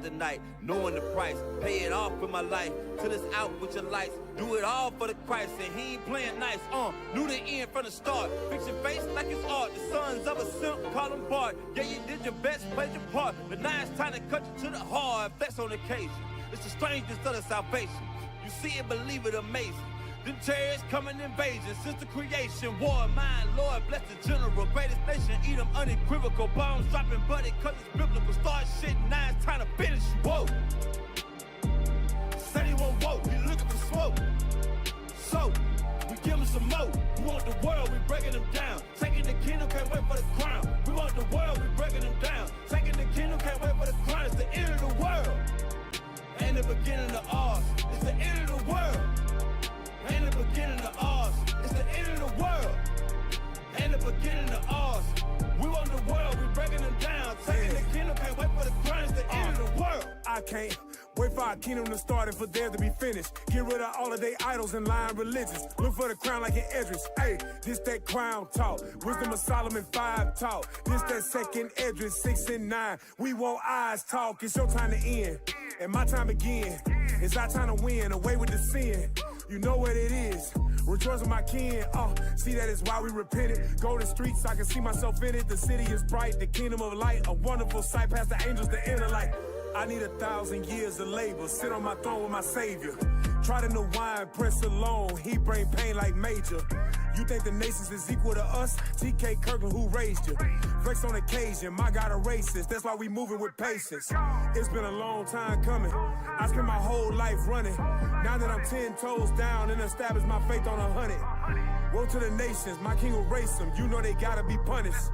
the night, knowing the price. Pay it off with my life, till it's out with your lights. Do it all for the Christ, and he ain't playing nice. Knew the end from the start. Fix your face like it's art. The sons of a simp, call them Bart. Yeah, you did your best, played your part. But now it's time to cut you to the heart. Flex on occasion. It's the strangest of the salvation. You see it, believe it, amazing. Them terrorists coming invasion since the creation. War, mine, Lord, bless the general. Greatest nation, eat them unequivocal. Bombs dropping, buddy, cause it's biblical. Start shit, now it's time to finish you. Whoa. Said he won't vote, he looking for smoke. So, we give him some more. We want the world, we breaking them down. Taking the kingdom, can't wait for the crown. We want the world, we breaking them down. Taking the kingdom, can't wait for the crown. It's the end of the world. Ain't the beginning of ours. It's the end of the world. Ain't the beginning of ours. It's the end of the world. Ain't the beginning of ours. We want the world, we breaking them down. Taking the kingdom, can't wait for the crown. It's the end of the world. I can't wait for our kingdom to start and for there to be finished. Get rid of all of their idols and lying religions. Look for the crown like an Edris. Hey, this that crown talk. Wisdom of Solomon 5 talk. This that second Edris 6 and 9. We want eyes talk. It's your time to end. And my time again. It's our time to win. Away with the sin. You know what it is. Rejoice with my kin. See that is why we repented. Go to streets, I can see myself in it. The city is bright, the kingdom of light. A wonderful sight past the angels, the inner light. I need 1,000 years of labor. Sit on my throne with my savior. Try the new wine, press alone. He bring pain like major. You think the nations is equal to us? TK Kirkland, who raised you? Flex on occasion, my God a racist. That's why we moving with patience. It's been a long time coming. I spent my whole life running. Now that I'm 10 toes down and established my faith on 100. Woe to the nations, my king will race them. You know they gotta be punished.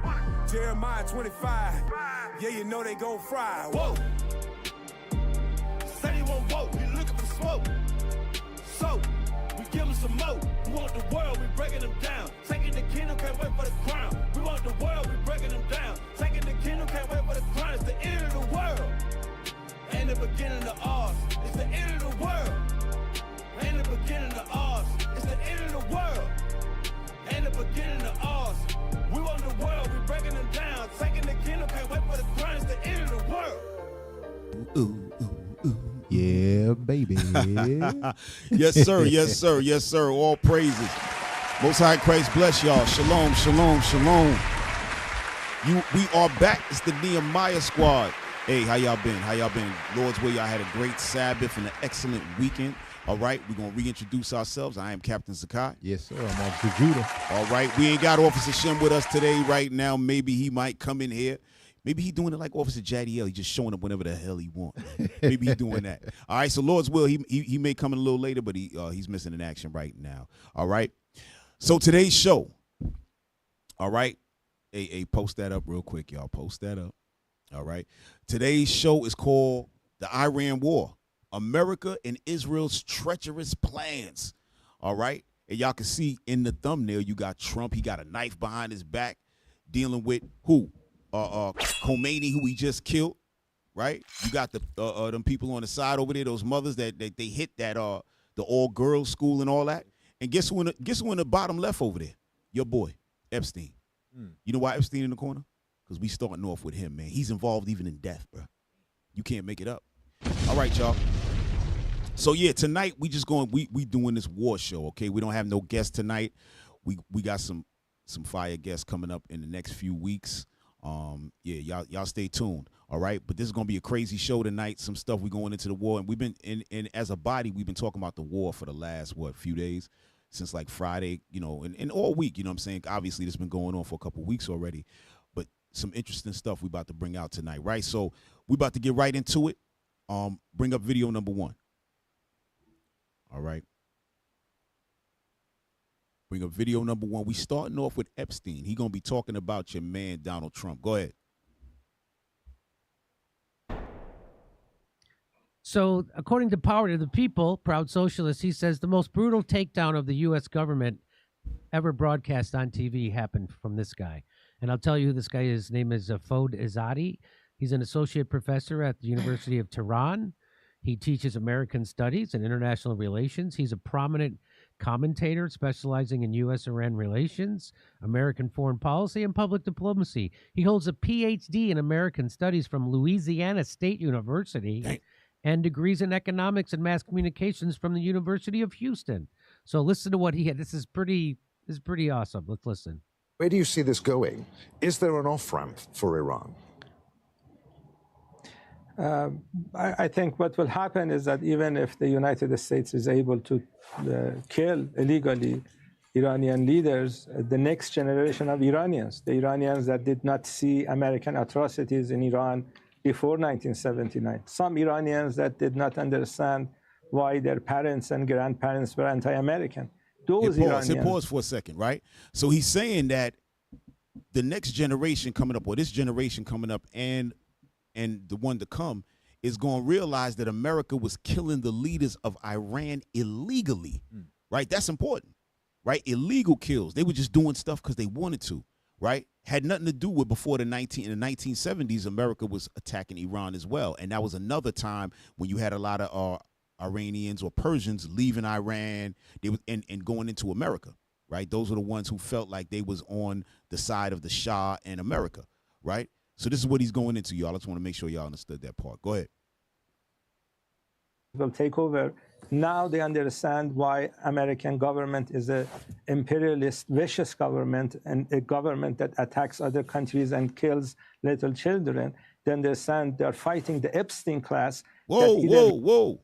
Jeremiah 25. Yeah, you know they gon' fry. Whoa. Said he won't vote, he looking for smoke. So, we give him some more. We want the world, we breaking them down. Taking the kingdom, can't wait for the crown. We want the world, we breaking them down. Taking the kingdom, can't wait for the crown. It's the end of the world. Ain't the beginning of ours. It's the end of the world. Ain't the beginning of ours. It's the end of the world. Ain't the beginning of ours. We want the world, we breaking them down. Taking the kingdom, can't wait for the crown. It's the end of the world. Ooh, ooh, ooh. Yeah, baby. Yes, sir. Yes, sir. Yes, sir. All praises. Most High Christ bless y'all. Shalom, shalom, shalom. We are back. It's the Nehemiah squad. Hey, how y'all been? How y'all been? Lord's will, y'all had a great Sabbath and an excellent weekend. All right, we're going to reintroduce ourselves. I am Captain Zakai. Yes, sir. I'm Officer Judah. All right, we ain't got Officer Shem with us today right now. Maybe he might come in here. Maybe he's doing it like Officer Jadiel. He's just showing up whenever the hell he wants. Maybe he's doing that. All right, so Lord's will, he may come in a little later, but he's missing in action right now. All right, so today's show, all right, hey, post that up real quick, y'all. Post that up. All right, today's show is called The Iran War, America and Israel's Treacherous Plans. All right, and y'all can see in the thumbnail, you got Trump. He got a knife behind his back dealing with who? Khomeini, who he just killed, right? You got the them people on the side over there, those mothers that they hit that the all girls school and all that. And guess who in the bottom left over there? Your boy Epstein. You know why Epstein in the corner? Because we starting off with him, man. He's involved even in death, bro. You can't make it up. All right, y'all. So yeah, tonight we doing this war show. Okay, we don't have no guests tonight. We got some fire guests coming up in the next few weeks. Yeah, y'all stay tuned. All right, but this is gonna be a crazy show tonight. Some stuff we going into the war, and we've been in as a body, we've been talking about the war for the last few days, since like Friday, you know, and all week. You know what I'm saying? Obviously, this has been going on for a couple weeks already, but some interesting stuff we about to bring out tonight, right? So we about to get right into it. Bring up video number 1. All right. Bring up video number 1. We starting off with Epstein. He gonna be talking about your man Donald Trump. Go ahead. So, according to Power to the People, Proud Socialist, he says the most brutal takedown of the U.S. government ever broadcast on TV happened from this guy. And I'll tell you who this guy is. His name is Fouad Izzadi. He's an associate professor at the University of Tehran. He teaches American Studies and International Relations. He's a prominent commentator specializing in U.S.-Iran relations, American foreign policy, and public diplomacy. He holds a Ph.D. in American Studies from Louisiana State University and degrees in economics and mass communications from the University of Houston. So listen to what he had. This is pretty awesome. Let's listen. Where do you see this going? Is there an off-ramp for Iran? I think what will happen is that even if the United States is able to kill illegally Iranian leaders, the next generation of Iranians, the Iranians that did not see American atrocities in Iran before 1979, some Iranians that did not understand why their parents and grandparents were anti-American. Those Iranians. Pause for a second, right? So he's saying that the next generation coming up, or this generation coming up, and the one to come is going to realize that America was killing the leaders of Iran illegally, right? That's important, right? Illegal kills. They were just doing stuff because they wanted to, right? Had nothing to do with before in the 1970s, America was attacking Iran as well. And that was another time when you had a lot of Iranians or Persians leaving Iran and going into America, right? Those were the ones who felt like they was on the side of the Shah and America, right? So this is what he's going into, y'all. I just want to make sure y'all understood that part. Go ahead. Will take over. Now they understand why American government is an imperialist, vicious government, and a government that attacks other countries and kills little children. They understand they're fighting the Epstein class. Whoa.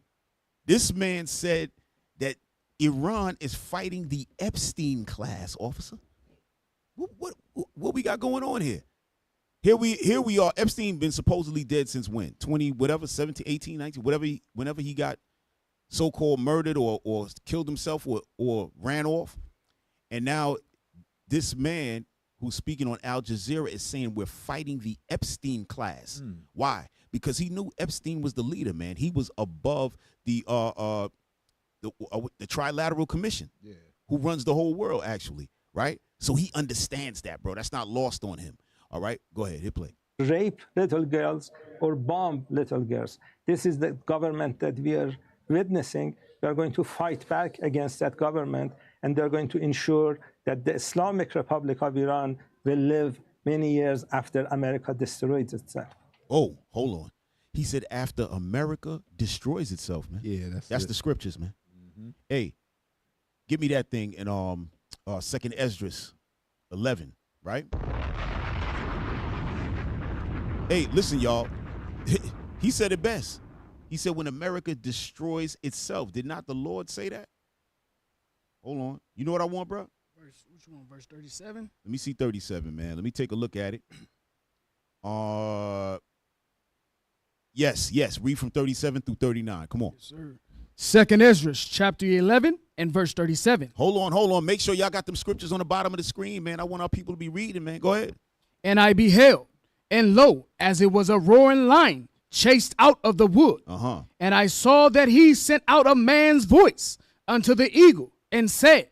This man said that Iran is fighting the Epstein class, officer. What we got going on here? Here we are. Epstein been supposedly dead since when? 20, whatever, 17, 18, 19, whenever he got so-called murdered or killed himself or ran off. And now this man who's speaking on Al Jazeera is saying we're fighting the Epstein class. Why? Because he knew Epstein was the leader, man. He was above the Trilateral Commission, who runs the whole world, actually, right? So he understands that, bro. That's not lost on him. All right, go ahead, hit play. Rape little girls or bomb little girls. This is the government that we are witnessing. We are going to fight back against that government, and they're going to ensure that the Islamic Republic of Iran will live many years after America destroys itself. Oh, hold on. He said after America destroys itself, man. Yeah, that's the scriptures, man. Hey, give me that thing in 2nd Esdras 11, right? Hey, listen, y'all. He said it best. He said when America destroys itself. Did not the Lord say that? Hold on. You know what I want, bro? Which one? Verse 37? Let me see 37, man. Let me take a look at it. Yes. Read from 37 through 39. Come on. Yes, sir. 2nd Esdras, chapter 11 and verse 37. Hold on. Make sure y'all got them scriptures on the bottom of the screen, man. I want our people to be reading, man. Go ahead. And I beheld, and lo, as it was a roaring lion chased out of the wood. And I saw that he sent out a man's voice unto the eagle and said,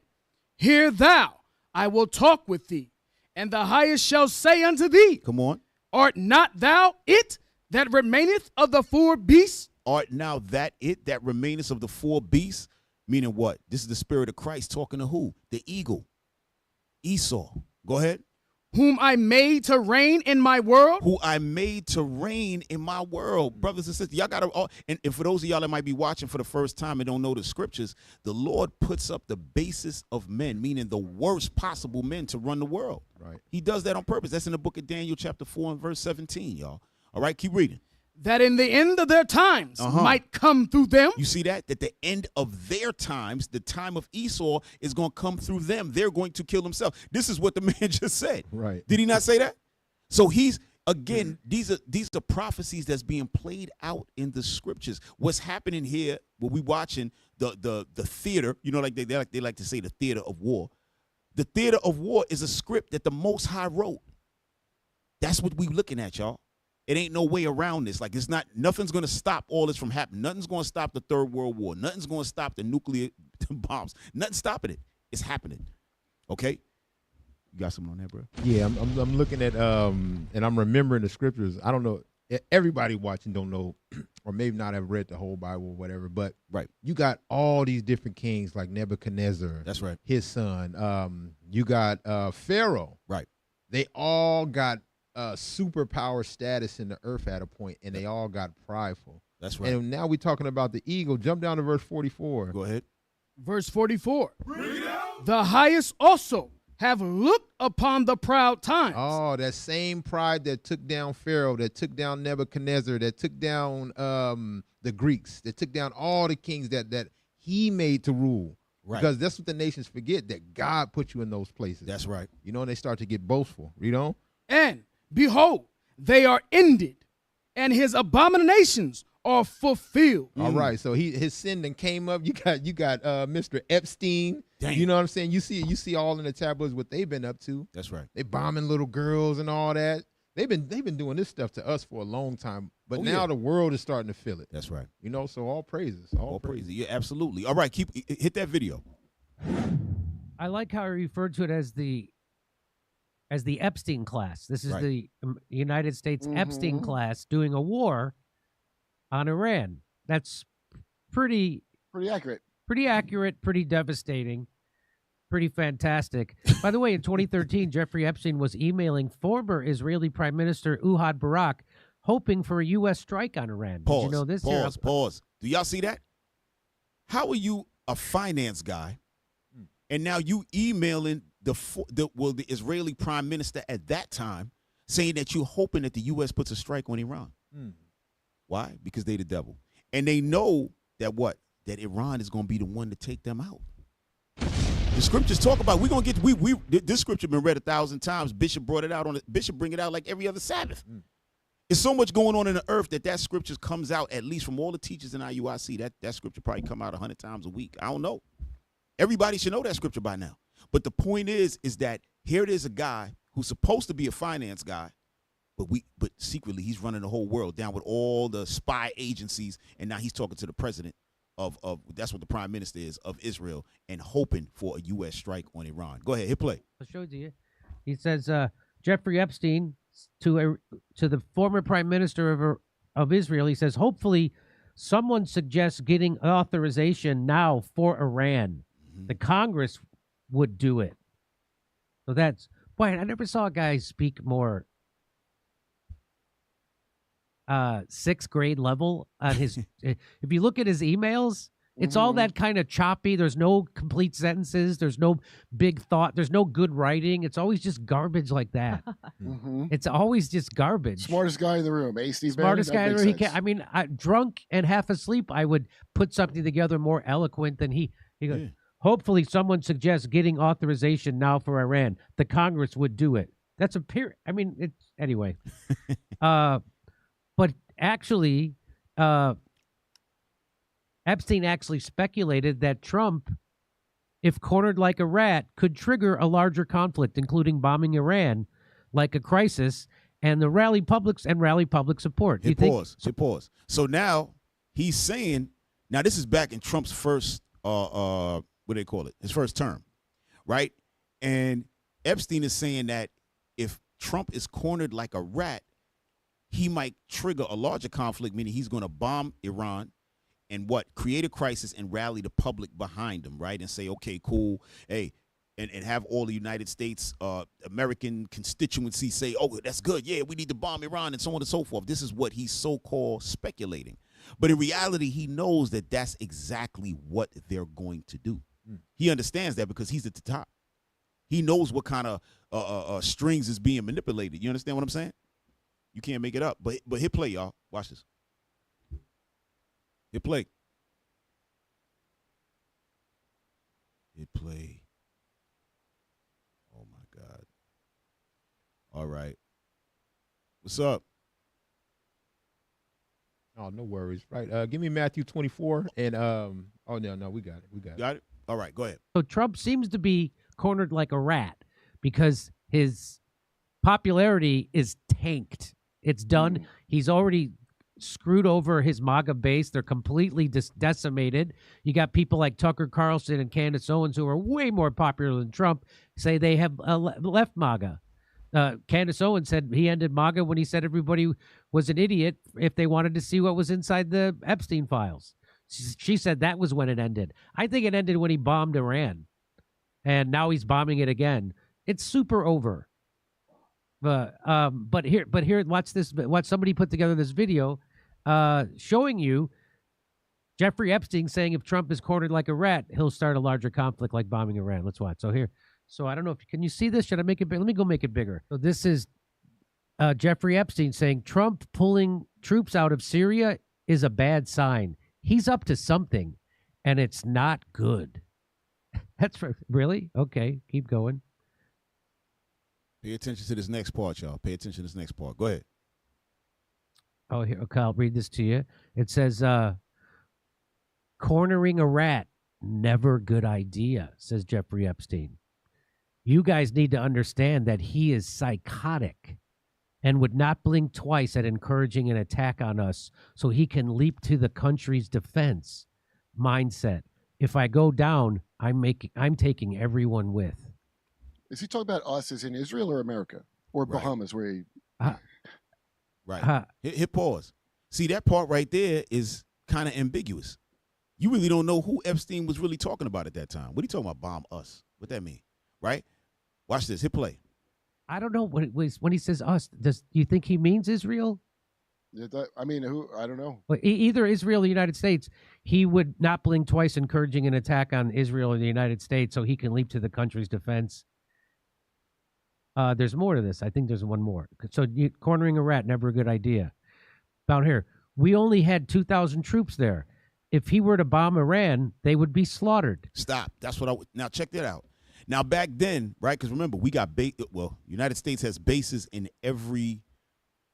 Hear thou, I will talk with thee. And the highest shall say unto thee, Come on. Art not thou it that remaineth of the 4 beasts? Art now that it that remaineth of the 4 beasts? Meaning what? This is the Spirit of Christ talking to who? The eagle. Esau. Go ahead. Whom I made to reign in my world. Who I made to reign in my world. Brothers and sisters, y'all got to, and for those of y'all that might be watching for the first time and don't know the scriptures, the Lord puts up the basis of men, meaning the worst possible men to run the world. Right. He does that on purpose. That's in the book of Daniel chapter 4 and verse 17, y'all. All right, keep reading. That in the end of their times might come through them. You see that? That the end of their times, the time of Esau, is going to come through them. They're going to kill themselves. This is what the man just said. Right. Did he not say that? So he's, again, these are prophecies that's being played out in the scriptures. What's happening here, when we watching the theater, you know, like they like to say the theater of war. The theater of war is a script that the Most High wrote. That's what we looking at, y'all. It ain't no way around this. Like, it's not, nothing's going to stop all this from happening. Nothing's going to stop the 3rd World War. Nothing's going to stop the nuclear bombs. Nothing's stopping it. It's happening. Okay? You got something on that, bro? Yeah, I'm looking at and I'm remembering the scriptures. I don't know. everybody watching don't know, or maybe not have read the whole Bible or whatever, but Right. you got all these different kings like Nebuchadnezzar. That's right. His son. You got Pharaoh. Right. They all got superpower status in the earth at a point, and they all got prideful. That's right. And now we're talking about the eagle. Jump down to verse 44. Go ahead. Verse 44. The highest also have looked upon the proud times. Oh, that same pride that took down Pharaoh, that took down Nebuchadnezzar, that took down the Greeks, that took down all the kings that he made to rule. Right. Because that's what the nations forget, that God put you in those places. That's right. You know, and they start to get boastful. You know? And behold, they are ended, and his abominations are fulfilled. All right. So his sin then came up. You got Mr. Epstein. Dang. You know what I'm saying? You see all in the tabloids what they've been up to. That's right. They bombing little girls and all that. They've been doing this stuff to us for a long time, but now the world is starting to feel it. That's right. You know, so all praises. All praises. Yeah, absolutely. All right, hit that video. I like how he referred to it as the Epstein class. This is Right. the United States Epstein class doing a war on Iran. That's pretty accurate. Pretty accurate, pretty devastating, pretty fantastic. By the way, in 2013, Jeffrey Epstein was emailing former Israeli Prime Minister Ehud Barak, hoping for a U.S. strike on Iran. Pause. Did you know this? Pause. Do y'all see that? How are you a finance guy, and now you emailing the Israeli Prime Minister at that time, saying that you're hoping that the U.S. puts a strike on Iran? Why? Because they the devil, and they know that what? That Iran is going to be the one to take them out. The scriptures talk about we're going to get this scripture been read 1,000 times. Bishop brought it out Bishop bring it out like every other Sabbath. There's so much going on in the earth that scripture comes out, at least from all the teachers in IUIC. That scripture probably come out 100 times a week. I don't know. Everybody should know that scripture by now. But the point is that here it is, a guy who's supposed to be a finance guy, but secretly he's running the whole world down with all the spy agencies, and now he's talking to the president of that's what the prime minister is of Israel, and hoping for a U.S. strike on Iran. Go ahead, hit play. I'll show it to you. He says Jeffrey Epstein to the former prime minister of Israel. He says, hopefully someone suggests getting authorization now for Iran. The Congress would do it. So that's boy. I never saw a guy speak more sixth grade level on his. If you look at his emails, it's all that kind of choppy. There's no complete sentences. There's no big thought. There's no good writing. It's always just garbage like that. It's always just garbage. Smartest guy in the room. Smartest guy in the room. He can. I mean, drunk and half asleep, I would put something together more eloquent than he. He goes, hopefully someone suggests getting authorization now for Iran. The Congress would do it. That's a period. I mean, it's anyway. But actually, Epstein actually speculated that Trump, if cornered like a rat, could trigger a larger conflict, including bombing Iran, like a crisis, and the rally public support. Hit pause. So now he's saying, now this is back in Trump's first, what do they call it? His first term, right? And Epstein is saying that if Trump is cornered like a rat, he might trigger a larger conflict, meaning he's going to bomb Iran and create a crisis and rally the public behind him, right? And say, okay, cool, hey, and have all the United States, American constituency say, oh, that's good, yeah, we need to bomb Iran and so on and so forth. This is what he's so-called speculating. But in reality, he knows that that's exactly what they're going to do. He understands that because he's at the top. He knows what kind of strings is being manipulated. You understand what I'm saying? You can't make it up. But hit play, y'all. Watch this. Hit play. Hit play. Oh, my God. All right. What's up? Oh, no worries. Right. Give me Matthew 24 and oh no, we got it. Got it? All right, go ahead. So Trump seems to be cornered like a rat because his popularity is tanked. It's done. He's already screwed over his MAGA base. They're completely decimated. You got people like Tucker Carlson and Candace Owens, who are way more popular than Trump, say they have left MAGA. Candace Owens said he ended MAGA when he said everybody was an idiot if they wanted to see what was inside the Epstein files. She said that was when it ended. I think it ended when he bombed Iran, and now he's bombing it again. It's super over. But here, watch this. Watch somebody put together this video showing you Jeffrey Epstein saying if Trump is cornered like a rat, he'll start a larger conflict like bombing Iran. Let's watch. So here. So I don't know if can you see this? Should I make it big? Let me go make it bigger. So this is Jeffrey Epstein saying Trump pulling troops out of Syria is a bad sign. He's up to something, and it's not good. That's really okay. Keep going. Pay attention to this next part, y'all. Pay attention to this next part. Go ahead. Oh, here. Okay, I'll read this to you. It says, "Cornering a rat, never good idea," says Jeffrey Epstein. You guys need to understand that he is psychotic and would not blink twice at encouraging an attack on us so he can leap to the country's defense. Mindset. If I go down, I'm taking everyone with. Is he talking about us as in Israel or America? Or Bahamas where he... Right. Hit pause. See, that part right there is kind of ambiguous. You really don't know who Epstein was really talking about at that time. What are you talking about, bomb us? What that mean? Right? Watch this. Hit play. I don't know when he says us. Do you think he means Israel? Yeah, I mean, who? I don't know. Well, either Israel or the United States. He would not blink twice encouraging an attack on Israel or the United States so he can leap to the country's defense. There's more to this. I think there's one more. So cornering a rat, never a good idea. Down here, we only had 2,000 troops there. If he were to bomb Iran, they would be slaughtered. Stop. That's what now check that out. Now back then, right? Because remember, we got United States has bases in every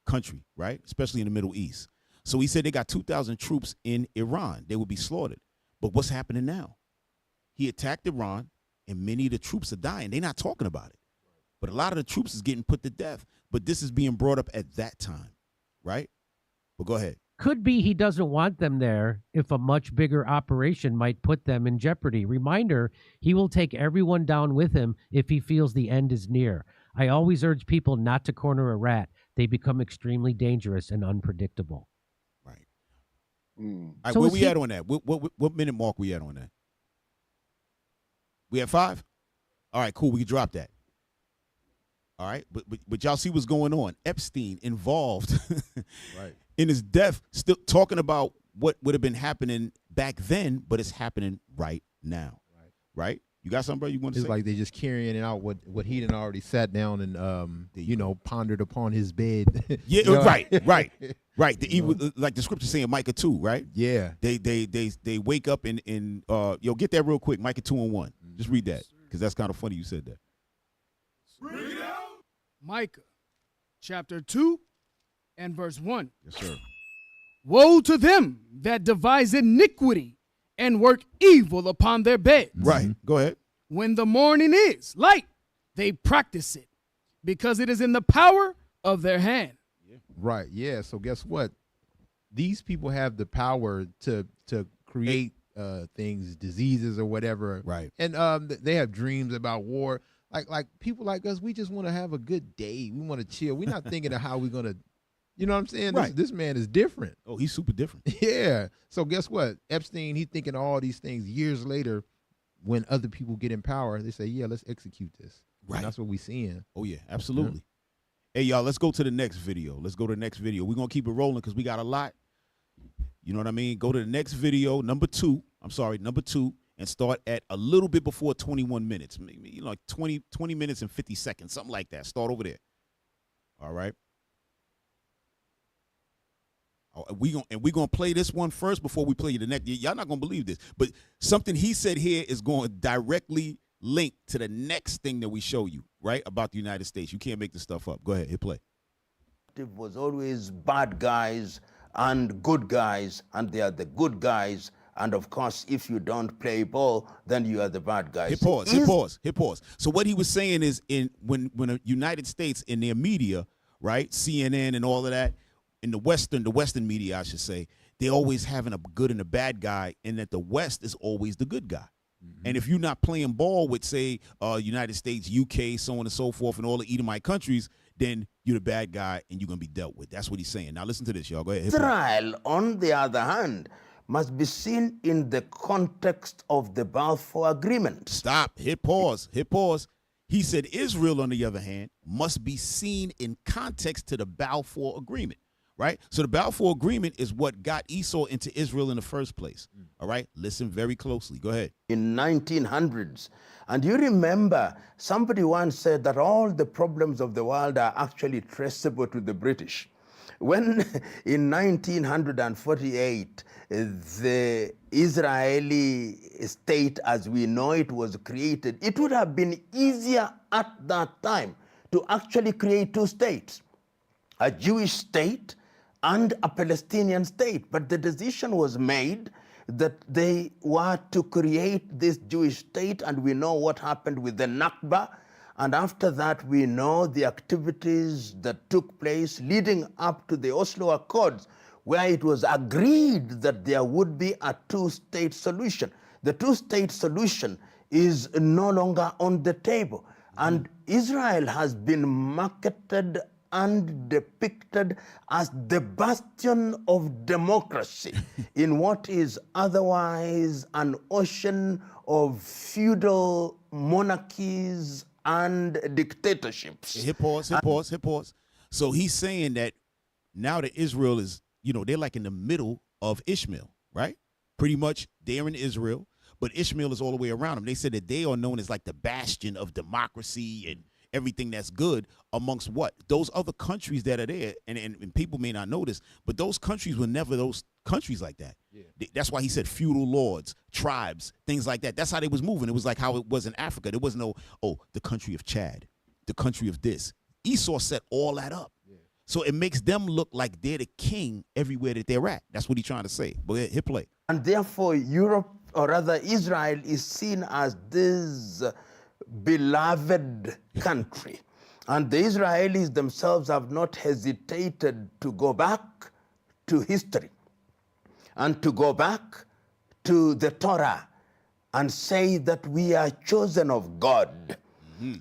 country, right? Especially in the Middle East. So he said they got 2,000 troops in Iran. They would be slaughtered. But what's happening now? He attacked Iran, and many of the troops are dying. They're not talking about it. But a lot of the troops is getting put to death. But this is being brought up at that time, right? But go ahead. Could be he doesn't want them there if a much bigger operation might put them in jeopardy. Reminder, he will take everyone down with him if he feels the end is near. I always urge people not to corner a rat. They become extremely dangerous and unpredictable. Right. All right, So where is we he- at on that? What minute mark we at on that? We at 5? All right, cool. We can drop that. All right, but y'all see what's going on. Epstein involved Right. in his death, still talking about what would have been happening back then, but it's happening right now. Right? You got something, bro? You want to It's say? like they just carrying it out what he done already sat down and pondered upon his bed. Yeah, You know? right. The evil, like the scripture saying, Micah 2, right? Yeah. They wake up and get that real quick. Micah 2:1. Just read that because that's kind of funny you said that. Micah chapter 2 and verse 1. Yes, sir. Woe to them that devise iniquity and work evil upon their beds. Right. Go ahead. When the morning is light, they practice it, because it is in the power of their hand. Right. Yeah. So guess what? These people have the power to create things, diseases or whatever. Right. And they have dreams about war. Like people like us, we just want to have a good day. We want to chill. We're not thinking of how we're gonna, you know what I'm saying? Right. This man is different. Oh, he's super different. Yeah. So guess what? Epstein, he's thinking of all these things years later. When other people get in power, they say, "Yeah, let's execute this." Right. And that's what we're seeing. Oh yeah, absolutely. Yeah. Hey y'all, let's go to the next video. We're gonna keep it rolling because we got a lot. You know what I mean? Go to the next video, number 2, and start at a little bit before 21 minutes. Maybe like 20 minutes and 50 seconds, something like that. Start over there. All right. We're gonna play this one first before we play the next. Y'all not gonna believe this, but something he said here is going to directly link to the next thing that we show you, right? About the United States. You can't make this stuff up. Go ahead, hit play. It was always bad guys and good guys, and they are the good guys. And of course, if you don't play ball, then you are the bad guys. Hit pause. So what he was saying is, when the United States in their media, right, CNN and all of that, in the Western media, I should say, they always having a good and a bad guy, and that the West is always the good guy, And if you're not playing ball with, say, United States, UK, so on and so forth, and all the Edomite countries, then you're the bad guy and you're going to be dealt with. That's what he's saying. Now listen to this, y'all. Go ahead. Israel, on the other hand, must be seen in the context of the Balfour Agreement. Stop. Hit pause. Hit pause. He said Israel, on the other hand, must be seen in context to the Balfour Agreement, right? So the Balfour Agreement is what got Esau into Israel in the first place, all right? Listen very closely. Go ahead. In 1900s. And you remember, somebody once said that all the problems of the world are actually traceable to the British. When in 1948, the Israeli state as we know it was created, it would have been easier at that time to actually create two states, a Jewish state and a Palestinian state. But the decision was made that they were to create this Jewish state, and we know what happened with the Nakba. And after that, we know the activities that took place leading up to the Oslo Accords, where it was agreed that there would be a two-state solution. The two-state solution is no longer on the table. And Israel has been marketed and depicted as the bastion of democracy in what is otherwise an ocean of feudal monarchies and dictatorships. Hit pause, hit pause, hit pause. So he's saying that now that Israel is, they're like in the middle of Ishmael, right? Pretty much they're in Israel, but Ishmael is all the way around them. They said that they are known as like the bastion of democracy and everything that's good amongst what? Those other countries that are there, and people may not know this, but those countries were never those countries like that. Yeah. That's why he said feudal lords, tribes, things like that. That's how they was moving. It was like how it was in Africa. There was no, the country of Chad, the country of this. Esau set all that up. Yeah. So it makes them look like they're the king everywhere that they're at. That's what he's trying to say. But hit play. And therefore Europe, or rather Israel, is seen as this beloved country. And the Israelis themselves have not hesitated to go back to history and to go back to the Torah and say that we are chosen of God.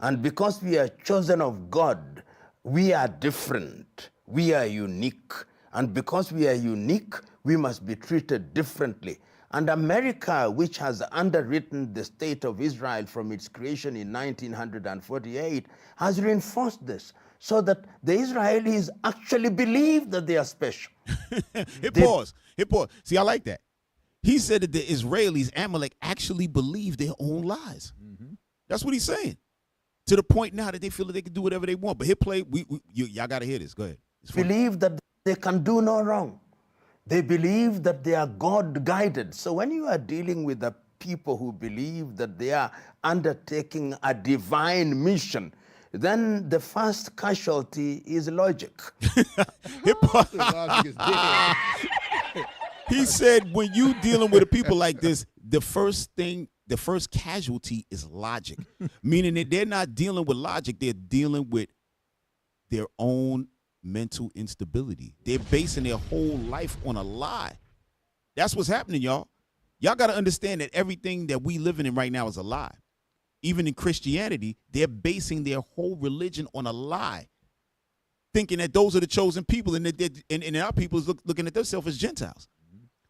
And because we are chosen of God, we are different, we are unique. And because we are unique, we must be treated differently. And America, which has underwritten the state of Israel from its creation in 1948, has reinforced this so that the Israelis actually believe that they are special. Hit pause. See, I like that. He said that the Israelis, Amalek, actually believe their own lies. That's what he's saying. To the point now that they feel that they can do whatever they want. But hit play. Y'all got to hear this. Go ahead. Believe that they can do no wrong. They believe that they are God-guided. So when you are dealing with the people who believe that they are undertaking a divine mission, then the first casualty is logic. He said when you dealing with people like this, the first casualty is logic. Meaning that they're not dealing with logic, they're dealing with their own mental instability. They're basing their whole life on a lie. That's what's happening, y'all. Y'all got to understand that everything that we living in right now is a lie. Even in Christianity, they're basing their whole religion on a lie, thinking that those are the chosen people, and our people is looking at themselves as Gentiles.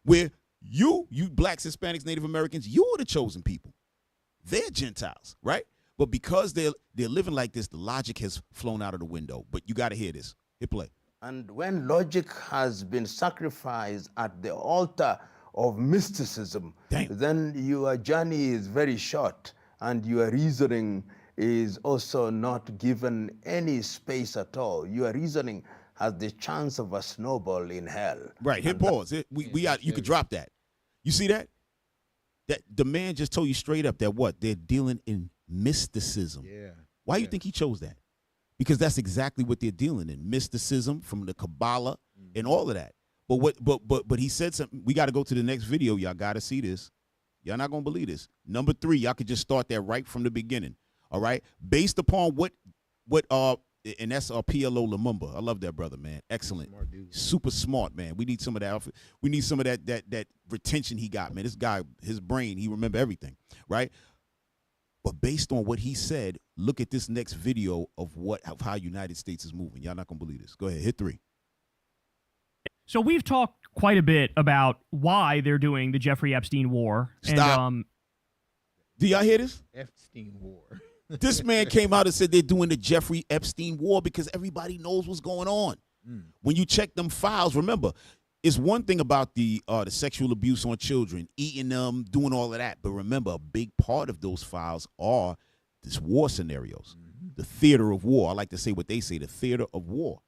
Where you blacks, Hispanics, Native Americans, you are the chosen people. They're Gentiles, right? But because they're living like this, the logic has flown out of the window. But you got to hear this. Hit play. And when logic has been sacrificed at the altar of mysticism, then your journey is very short and your reasoning is also not given any space at all. Your reasoning has the chance of a snowball in hell. Right. Hit pause. You could drop that. You see that? That the man just told you straight up that what? They're dealing in mysticism. Yeah. Why do you think he chose that? Because that's exactly what they're dealing in. Mysticism from the Kabbalah and all of that. But he said something. We got to go to the next video. Y'all got to see this. Y'all not going to believe this. Number 3, y'all could just start that right from the beginning. All right? Based upon what and that's our PLO Lumumba. I love that brother, man. Excellent. Smart dude. Super smart, man. We need some of that. We need some of that retention he got, man. This guy, his brain, he remember everything, right? But based on what he said, look at this next video of how United States is moving. Y'all not gonna believe this. Go ahead, hit 3. So we've talked quite a bit about why they're doing the Jeffrey Epstein war. Stop. And, do y'all hear this? Epstein war. This man came out and said they're doing the Jeffrey Epstein war because everybody knows what's going on. When you check them files, remember, it's one thing about the sexual abuse on children, eating them, doing all of that. But remember, a big part of those files are this war scenarios, the theater of war. I like to say what they say, the theater of war,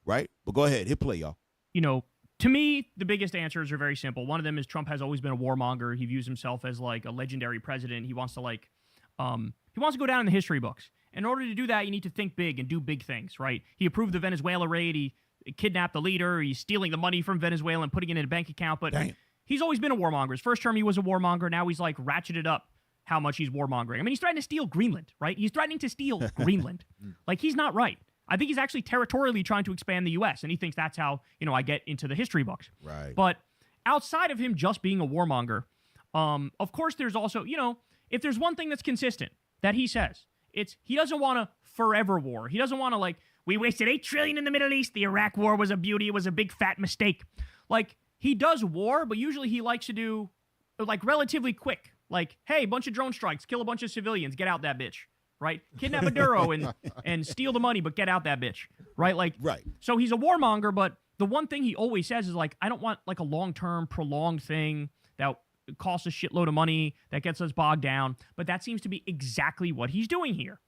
right? But go ahead, hit play, y'all. You know, to me, the biggest answers are very simple. One of them is Trump has always been a warmonger. He views himself as like a legendary president. He wants to go down in the history books. In order to do that, you need to think big and do big things, right? He approved the Venezuela raid. He kidnapped the leader. He's stealing the money from Venezuela and putting it in a bank account. But he's always been a warmonger. His first term, he was a warmonger. Now he's like ratcheted up how much he's warmongering. I mean, he's threatening to steal Greenland, right? He's threatening to steal Greenland. Like, he's not right. I think he's actually territorially trying to expand the U.S., and he thinks that's how, I get into the history books. Right. But outside of him just being a warmonger, of course, there's also, if there's one thing that's consistent that he says, it's he doesn't want a forever war. He doesn't want to, like, we wasted $8 trillion in the Middle East. The Iraq war was a beauty. It was a big fat mistake. Like, he does war, but usually he likes to do, like, relatively quick. Like, hey, bunch of drone strikes, kill a bunch of civilians, get out that bitch. Right? Kidnap Maduro and steal the money, but get out that bitch. Right? Like, right. So he's a warmonger, but the one thing he always says is, like, I don't want, like, a long-term, prolonged thing that costs a shitload of money, that gets us bogged down. But that seems to be exactly what he's doing here.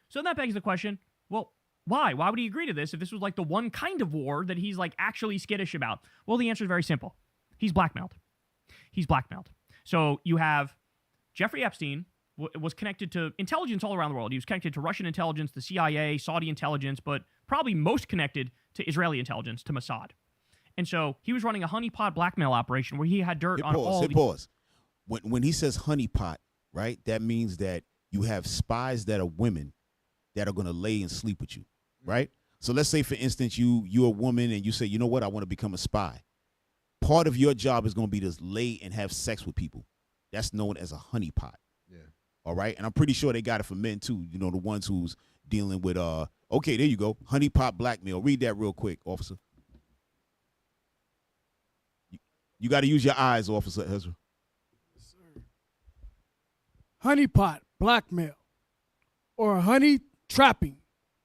So that begs the question, well, why? Why would he agree to this if this was, like, the one kind of war that he's, like, actually skittish about? Well, the answer is very simple. He's blackmailed. He's blackmailed. So you have Jeffrey Epstein, was connected to intelligence all around the world. He was connected to Russian intelligence, the CIA, Saudi intelligence, but probably most connected to Israeli intelligence, to Mossad. And so he was running a honeypot blackmail operation where he had dirt on all the... Pause. When he says honeypot, right, that means that you have spies that are women that are going to lay and sleep with you, right? So let's say, for instance, you're a woman and you say, you know what, I want to become a spy. Part of your job is going to be to lay and have sex with people. That's known as a honeypot. All right, and I'm pretty sure they got it for men too. The ones who's dealing with okay, there you go, honeypot blackmail. Read that real quick, officer. You got to use your eyes, Officer Ezra. Yes, sir. Honeypot blackmail or honey trapping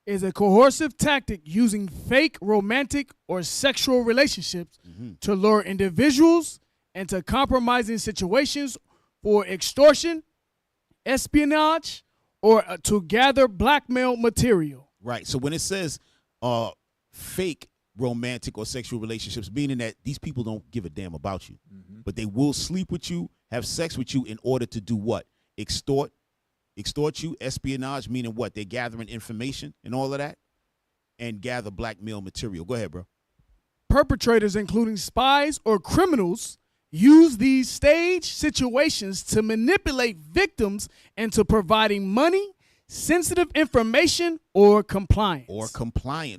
is a coercive tactic using fake romantic or sexual relationships to lure individuals into compromising situations for extortion, espionage, or to gather blackmail material. Right. So when it says fake romantic or sexual relationships, meaning that these people don't give a damn about you, but they will sleep with you, have sex with you in order to do what? Extort you, espionage, meaning what? They're gathering information and all of that, and gather blackmail material. Go ahead, bro. Perpetrators, including spies or criminals, use these stage situations to manipulate victims into providing money, sensitive information, or compliance.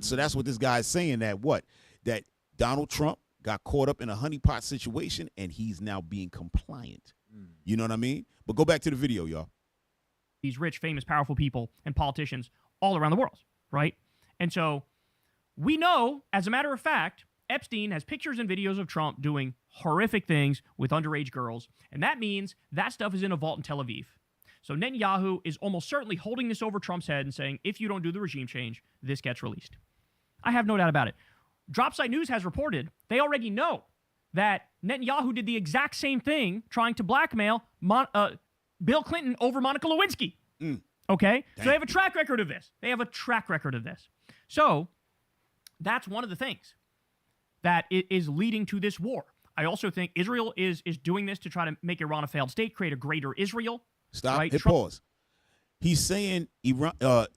So that's what this guy is saying, that Donald Trump got caught up in a honeypot situation and he's now being compliant. You know what I mean? But go back to the video, y'all. These rich, famous, powerful people and politicians all around the world, right? And so we know, as a matter of fact, Epstein has pictures and videos of Trump doing horrific things with underage girls, and that means that stuff is in a vault in Tel Aviv. So Netanyahu is almost certainly holding this over Trump's head and saying, if you don't do the regime change, this gets released. I have no doubt about it. Dropsite News has reported they already know that Netanyahu did the exact same thing trying to blackmail Bill Clinton over Monica Lewinsky. Okay? Damn. So they have a track record of this. So that's one of the things that is leading to this war. I also think Israel is doing this to try to make Iran a failed state, create a greater Israel. Stop. Right? Hit pause. He's saying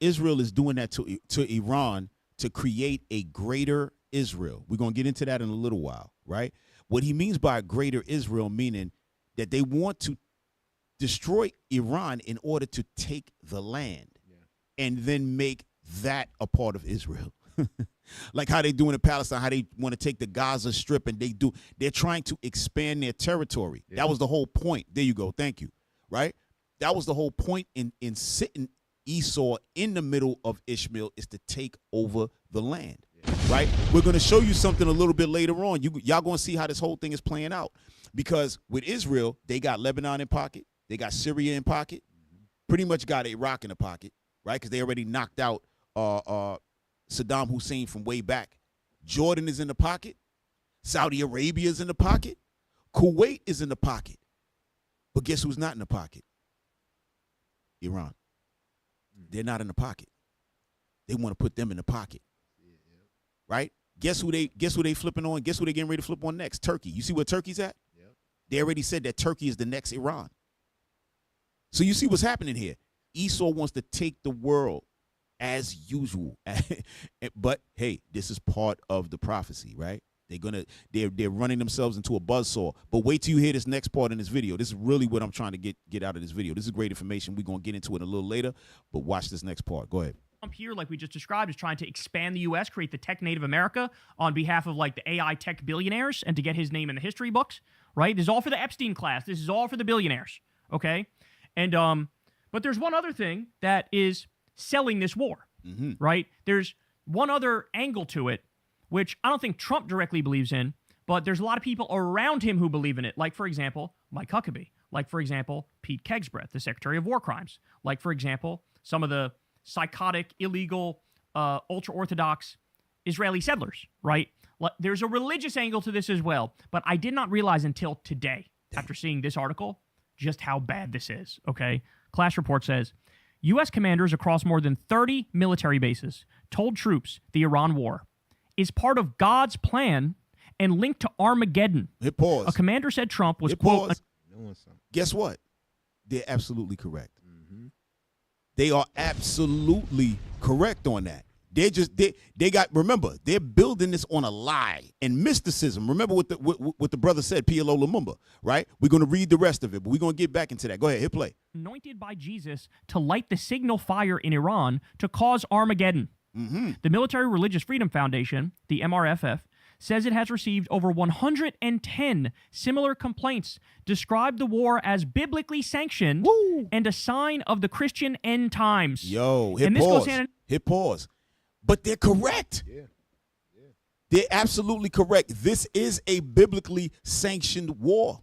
Israel is doing that to Iran to create a greater Israel. We're going to get into that in a little while, right? What he means by greater Israel, meaning that they want to destroy Iran in order to take the land and then make that a part of Israel. Like how they do in Palestine, how they want to take the Gaza Strip, and they're trying to expand their territory. Yeah. That was the whole point. There you go. Thank you. Right? That was the whole point in sitting Esau in the middle of Ishmael, is to take over the land. Yeah. Right? We're going to show you something a little bit later on. Y'all going to see how this whole thing is playing out. Because with Israel, they got Lebanon in pocket. They got Syria in pocket. Pretty much got Iraq in the pocket. Right? Because they already knocked out Saddam Hussein from way back. Jordan is in the pocket. Saudi Arabia is in the pocket. Kuwait is in the pocket. But guess who's not in the pocket? Iran. They're not in the pocket. They want to put them in the pocket. Right? Guess who they flipping on? Guess who they getting ready to flip on next? Turkey. You see where Turkey's at? Yep. They already said that Turkey is the next Iran. So you see what's happening here. Esau wants to take the world as usual. But hey, this is part of the prophecy, right? They're running themselves into a buzzsaw. But wait till you hear this next part in this video. This is really what I'm trying to get out of this video. This is great information. We're going to get into it a little later, but watch this next part. Go ahead. Trump here, like we just described, is trying to expand the U.S., create the tech native America on behalf of like the AI tech billionaires and to get his name in the history books, right? This is all for the Epstein class. This is all for the billionaires, okay? And but there's one other thing that is selling this war, right? There's one other angle to it, which I don't think Trump directly believes in, but there's a lot of people around him who believe in it. Like, for example, Mike Huckabee. Like, for example, Pete Kegsbreth, the Secretary of War Crimes. Like, for example, some of the psychotic, illegal, ultra-Orthodox Israeli settlers, right? There's a religious angle to this as well, but I did not realize until today, after seeing this article, just how bad this is, okay? Clash Report says, U.S. commanders across more than 30 military bases told troops the Iran war is part of God's plan and linked to Armageddon. Hit pause. A commander said Trump was, quote... Guess what? They're absolutely correct. They are absolutely correct on that. They got, remember, they're building this on a lie and mysticism. Remember what the brother said, PLO Lumumba, right? We're going to read the rest of it, but we're going to get back into that. Go ahead, hit play. Anointed by Jesus to light the signal fire in Iran to cause Armageddon. The Military Religious Freedom Foundation, the MRFF, says it has received over 110 similar complaints, describe the war as biblically sanctioned and a sign of the Christian end times. Yo, hit pause. But they're correct. Yeah. They're absolutely correct. This is a biblically sanctioned war.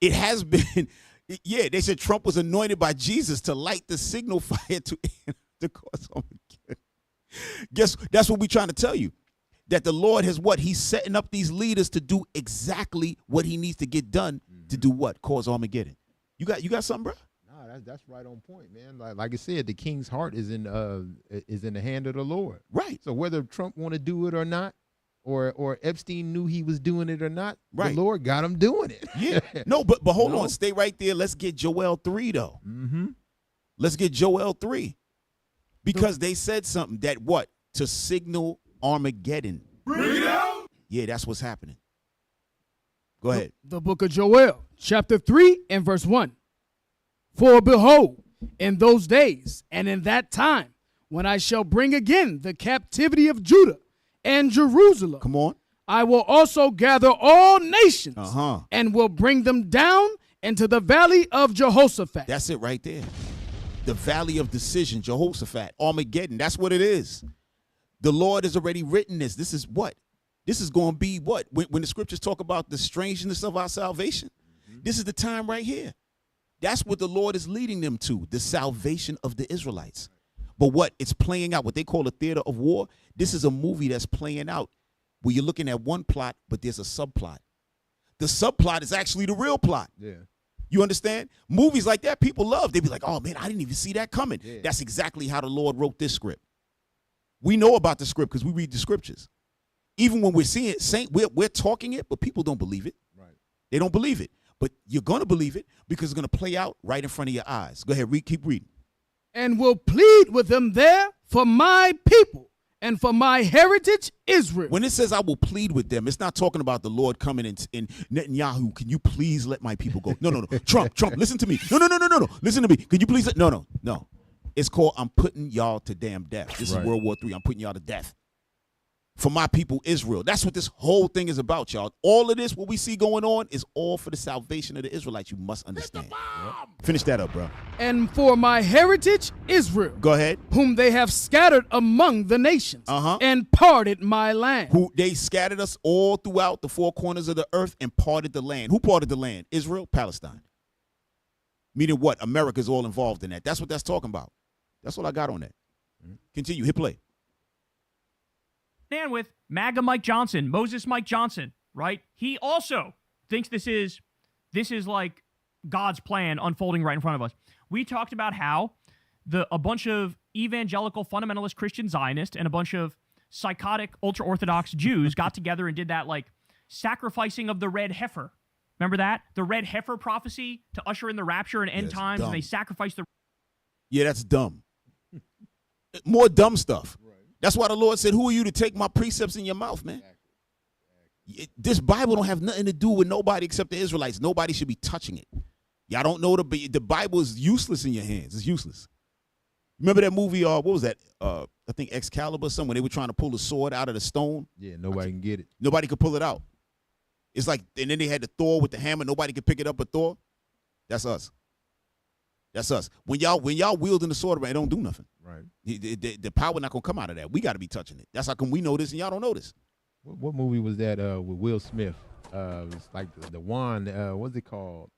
It has been. Yeah, they said Trump was anointed by Jesus to light the signal fire to cause Armageddon. Guess that's what we're trying to tell you. That the Lord has what? He's setting up these leaders to do exactly what he needs to get done to do what? Cause Armageddon. You got something, bro? No, that's right on point, man. Like I said, the king's heart is in the hand of the Lord. Right. So whether Trump want to do it or not, or Epstein knew he was doing it or not, right, the Lord got him doing it. Yeah. No, but hold on. Stay right there. Let's get Joel 3, though. Let's get Joel 3. Because they said something that what? To signal Armageddon. Bring it out. Yeah, that's what's happening. Go ahead. The book of Joel, chapter 3 and verse 1. For behold, in those days and in that time, when I shall bring again the captivity of Judah and Jerusalem. Come on. I will also gather all nations and will bring them down into the valley of Jehoshaphat. That's it right there. The valley of decision, Jehoshaphat, Armageddon. That's what it is. The Lord has already written this. This is what? This is going to be what? When the scriptures talk about the strangeness of our salvation, this is the time right here. That's what the Lord is leading them to, the salvation of the Israelites. But what? It's playing out, what they call a theater of war. This is a movie that's playing out where you're looking at one plot, but there's a subplot. The subplot is actually the real plot. Yeah. You understand? Movies like that, people love. They be like, oh, man, I didn't even see that coming. Yeah. That's exactly how the Lord wrote this script. We know about the script because we read the scriptures. Even when we're seeing it, we're talking it, but people don't believe it. Right. They don't believe it. But you're going to believe it because it's going to play out right in front of your eyes. Go ahead, keep reading. And will plead with them there for my people and for my heritage Israel. When it says I will plead with them, it's not talking about the Lord coming in Netanyahu, can you please let my people go? No. Trump, listen to me. No. Listen to me. Can you please? No. It's called I'm putting y'all to damn death. This is World War III. I'm putting y'all to death. For my people, Israel. That's what this whole thing is about, y'all. All of this, what we see going on, is all for the salvation of the Israelites. You must understand. Finish that up, bro. And for my heritage, Israel. Go ahead. Whom they have scattered among the nations. And parted my land. Who they scattered us all throughout the four corners of the earth and parted the land. Who parted the land? Israel, Palestine. Meaning what? America's all involved in that. That's what that's talking about. That's all I got on that. Continue. Hit play. Stand with MAGA Mike Johnson, Moses Mike Johnson, right? He also thinks this is like God's plan unfolding right in front of us. We talked about how a bunch of evangelical fundamentalist Christian Zionists and a bunch of psychotic ultra-Orthodox Jews got together and did that like sacrificing of the red heifer. Remember that? The red heifer prophecy to usher in the rapture and end times, dumb. and they sacrificed the... Yeah, that's dumb. More dumb stuff. That's why the Lord said, who are you to take my precepts in your mouth, man? This Bible don't have nothing to do with nobody except the Israelites. Nobody should be touching it. Y'all don't know the Bible is useless in your hands. It's useless. Remember that movie, what was that? I think Excalibur, when they were trying to pull the sword out of the stone. Yeah, nobody can get it. Nobody could pull it out. It's like, and then they had the Thor with the hammer. Nobody could pick it up but Thor. That's us. That's us. When y'all wielding the sword around, it don't do nothing. Right. The power not gonna come out of that. We got to be touching it. That's how come we know this and y'all don't know this. What movie was that with Will Smith? It's like the wand. What's it called?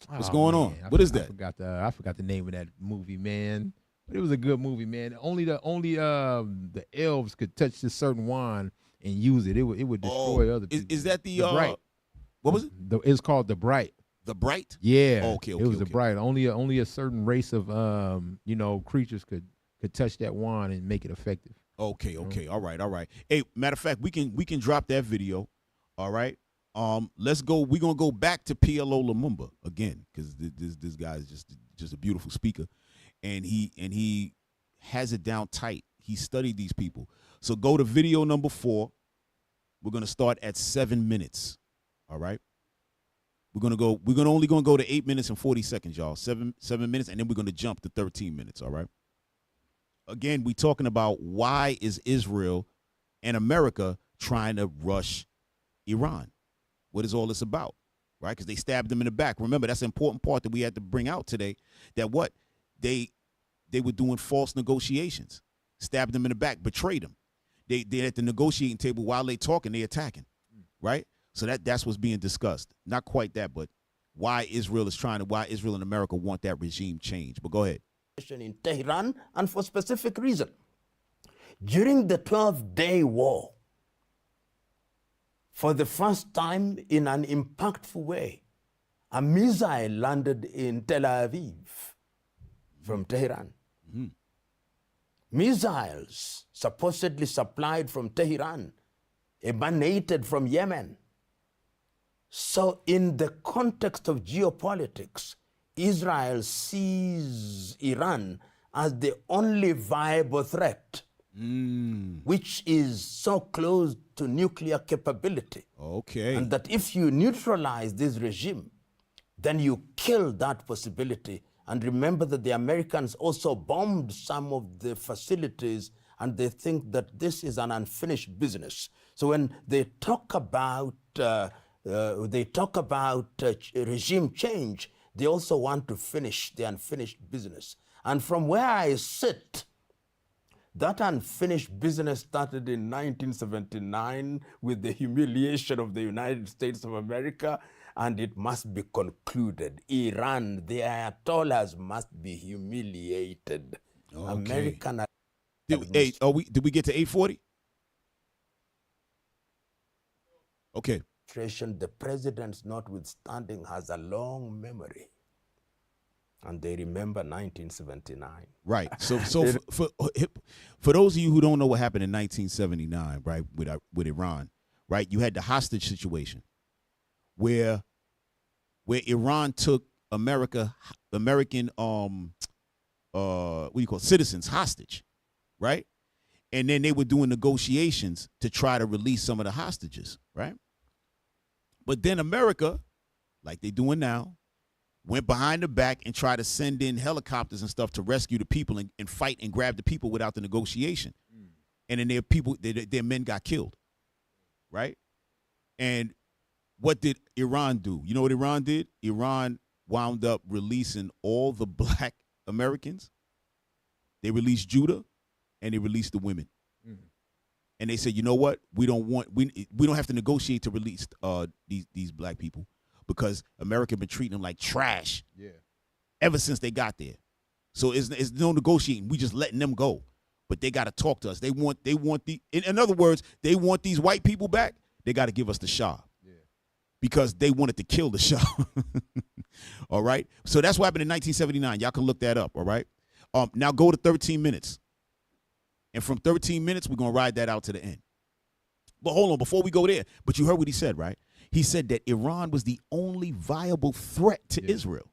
What's going on? What is that? I forgot the name of that movie, man. But it was a good movie, man. Only the elves could touch this certain wand and use it. It would destroy other people. Is that the Bright? What was it? It's called The Bright. The Bright? Yeah. Okay. It was The Bright. Only a certain race of creatures could touch that wand and make it effective. Okay. All right. Hey, matter of fact, we can drop that video. All right. Let's go. We're gonna go back to PLO Lumumba again, because this guy is just a beautiful speaker, and he has it down tight. He studied these people. So go to video number 4. We're gonna start at 7 minutes. All right. We're only gonna go to 8 minutes and 40 seconds, y'all. 7 minutes, and then we're gonna jump to 13 minutes. All right. Again, we talking about why is Israel and America trying to rush Iran? What is all this about? Right? Because they stabbed them in the back. Remember, that's an important part that we had to bring out today. That what they were doing false negotiations, stabbed them in the back, betrayed them. They at the negotiating table while they talking, they attacking. Right? So that's what's being discussed. Not quite that, but why Israel and America want that regime change. But go ahead. In Tehran, and for specific reason. During the 12-day war, for the first time in an impactful way, a missile landed in Tel Aviv from Tehran. Mm-hmm. Missiles supposedly supplied from Tehran emanated from Yemen. So in the context of geopolitics, Israel sees Iran as the only viable threat, which is so close to nuclear capability. Okay. And that if you neutralize this regime, then you kill that possibility. And remember that the Americans also bombed some of the facilities, and they think that this is an unfinished business. So when they talk about regime change, they also want to finish the unfinished business. And from where I sit, that unfinished business started in 1979 with the humiliation of the United States of America, and it must be concluded. Iran, the Ayatollahs must be humiliated. Okay. American. Did we get to 840? Okay. The president, notwithstanding, has a long memory, and they remember 1979. Right. So for those of you who don't know what happened in 1979, right, with Iran, right, you had the hostage situation where Iran took American citizens hostage, right, and then they were doing negotiations to try to release some of the hostages, right. But then America, like they doing now, went behind the back and tried to send in helicopters and stuff to rescue the people and fight and grab the people without the negotiation. And then their men got killed, right? And what did Iran do? You know what Iran did? Iran wound up releasing all the black Americans. They released Judah, and they released the women. And they said, you know what? We don't have to negotiate to release these black people, because America been treating them like trash ever since they got there. So it's no negotiating. We just letting them go. But they got to talk to us. They want in other words, they want these white people back. They got to give us the Shah. Because they wanted to kill the Shah. All right? So that's what happened in 1979. Y'all can look that up, all right? Now go to 13 minutes. And from 13 minutes, we're going to ride that out to the end. But hold on, before we go there, but you heard what he said, right? He said that Iran was the only viable threat to Israel.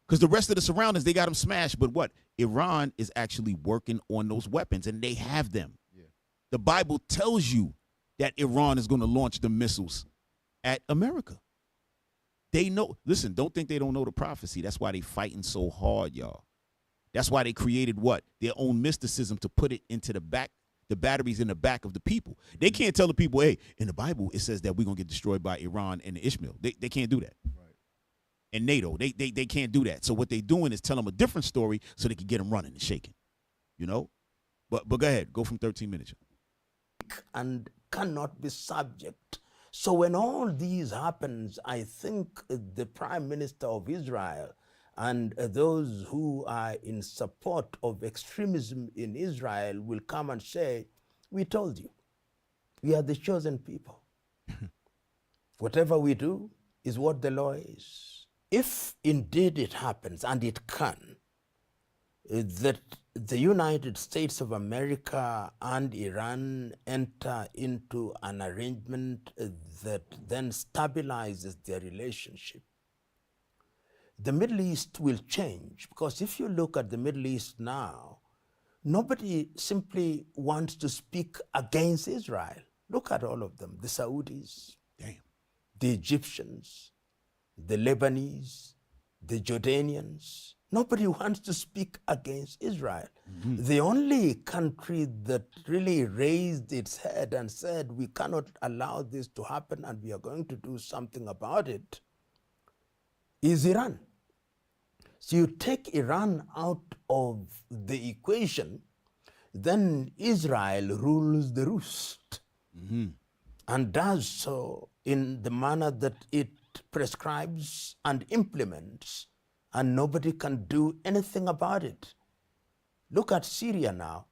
Because the rest of the surroundings, they got them smashed. But what? Iran is actually working on those weapons, and they have them. The Bible tells you that Iran is going to launch the missiles at America. They know. Listen, don't think they don't know the prophecy. That's why they fighting so hard, y'all. That's why they created what? Their own mysticism to put it into the back, the batteries in the back of the people. They can't tell the people, hey, in the Bible, it says that we're going to get destroyed by Iran and Ishmael. They can't do that. And NATO, they can't do that. So what they're doing is tell them a different story so they can get them running and shaking, you know? But go ahead. Go from 13 minutes. And cannot be subject. So when all these happens, I think the Prime Minister of Israel and those who are in support of extremism in Israel will come and say, we told you, we are the chosen people. Whatever we do is what the law is. If indeed it happens, and it can, that the United States of America and Iran enter into an arrangement that then stabilizes their relationship, the Middle East will change. Because if you look at the Middle East now, nobody simply wants to speak against Israel. Look at all of them, the Saudis, the Egyptians, the Lebanese, the Jordanians. Nobody wants to speak against Israel. The only country that really raised its head and said, we cannot allow this to happen and we are going to do something about it, is Iran. So you take Iran out of the equation, then Israel rules the roost and does so in the manner that it prescribes and implements, and nobody can do anything about it. Look at Syria now.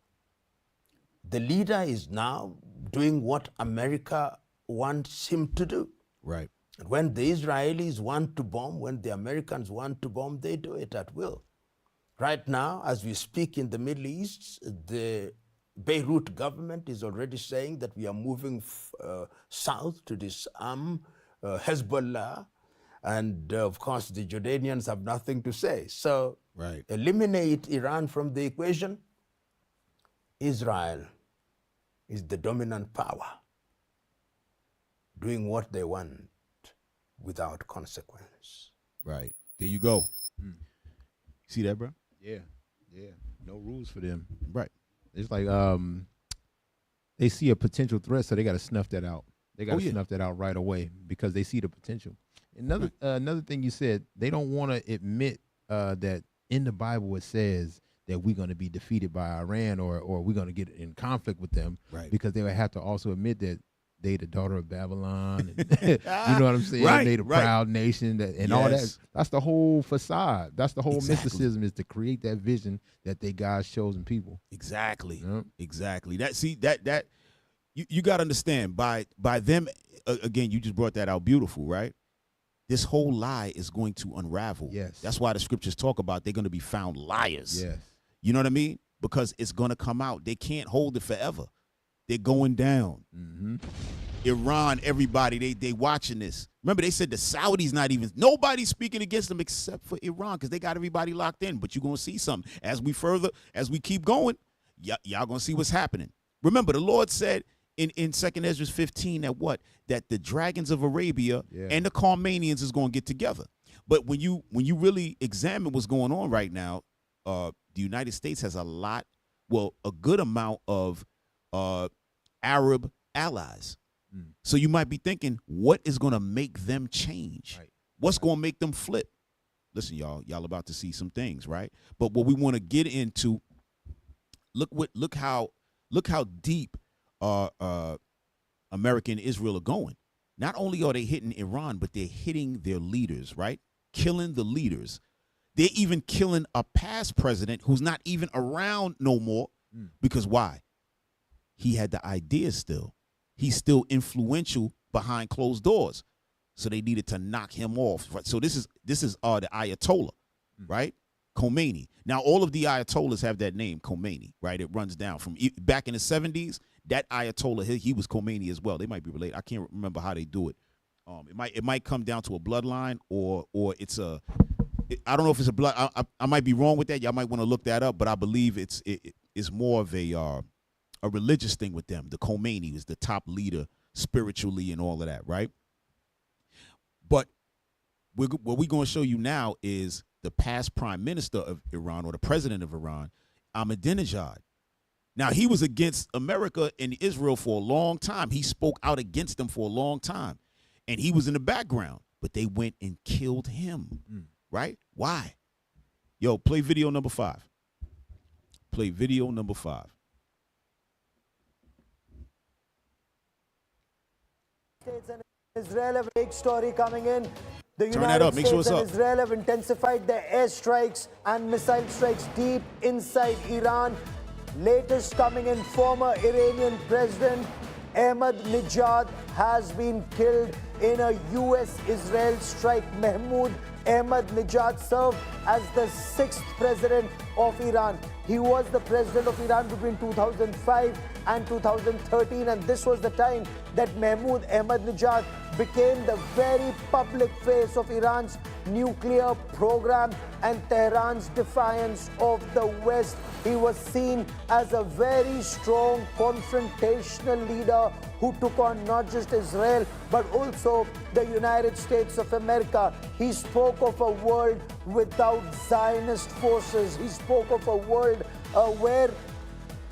The leader is now doing what America wants him to do. Right. And when the Israelis want to bomb, when the Americans want to bomb, they do it at will. Right now, as we speak in the Middle East, the Beirut government is already saying that we are moving south to disarm Hezbollah. And of course, the Jordanians have nothing to say. So eliminate Iran from the equation. Israel is the dominant power, doing what they want without consequence. Right. There you go. See that, bro? Yeah. No rules for them. Right. It's like they see a potential threat, so they got to snuff that out. They got to snuff that out right away because they see the potential. Another thing you said, they don't want to admit that in the Bible it says that we're going to be defeated by Iran or we're going to get in conflict with them, because they would have to also admit that they the daughter of Babylon. And, you know what I'm saying? They the proud nation and all that. That's the whole facade. That's the whole mysticism, is to create that vision that they God's chosen people. Exactly. Exactly. That you got to understand by them. Again, you just brought that out beautiful, right? This whole lie is going to unravel. Yes. That's why the scriptures talk about they're going to be found liars. Yes. You know what I mean? Because it's going to come out. They can't hold it forever. They're going down. Iran, everybody, they watching this. Remember, they said the Saudis nobody's speaking against them except for Iran, because they got everybody locked in. But you're going to see something. As we keep going, y'all going to see what's happening. Remember, the Lord said in 2 Ezra 15 that the dragons of Arabia and the Carmanians is going to get together. But when you really examine what's going on right now, the United States has a good amount of Arab allies. So you might be thinking, what is going to make them change? Right. What's going to make them flip? Listen, y'all about to see some things, right? But what we want to get into, look how deep America and Israel are going. Not only are they hitting Iran, but they're hitting their leaders, right? Killing the leaders. They're even killing a past president who's not even around no more. Because why? He had the ideas still. He's still influential behind closed doors. So they needed to knock him off. Right? So this is the Ayatollah, right? Khomeini. Now, all of the Ayatollahs have that name, Khomeini, right? It runs down from back in the 70s. That Ayatollah, he was Khomeini as well. They might be related. I can't remember how they do it. It might come down to a bloodline or it's a. I don't know if it's a blood. I might be wrong with that. Y'all might want to look that up. But I believe it's more of a religious thing with them. The Khomeini is the top leader spiritually and all of that, right? But what we're going to show you now is the past prime minister of Iran, or the president of Iran, Ahmadinejad. Now, he was against America and Israel for a long time. He spoke out against them for a long time. And he was in the background. But they went and killed him, right? Why? Yo, play video number 5. Play video number 5. States and Israel have a big story coming in. The Turn that up. Make sure it's States up. and Israel have intensified their airstrikes and missile strikes deep inside Iran. Latest coming in, former Iranian President Ahmadinejad has been killed in a US-Israel strike. Mahmoud Ahmadinejad served as the 6th president of Iran. He was the president of Iran between 2005 and 2013, and this was the time that Mahmoud Ahmadinejad became the very public face of Iran's nuclear program and Tehran's defiance of the West. He was seen as a very strong confrontational leader who took on not just Israel but also the United States of America. He spoke of a world without Zionist forces. He spoke of a world where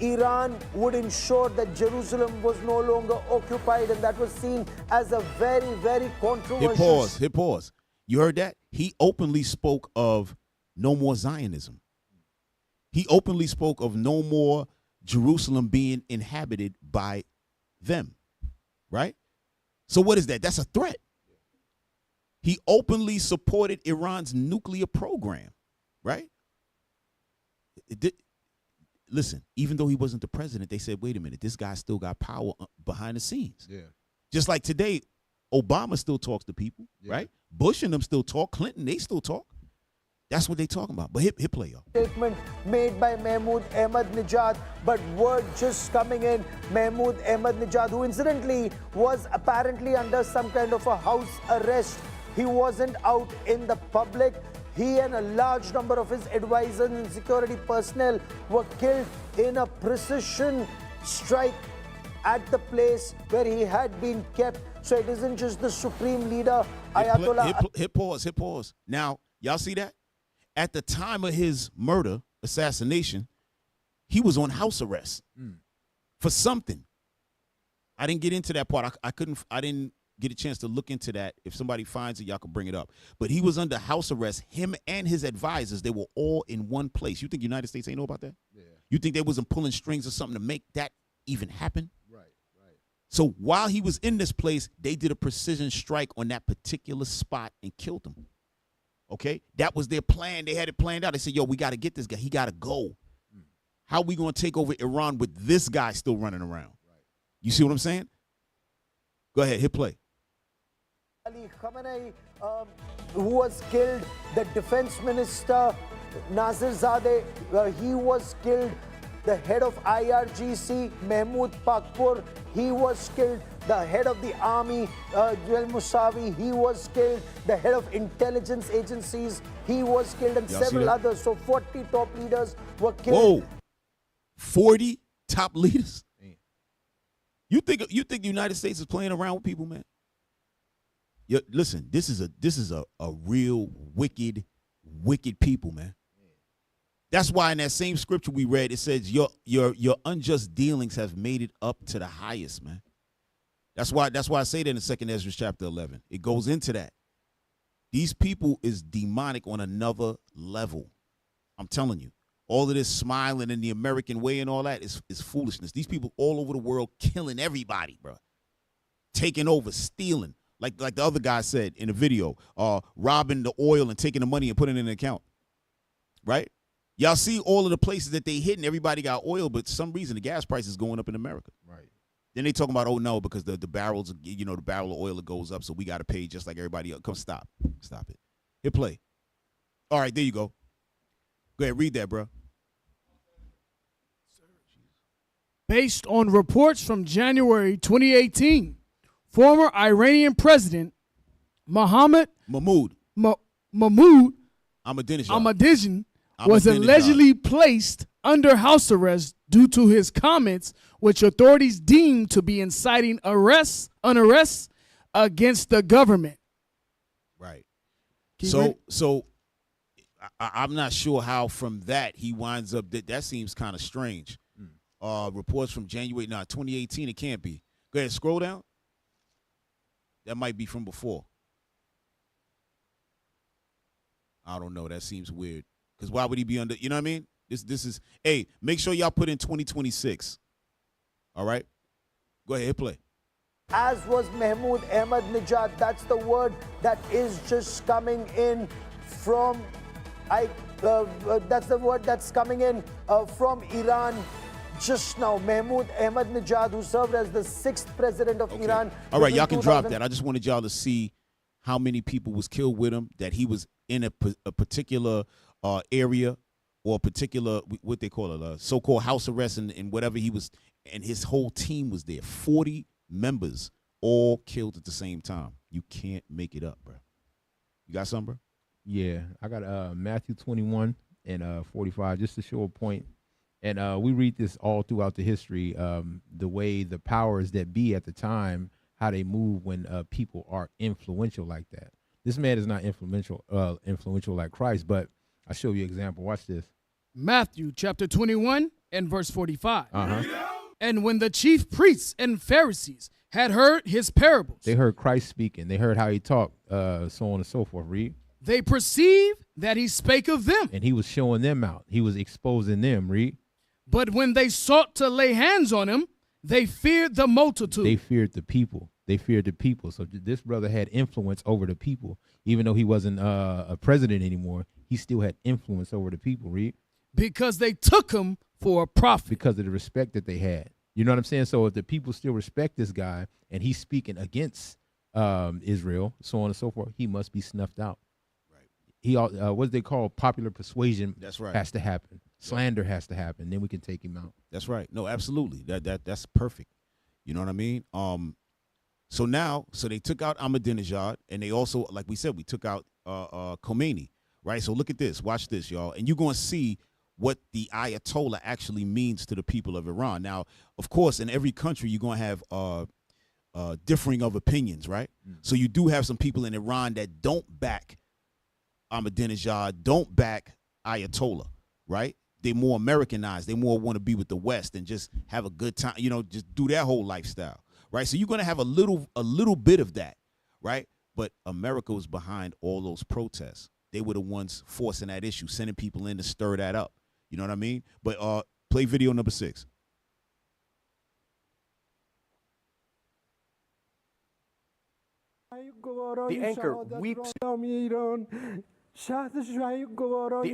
Iran would ensure that Jerusalem was no longer occupied, and that was seen as a very, very controversial. Hit pause. You heard that? He openly spoke of no more Zionism. He openly spoke of no more Jerusalem being inhabited by them, right? So what is that? That's a threat. He openly supported Iran's nuclear program, right? Listen, even though he wasn't the president, they said, wait a minute, this guy still got power behind the scenes. Yeah. Just like today, Obama still talks to people, right? Bush and them still talk. Clinton, they still talk. That's what they talking about. But hit play, y'all. Statement made by Mahmoud Ahmadinejad, but word just coming in. Mahmoud Ahmadinejad, who incidentally was apparently under some kind of a house arrest. He wasn't out in the public. He and a large number of his advisors and security personnel were killed in a precision strike at the place where he had been kept. So it isn't just the supreme leader, Ayatollah. Hit pause. Now, y'all see that? At the time of his murder, assassination, he was on house arrest for something. I didn't get into that part. I didn't get a chance to look into that. If somebody finds it, y'all can bring it up. But he was under house arrest. Him and his advisors, they were all in one place. You think the United States ain't know about that? Yeah. You think they wasn't pulling strings or something to make that even happen? Right. So while he was in this place, they did a precision strike on that particular spot and killed him. Okay? That was their plan. They had it planned out. They said, yo, we got to get this guy. He got to go. How are we going to take over Iran with this guy still running around? Right. You see what I'm saying? Go ahead. Hit play. Ali Khamenei, who was killed, the defense minister, Nazir Zadeh, he was killed. The head of IRGC, Mahmoud Pakpur, he was killed. The head of the army, Joel Musavi, he was killed. The head of intelligence agencies, he was killed, and several others. So 40 top leaders were killed. Whoa, 40 top leaders? You think the United States is playing around with people, man? Listen, this is a real wicked people, man. That's why in that same scripture we read, it says your unjust dealings have made it up to the highest, man. That's why I say that in 2 Ezra chapter 11. It goes into that. These people is demonic on another level. I'm telling you. All of this smiling in the American way and all that is foolishness. These people all over the world killing everybody, bro. Taking over, stealing. Like the other guy said in the video, robbing the oil and taking the money and putting it in an account. Right? Y'all see all of the places that they hit and everybody got oil, but for some reason the gas price is going up in America. Right. Then they talking about, oh no, because the barrels, the barrel of oil goes up, so we got to pay just like everybody else. Come stop it. Hit play. All right, there you go. Go ahead, read that, bro. Based on reports from January 2018, former Iranian President Mahmoud Ahmadinejad was allegedly placed under house arrest due to his comments, which authorities deemed to be inciting unrest against the government. Right. So I'm not sure how from that he winds up. That seems kind of strange. Reports from January 2018. It can't be. Go ahead, scroll down. That might be from before. I don't know. That seems weird. Because why would he be under? You know what I mean? This is. Hey, make sure y'all put in 2026. All right. Go ahead, hit play. As was Mahmoud Ahmadinejad. That's the word that is just coming in from. That's the word that's coming in from Iran. Just now, Mahmoud Ahmadinejad, who served as the 6th president of Iran. All right, y'all can drop that. I just wanted y'all to see how many people was killed with him, that he was in a particular area or a particular, what they call it, so-called house arrest and whatever he was, and his whole team was there. 40 members all killed at the same time. You can't make it up, bro. You got something, bro? Yeah, I got Matthew 21 and 45, just to show a point. And we read this all throughout the history, the way the powers that be at the time, how they move when people are influential like that. This man is not influential like Christ, but I'll show you an example. Watch this. Matthew chapter 21 and verse 45. And when the chief priests and Pharisees had heard his parables, they heard Christ speaking. They heard how he talked, so on and so forth. Read. They perceived that he spake of them. And he was showing them out. He was exposing them. Read. But when they sought to lay hands on him, they feared the multitude. They feared the people. So this brother had influence over the people. Even though he wasn't a president anymore, he still had influence over the people. Read. Because they took him for a prophet. Because of the respect that they had. You know what I'm saying? So if the people still respect this guy and he's speaking against Israel, so on and so forth, he must be snuffed out. Right. He what they call popular persuasion. That's right. Has to happen. Slander has to happen. Then we can take him out. That's right. No, absolutely. That's perfect. You know what I mean? So they took out Ahmadinejad, and they also, like we said, we took out Khomeini, right? So look at this. Watch this, y'all. And you're going to see what the Ayatollah actually means to the people of Iran. Now, of course, in every country, you're going to have differing of opinions, right? So you do have some people in Iran that don't back Ahmadinejad, don't back Ayatollah, right? They more Americanized. They more want to be with the West and just have a good time, just do their whole lifestyle, right? So you're going to have a little bit of that, right? But America was behind all those protests. They were the ones forcing that issue, sending people in to stir that up. You know what I mean? But play video number 6. The anchor weeps. The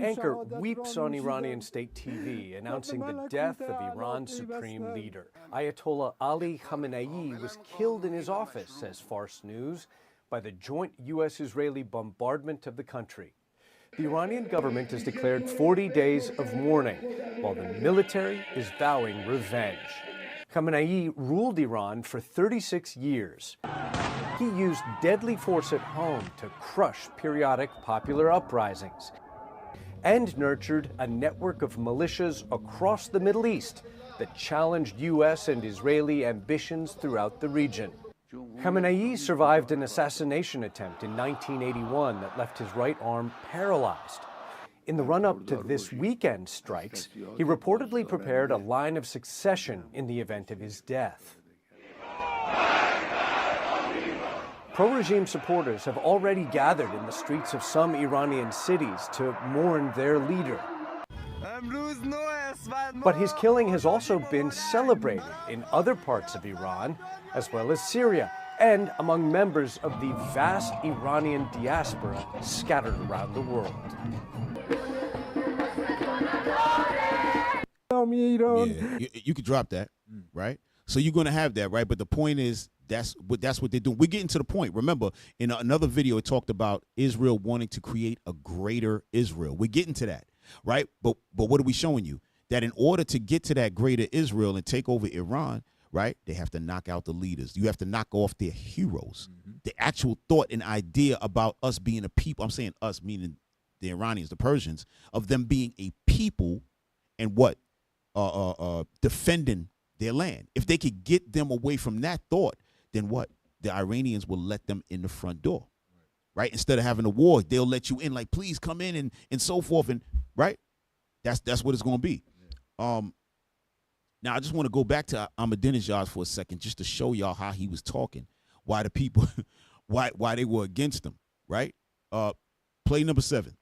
anchor weeps on Iranian state TV, announcing the death of Iran's supreme leader. Ayatollah Ali Khamenei was killed in his office, says Fars News, by the joint U.S.-Israeli bombardment of the country. The Iranian government has declared 40 days of mourning, while the military is vowing revenge. Khamenei ruled Iran for 36 years. He used deadly force at home to crush periodic popular uprisings and nurtured a network of militias across the Middle East that challenged U.S. and Israeli ambitions throughout the region. Khamenei survived an assassination attempt in 1981 that left his right arm paralyzed. In the run-up to this weekend's strikes, he reportedly prepared a line of succession in the event of his death. Pro-regime supporters have already gathered in the streets of some Iranian cities to mourn their leader. But his killing has also been celebrated in other parts of Iran, as well as Syria, and among members of the vast Iranian diaspora scattered around the world. Yeah, you could drop that, right? So you're going to have that, right? But the point is, that's what they're doing. We're getting to the point. Remember, in another video, it talked about Israel wanting to create a greater Israel. We're getting to that, right? But what are we showing you? That in order to get to that greater Israel and take over Iran, right, they have to knock out the leaders. You have to knock off their heroes. The actual thought and idea about us being a people, I'm saying us, meaning the Iranians, the Persians, of them being a people and what? Defending their land. If they could get them away from that thought, then what? The Iranians will let them in the front door, right? Instead of having a war, they'll let you in, like, please come in and so forth, and right? That's what it's going to be. Now I just want to go back to Ahmadinejad for a second, just to show y'all how he was talking, why the people, why they were against him, right? Play number 7.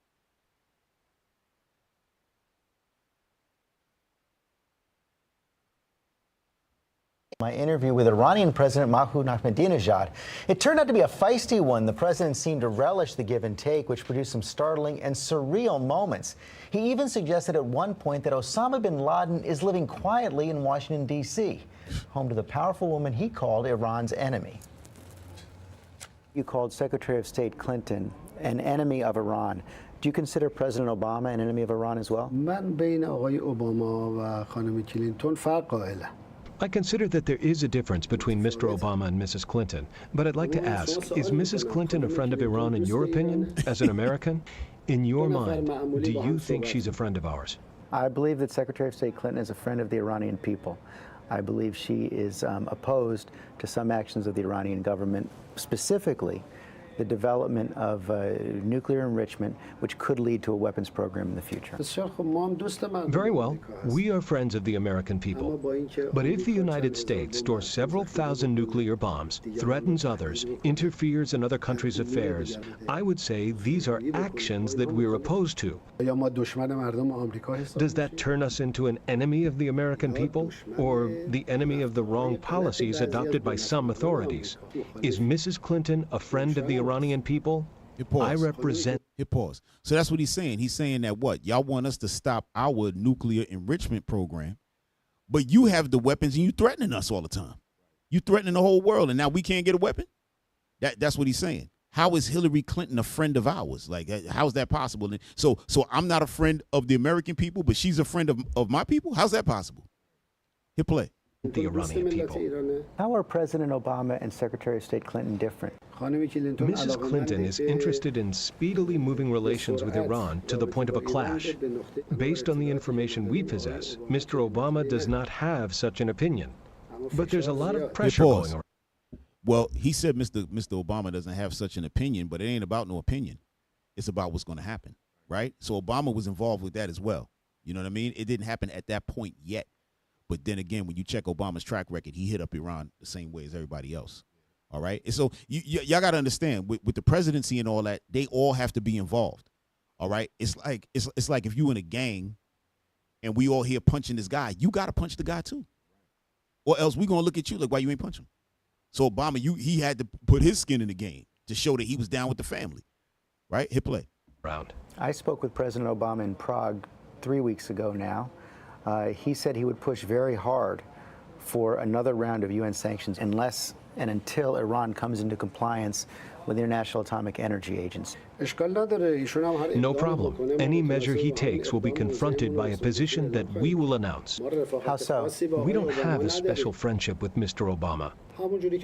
My interview with Iranian President Mahmoud Ahmadinejad. It turned out to be a feisty one. The president seemed to relish the give and take, which produced some startling and surreal moments. He even suggested at one point that Osama bin Laden is living quietly in Washington, D.C., home to the powerful woman he called Iran's enemy. You called Secretary of State Clinton an enemy of Iran. Do you consider President Obama an enemy of Iran as well? I consider that there is a difference between Mr. Obama and Mrs. Clinton, but I'd like to ask, is Mrs. Clinton a friend of Iran in your opinion, as an American? In your mind, do you think she's a friend of ours? I believe that Secretary of State Clinton is a friend of the Iranian people. I believe she is opposed to some actions of the Iranian government, specifically the development of nuclear enrichment, which could lead to a weapons program in the future. Very well. We are friends of the American people. But if the United States stores several thousand nuclear bombs, threatens others, interferes in other countries' affairs, I would say these are actions that we're opposed to. Does that turn us into an enemy of the American people, or the enemy of the wrong policies adopted by some authorities? Is Mrs. Clinton a friend of the Iranian people? I represent. Hit pause. So that's what he's saying. He's saying that what? Y'all want us to stop our nuclear enrichment program, but you have the weapons and you threatening us all the time. You threatening the whole world, and now we can't get a weapon? That's what he's saying. How is Hillary Clinton a friend of ours? Like, how is that possible? So I'm not a friend of the American people, but she's a friend of my people? How's that possible? Hit play. The Iranian people. How are President Obama and Secretary of State Clinton different? Mrs. Clinton is interested in speedily moving relations with Iran to the point of a clash. Based on the information we possess, Mr. Obama does not have such an opinion. But there's a lot of pressure going around. Well, he said Mr. Obama doesn't have such an opinion, but it ain't about no opinion. It's about what's going to happen, right? So Obama was involved with that as well. You know what I mean? It didn't happen at that point yet. But then again, when you check Obama's track record, he hit up Iran the same way as everybody else. All right. And so y'all got to understand with the presidency and all that, they all have to be involved. All right. It's like if you in a gang and we all here punching this guy, you got to punch the guy too. Or else we going to look at you like, why you ain't punch him? So Obama, he had to put his skin in the game to show that he was down with the family. Right. Hit play. Round. I spoke with President Obama in Prague 3 weeks ago now. He said he would push very hard for another round of UN sanctions unless and until Iran comes into compliance with the International Atomic Energy Agency. No problem. Any measure he takes will be confronted by a position that we will announce. How so? We don't have a special friendship with Mr. Obama.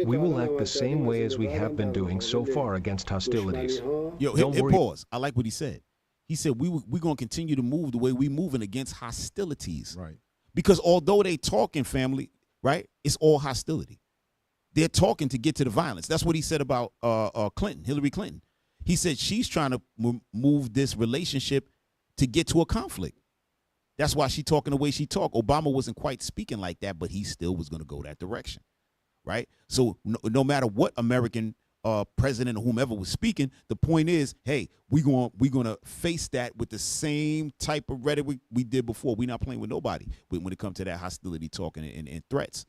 We will act the same way as we have been doing so far against hostilities. Yo, hit pause. I like what he said. He said we're going to continue to move the way we're moving against hostilities. Right. Because although they talking family, right, it's all hostility. They're talking to get to the violence. That's what he said about Clinton, Hillary Clinton. He said she's trying to move this relationship to get to a conflict. That's why she talking the way she talk. Obama wasn't quite speaking like that, but he still was going to go that direction, right? So no matter what American president or whomever was speaking, the point is, hey, we're gonna face that with the same type of rhetoric we did before. We're not playing with nobody when it comes to that hostility talking and threats.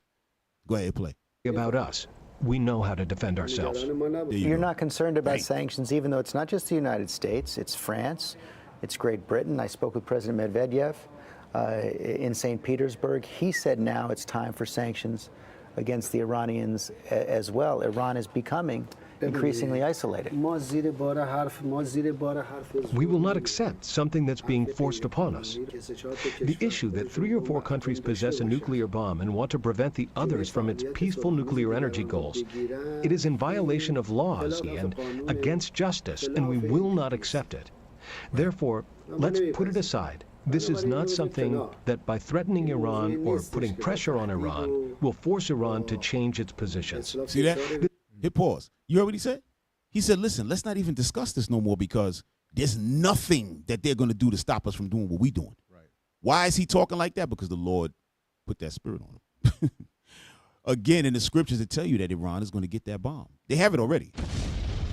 Go ahead, play. About us. We know how to defend ourselves. You're not concerned about sanctions, even though it's not just the United States, it's France, it's Great Britain. I spoke with President Medvedev in St. Petersburg. He said now it's time for sanctions against the Iranians as well. Iran is becoming increasingly isolated. We will not accept something that's being forced upon us. The issue that 3 or 4 countries possess a nuclear bomb and want to prevent the others from its peaceful nuclear energy goals, it is in violation of laws and against justice, and we will not accept it. Therefore, let's put it aside. This is not something that by threatening Iran or putting pressure on Iran will force Iran to change its positions. See that? Hit pause. You heard what he said? He said, listen, let's not even discuss this no more because there's nothing that they're going to do to stop us from doing what we're doing. Right. Why is he talking like that? Because the Lord put that spirit on him. Again, in the scriptures, it tell you that Iran is going to get that bomb. They have it already.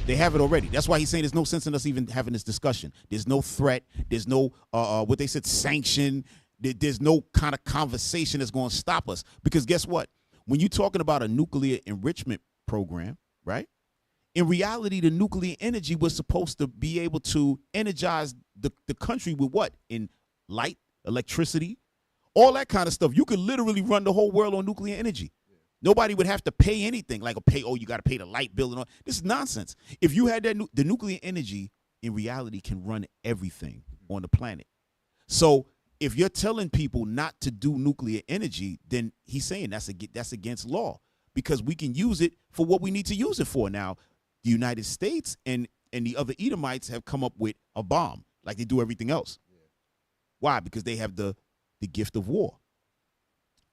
They have it already. That's why he's saying there's no sense in us even having this discussion. There's no threat. There's no, what they said, sanction. There's no kind of conversation that's going to stop us. Because guess what? When you're talking about a nuclear enrichment program, right? In reality, the nuclear energy was supposed to be able to energize the country with what? In light, electricity, all that kind of stuff. You could literally run the whole world on nuclear energy. Nobody would have to pay anything like you got to pay the light bill and all. This is nonsense. If you had that, the nuclear energy in reality can run everything on the planet. So if you're telling people not to do nuclear energy, then he's saying that's against law because we can use it for what we need to use it for. Now, the United States and the other Edomites have come up with a bomb like they do everything else. Yeah. Why? Because they have the gift of war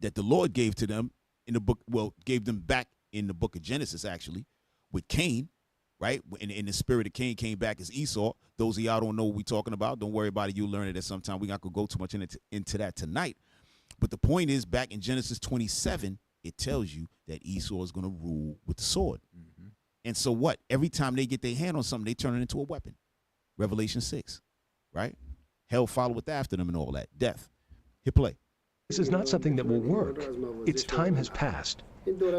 that the Lord gave to them in the book, gave them back in the book of Genesis, actually, with Cain, right? In the spirit of Cain came back as Esau. Those of y'all don't know what we're talking about. Don't worry about it. You'll learn it at some time. We're not going to go too much into that tonight. But the point is, back in Genesis 27, it tells you that Esau is going to rule with the sword. Mm-hmm. And so what? Every time they get their hand on something, they turn it into a weapon. Revelation 6, right? Hell followeth after them and all that. Death. Hit play. This is not something that will work. Its time has passed.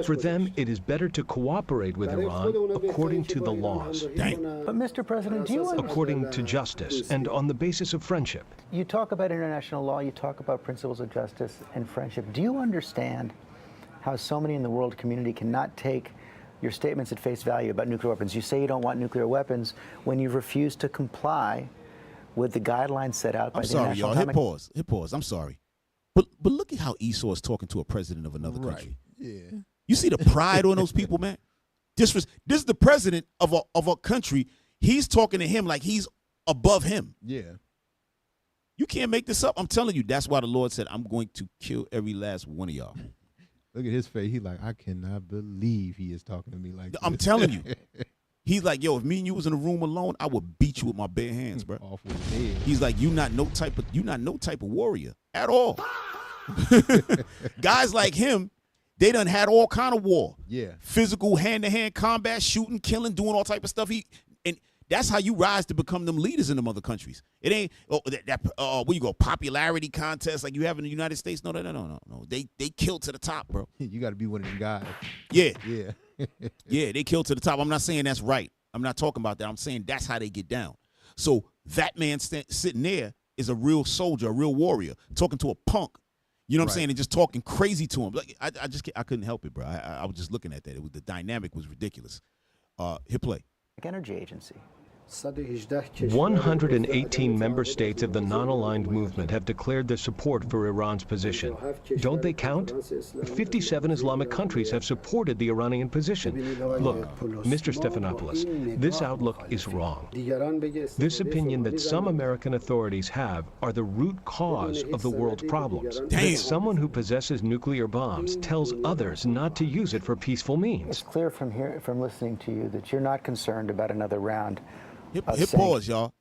For them, it is better to cooperate with Iran according to the laws. But Mr. President, do you understand? According to justice and on the basis of friendship. You talk about international law, you talk about principles of justice and friendship. Do you understand how so many in the world community cannot take your statements at face value about nuclear weapons? You say you don't want nuclear weapons when you refuse to comply with the guidelines set out by the International Atomic... I'm sorry, y'all. Hit pause. I'm sorry. But look at how Esau is talking to a president of another country. Yeah. You see the pride on those people, man? This is the president of a country. He's talking to him like he's above him. Yeah. You can't make this up. I'm telling you, that's why the Lord said, I'm going to kill every last one of y'all. Look at his face. He's like, I cannot believe he is talking to me like this. I'm telling you. He's like, yo, if me and you was in a room alone, I would beat you with my bare hands, bro. Off with his head. He's like, you not no type of warrior at all. Guys like him, they done had all kind of war. Yeah. Physical, hand-to-hand combat, shooting, killing, doing all type of stuff. And that's how you rise to become them leaders in them other countries. It ain't where you go, popularity contest like you have in the United States. No. They kill to the top, bro. You got to be one of them guys. Yeah. Yeah. Yeah, they kill to the top. I'm not saying that's right. I'm not talking about that. I'm saying that's how they get down. So that man sitting there is a real soldier, a real warrior, talking to a punk. You know what I'm saying? And just talking crazy to him. Like I couldn't help it, bro. I was just looking at that. The dynamic was ridiculous. Hit play. Energy Agency 118 member states of the non-aligned movement have declared their support for Iran's position. Don't they count? 57 Islamic countries have supported the Iranian position. Look, Mr. Stephanopoulos, this outlook is wrong. This opinion that some American authorities have are the root cause of the world's problems. That someone who possesses nuclear bombs tells others not to use it for peaceful means. It's clear from listening to you that you're not concerned about another round. Hit pause, y'all.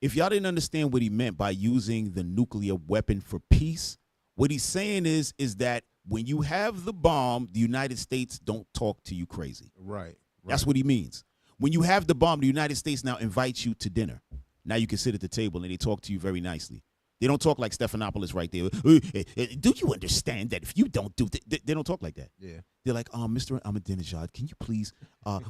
If y'all didn't understand what he meant by using the nuclear weapon for peace, what he's saying is that when you have the bomb, the United States don't talk to you crazy. Right. That's what he means. When you have the bomb, the United States now invites you to dinner. Now you can sit at the table and they talk to you very nicely. They don't talk like Stephanopoulos right there. Do you understand that if you don't do they don't talk like that. Yeah. They're like, Mr. Ahmadinejad, can you please,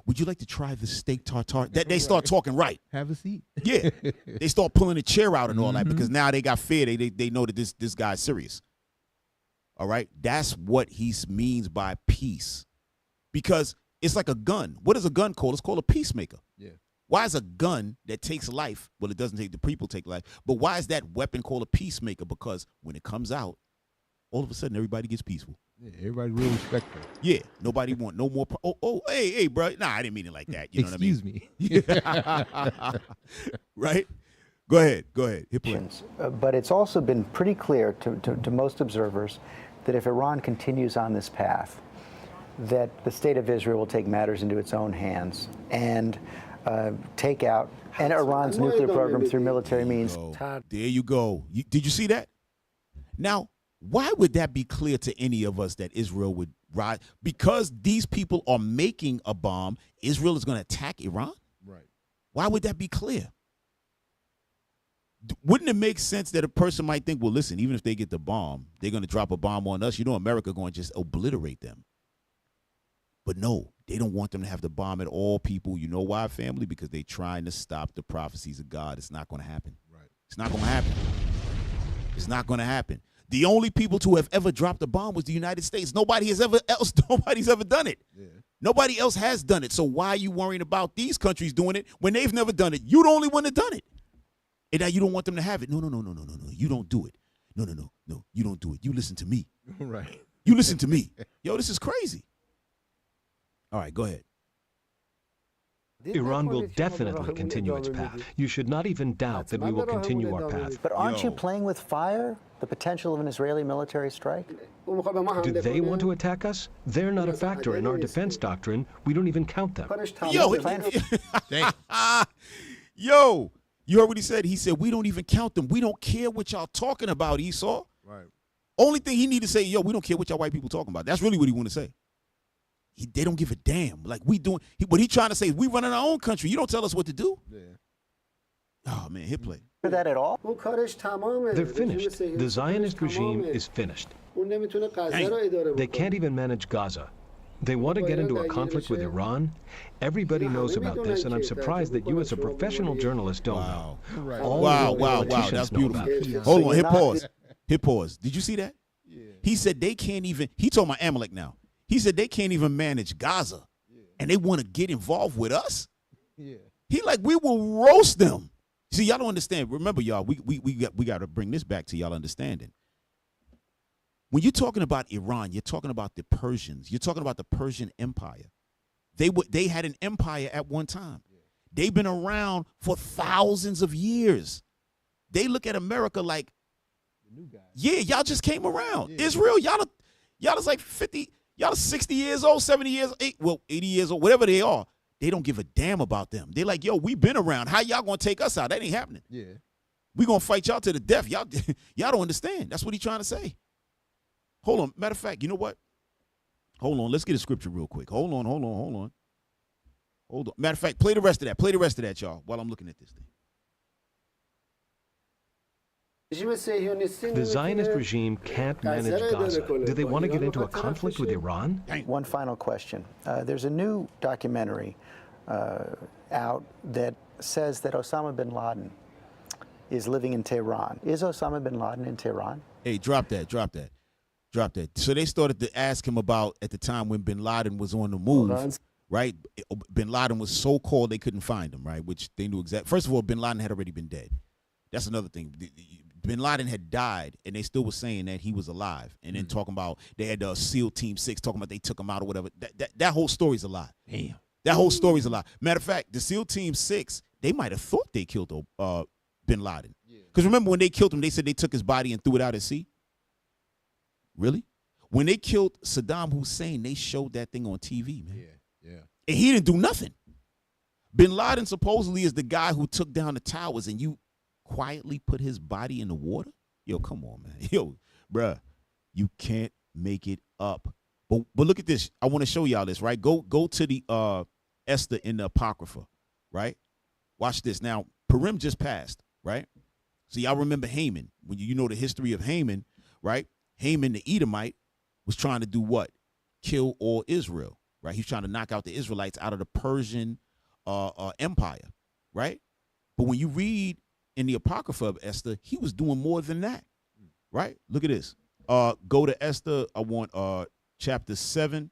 would you like to try the steak tartare? They start talking right. Have a seat. Yeah. They start pulling a chair out and all that because now they got fear. They know that this guy's serious. All right? That's what he means by peace. Because it's like a gun. What is a gun called? It's called a peacemaker. Yeah. Why is a gun that takes life, well, it doesn't take the people take life, but why is that weapon called a peacemaker? Because when it comes out, all of a sudden everybody gets peaceful. Yeah, everybody real respectful. Yeah, nobody want no more. Hey, bro. Nah, I didn't mean it like that. You know Excuse what I mean? me. Right? Go ahead. Hit play. But it's also been pretty clear to most observers that if Iran continues on this path, that the state of Israel will take matters into its own hands and take out Iran's nuclear program through military means. There you go. Did you see that? Now, why would that be clear to any of us that Israel would rise? Because these people are making a bomb, Israel is going to attack Iran? Right. Why would that be clear? Wouldn't it make sense that a person might think, well, listen, even if they get the bomb, they're going to drop a bomb on us. You know, America going to just obliterate them. But no, they don't want them to have the bomb at all, people. You know why, family? Because they're trying to stop the prophecies of God. It's not going to happen. Right. It's not going to happen. It's not going to happen. The only people to have ever dropped a bomb was the United States. Nobody's ever done it. Yeah. Nobody else has done it. So why are you worrying about these countries doing it when they've never done it? You're the only one that done it. And now you don't want them to have it. No. You don't do it. No. You don't do it. You listen to me. Right. You listen to me. Yo, this is crazy. All right, go ahead. Iran will definitely continue its path. You should not even doubt that we will continue our path. But aren't you playing with fire? The potential of an Israeli military strike? Do they want to attack us? They're not a factor in our defense doctrine. We don't even count them. Yo, you heard what he said? He said, we don't even count them. We don't care what y'all talking about, Esau. Right. Only thing he need to say, yo, we don't care what y'all white people talking about. That's really what he want to say. They don't give a damn. Like we doing, what he trying to say is we running our own country. You don't tell us what to do. Yeah. Oh, man, hit play. That at all? They're finished. The Zionist regime is finished. They can't even manage Gaza. They want to get into a conflict with Iran. Everybody knows about this, and I'm surprised that you as a professional journalist don't know. Wow. That's beautiful. Hold on, hit pause. Did you see that? Yeah. He said they can't even, he told my Amalek now. He said they can't even manage Gaza, and they want to get involved with us. Yeah. He like, we will roast them. See, y'all don't understand. Remember, y'all, we got to bring this back to y'all understanding. When you're talking about Iran, you're talking about the Persians. You're talking about the Persian Empire. They had an empire at one time. Yeah. They've been around for thousands of years. They look at America like, the new guy. Yeah, y'all just came around. Yeah. Israel, y'all is like 50. Y'all are 60 years old, 70 years, 80 years old, whatever they are. They don't give a damn about them. They're like, yo, we been around. How y'all gonna take us out? That ain't happening. Yeah. We gonna fight y'all to the death. Y'all don't understand. That's what he's trying to say. Hold on. Matter of fact, you know what? Hold on. Let's get a scripture real quick. Hold on. Matter of fact, play the rest of that, y'all, while I'm looking at this thing. The Zionist regime can't manage Gaza. Do they want to get into a conflict with Iran? One final question. There's a new documentary out that says that Osama bin Laden is living in Tehran. Is Osama bin Laden in Tehran? Hey, drop that. So they started to ask him about at the time when bin Laden was on the move, right? Bin Laden was so cold they couldn't find him, right? Which they knew exactly. First of all, Bin Laden had already been dead. That's another thing. Bin Laden had died, and they still were saying that he was alive, and then talking about they had SEAL Team 6 talking about they took him out or whatever. That whole story's a lie. Damn. That whole story's a lie. Matter of fact, the SEAL Team 6, they might have thought they killed Bin Laden. Because remember when they killed him, they said they took his body and threw it out at sea? Really? When they killed Saddam Hussein, they showed that thing on TV, man. Yeah. And he didn't do nothing. Bin Laden supposedly is the guy who took down the towers, and you quietly put his body in the water? Yo, come on, man. Yo, bruh, you can't make it up. But look at this. I want to show y'all this, right? Go to the Esther in the Apocrypha, right? Watch this. Now, Purim just passed, right? So y'all remember Haman. When you know the history of Haman, right? Haman, the Edomite, was trying to do what? Kill all Israel, right? He's trying to knock out the Israelites out of the Persian Empire, right? But when you read in the Apocrypha of Esther, he was doing more than that, right? Look at this. Go to Esther. I want chapter 7,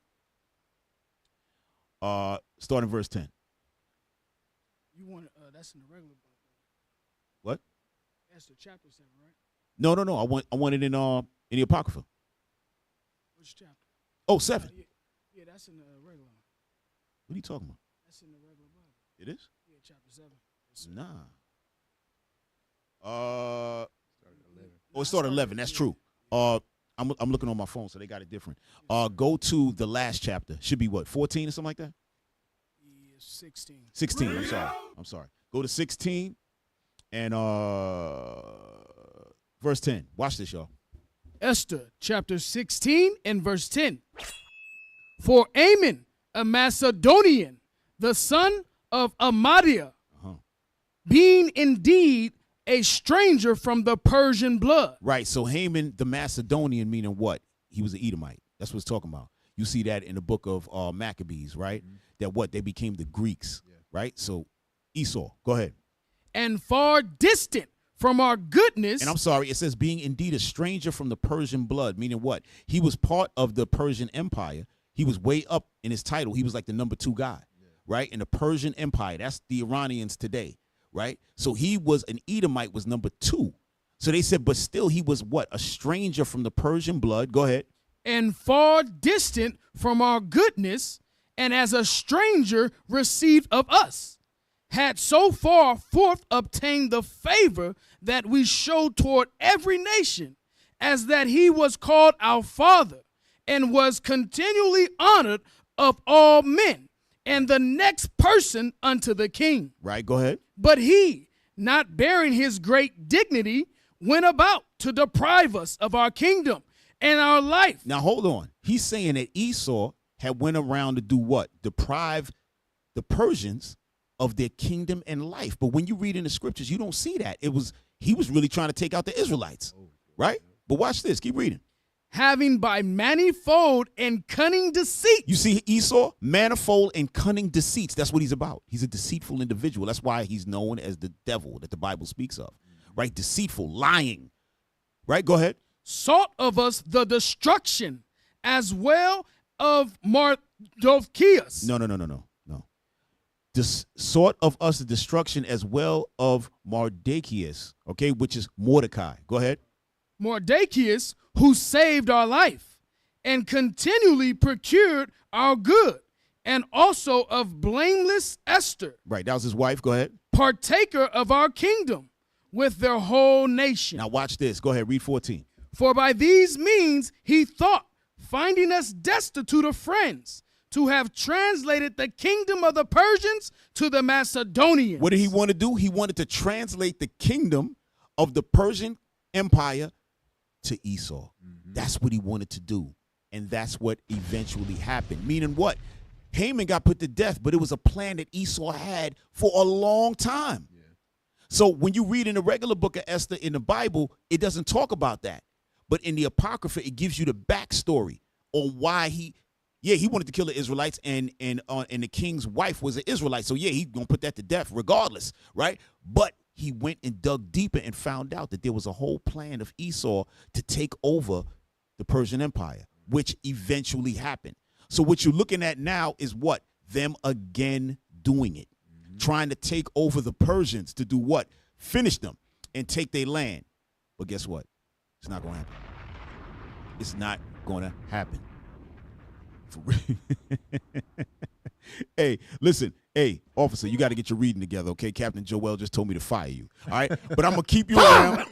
starting verse 10. You want that's in the regular book. What? Esther chapter 7, right? No. I want it in the Apocrypha. Which chapter? Oh, 7. Yeah, that's in the regular. What are you talking about? That's in the regular Bible. It is? Yeah, chapter 7. Nah. It started 11. That's true. I'm looking on my phone, so they got it different. Go to the last chapter. Should be what, 14 or something like that? Yeah, 16. 16. I'm sorry. Go to 16 and verse 10. Watch this, y'all. Esther chapter 16 and verse 10. For Ammon, a Macedonian, the son of Amadiah, being indeed a stranger from the Persian blood. Right. So Haman, the Macedonian, meaning what? He was an Edomite. That's what it's talking about. You see that in the book of Maccabees, right? That what? They became the Greeks, right? So Esau, go ahead. And far distant from our goodness. And I'm sorry, it says being indeed a stranger from the Persian blood, meaning what? He was part of the Persian Empire. He was way up in his title. He was like the number 2 guy, right? In the Persian Empire. That's the Iranians today, right? So he was an Edomite, was number 2. So they said, but still he was what? A stranger from the Persian blood. Go ahead. And far distant from our goodness, and as a stranger received of us, had so far forth obtained the favor that we showed toward every nation, as that he was called our father, and was continually honored of all men, and the next person unto the king. Right, go ahead. But he, not bearing his great dignity, went about to deprive us of our kingdom and our life. Now, hold on. He's saying that Esau had went around to do what? Deprive the Persians of their kingdom and life. But when you read in the scriptures, you don't see that. He was really trying to take out the Israelites, right? But watch this. Keep reading. Having by manifold and cunning deceit. You see Esau? Manifold and cunning deceits. That's what he's about. He's a deceitful individual. That's why he's known as the devil that the Bible speaks of, right? Deceitful, lying, right? Go ahead. Sought of us the destruction as well of Mardochæus. No. Sought of us the destruction as well of Mardochæus, okay, which is Mordecai. Go ahead. Mardochæus, who saved our life and continually procured our good, and also of blameless Esther. Right, that was his wife. Go ahead. Partaker of our kingdom with their whole nation. Now watch this. Go ahead, read 14. For by these means he thought, finding us destitute of friends, to have translated the kingdom of the Persians to the Macedonians. What did he want to do? He wanted to translate the kingdom of the Persian Empire to Esau. That's what he wanted to do. And that's what eventually happened. Meaning what? Haman got put to death, but it was a plan that Esau had for a long time. Yeah. So when you read in the regular book of Esther in the Bible, it doesn't talk about that. But in the Apocrypha, it gives you the backstory on why he wanted to kill the Israelites, and the king's wife was an Israelite. So he's gonna put that to death regardless, right? But he went and dug deeper and found out that there was a whole plan of Esau to take over the Persian Empire, which eventually happened. So what you're looking at now is what? them again doing it, trying to take over the Persians to do what? Finish them and take their land. But guess what? It's not going to happen. It's not going to happen. For real. Hey, listen. Hey, officer, you got to get your reading together, okay? Captain Joel just told me to fire you. All right, but I'm gonna keep you around,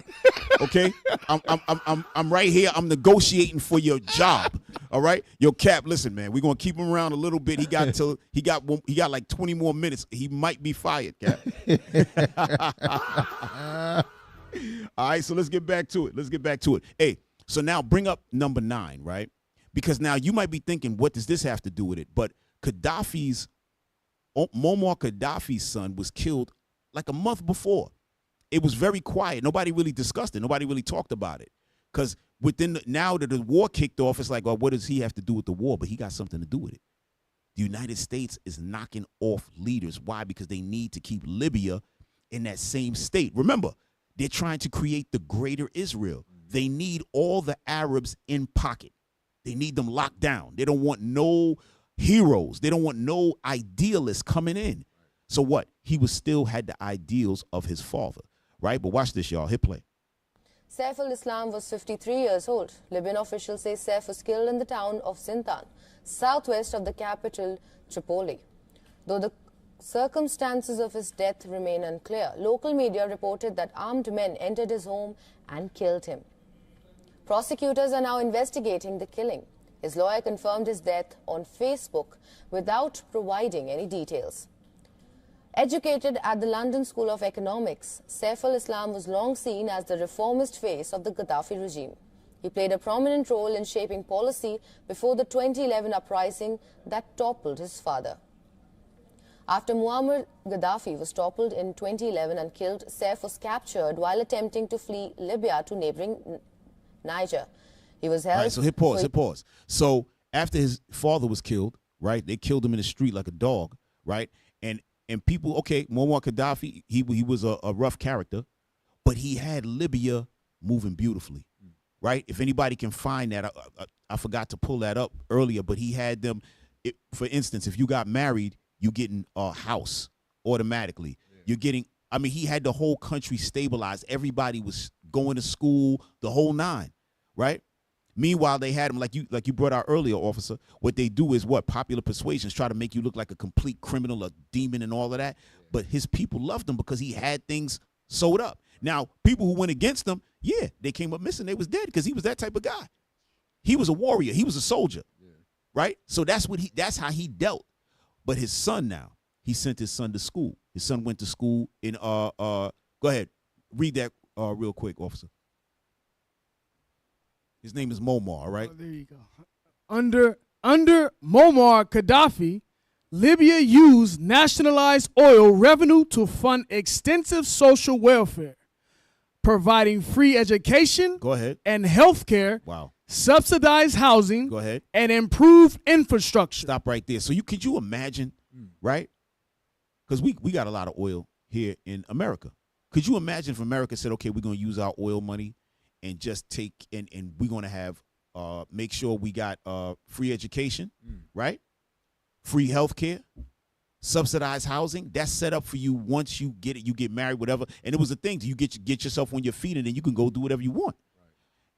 okay? I'm right here. I'm negotiating for your job. All right, yo, Cap. Listen, man, we're gonna keep him around a little bit. He got like 20 more minutes. He might be fired, Cap. All right, so let's get back to it. Hey, so now bring up number 9, right? Because now you might be thinking, what does this have to do with it? But Muammar Gaddafi's son was killed like a month before. It was very quiet. Nobody really discussed it. Nobody really talked about it. Because now that the war kicked off, it's like, well, what does he have to do with the war? But he got something to do with it. The United States is knocking off leaders. Why? Because they need to keep Libya in that same state. Remember, they're trying to create the greater Israel. They need all the Arabs in pocket. They need them locked down. They don't want no heroes. They don't want no idealists coming in. So what? He still had the ideals of his father, right? But watch this, y'all. Hit play. Saif al-Islam was 53 years old. Libyan officials say Saif was killed in the town of Sintan, southwest of the capital, Tripoli. Though the circumstances of his death remain unclear, local media reported that armed men entered his home and killed him. Prosecutors are now investigating the killing. His lawyer confirmed his death on Facebook without providing any details. Educated at the London School of Economics, Saif al-Islam was long seen as the reformist face of the Gaddafi regime. He played a prominent role in shaping policy before the 2011 uprising that toppled his father. After Muammar Gaddafi was toppled in 2011 and killed, Saif was captured while attempting to flee Libya to neighboring Niger. He was held. All right, so hit pause. So after his father was killed, right? They killed him in the street like a dog, right? And people, okay, Muammar Gaddafi, he was a rough character, but he had Libya moving beautifully, right? If anybody can find that, I forgot to pull that up earlier, but he had them. For instance, if you got married, you getting a house automatically. Yeah. You're getting. I mean, he had the whole country stabilized. Everybody was going to school, the whole 9, right? Meanwhile, they had him, like you brought out earlier, officer, what they do is what? Popular persuasions, try to make you look like a complete criminal, a demon and all of that. But his people loved him because he had things sewed up. Now, people who went against him, yeah, they came up missing. They was dead because he was that type of guy. He was a warrior. He was a soldier, right? So that's how he dealt. But his son now, he sent his son to school. His son went to school in, go ahead, read that real quick, officer. His name is Muammar, all right? Oh, there you go. Under Muammar Gaddafi, Libya used nationalized oil revenue to fund extensive social welfare, providing free education Go ahead. and health care, subsidized housing, Go ahead. and improved infrastructure. Stop right there. So could you imagine, right? Because we got a lot of oil here in America. Could you imagine if America said, okay, we're going to use our oil money and just take and we're going to have make sure we got free education, right? Free health care, subsidized housing. That's set up for you once you get it, you get married, whatever. And it was a thing. You get yourself on your feet and then you can go do whatever you want.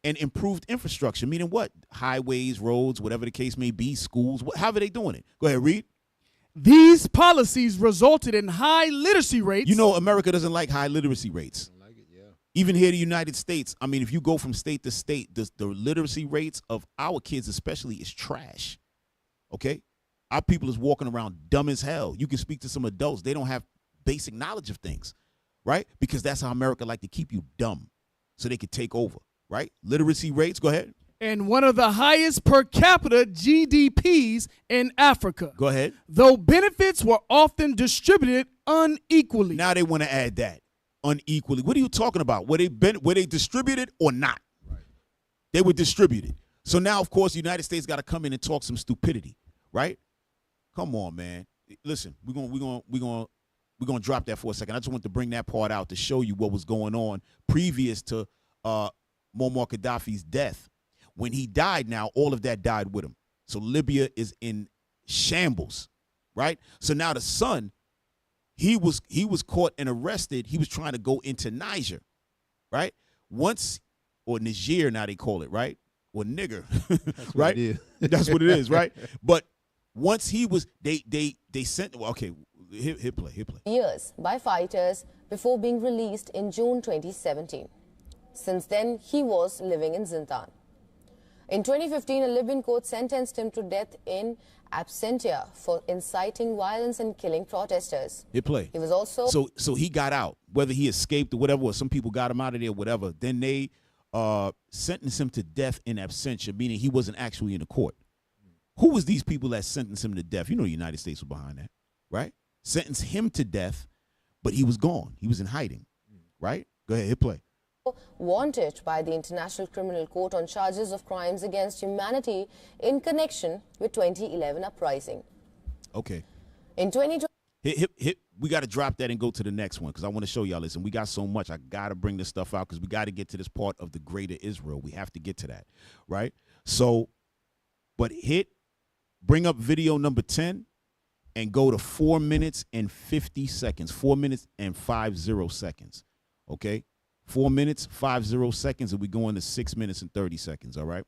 And improved infrastructure, meaning what? Highways, roads, whatever the case may be, schools, however they doing it. Go ahead, read. These policies resulted in high literacy rates. You know, America doesn't like high literacy rates. Even here in the United States, I mean, if you go from state to state, the literacy rates of our kids especially is trash, okay? Our people is walking around dumb as hell. You can speak to some adults. They don't have basic knowledge of things, right? Because that's how America like to keep you dumb so they could take over, right? Literacy rates, go ahead. And one of the highest per capita GDPs in Africa. Go ahead. Though benefits were often distributed unequally. Now they want to add that. Unequally. What are you talking about? Were they distributed or not? Right. They were distributed. So now, of course, the United States got to come in and talk some stupidity, right? Come on, man. Listen, we're gonna drop that for a second. I just want to bring that part out to show you what was going on previous to Muammar Gaddafi's death. When he died, now all of that died with him. So Libya is in shambles. right? So now the son, he was caught and arrested. He was trying to go into Niger, right? Or Niger now they call it, right? Or nigger, right? That's what it is, right? But once he was, they sent, okay, hit play. Years by fighters before being released in June 2017. Since then, he was living in Zintan. In 2015, a Libyan court sentenced him to death in absentia for inciting violence and killing protesters. Hit play. He was also... So he got out, whether he escaped or whatever, or some people got him out of there, whatever. Then they sentenced him to death in absentia, meaning he wasn't actually in the court. Who was these people that sentenced him to death? You know the United States was behind that, right? Sentenced him to death, but he was gone. He was in hiding, right? Go ahead, hit play. Wanted by the International Criminal Court on charges of crimes against humanity in connection with 2011 uprising. Okay. In 2020... We got to drop that and go to the next one because I want to show y'all this. And we got so much. I got to bring this stuff out because we got to get to this part of the greater Israel. We have to get to that, right? So, but bring up video number 10 and go to 4 minutes and 50 seconds. 4 minutes and 50 seconds, okay? 4 minutes, 50 seconds, and we go into 6 minutes and 30 seconds, all right?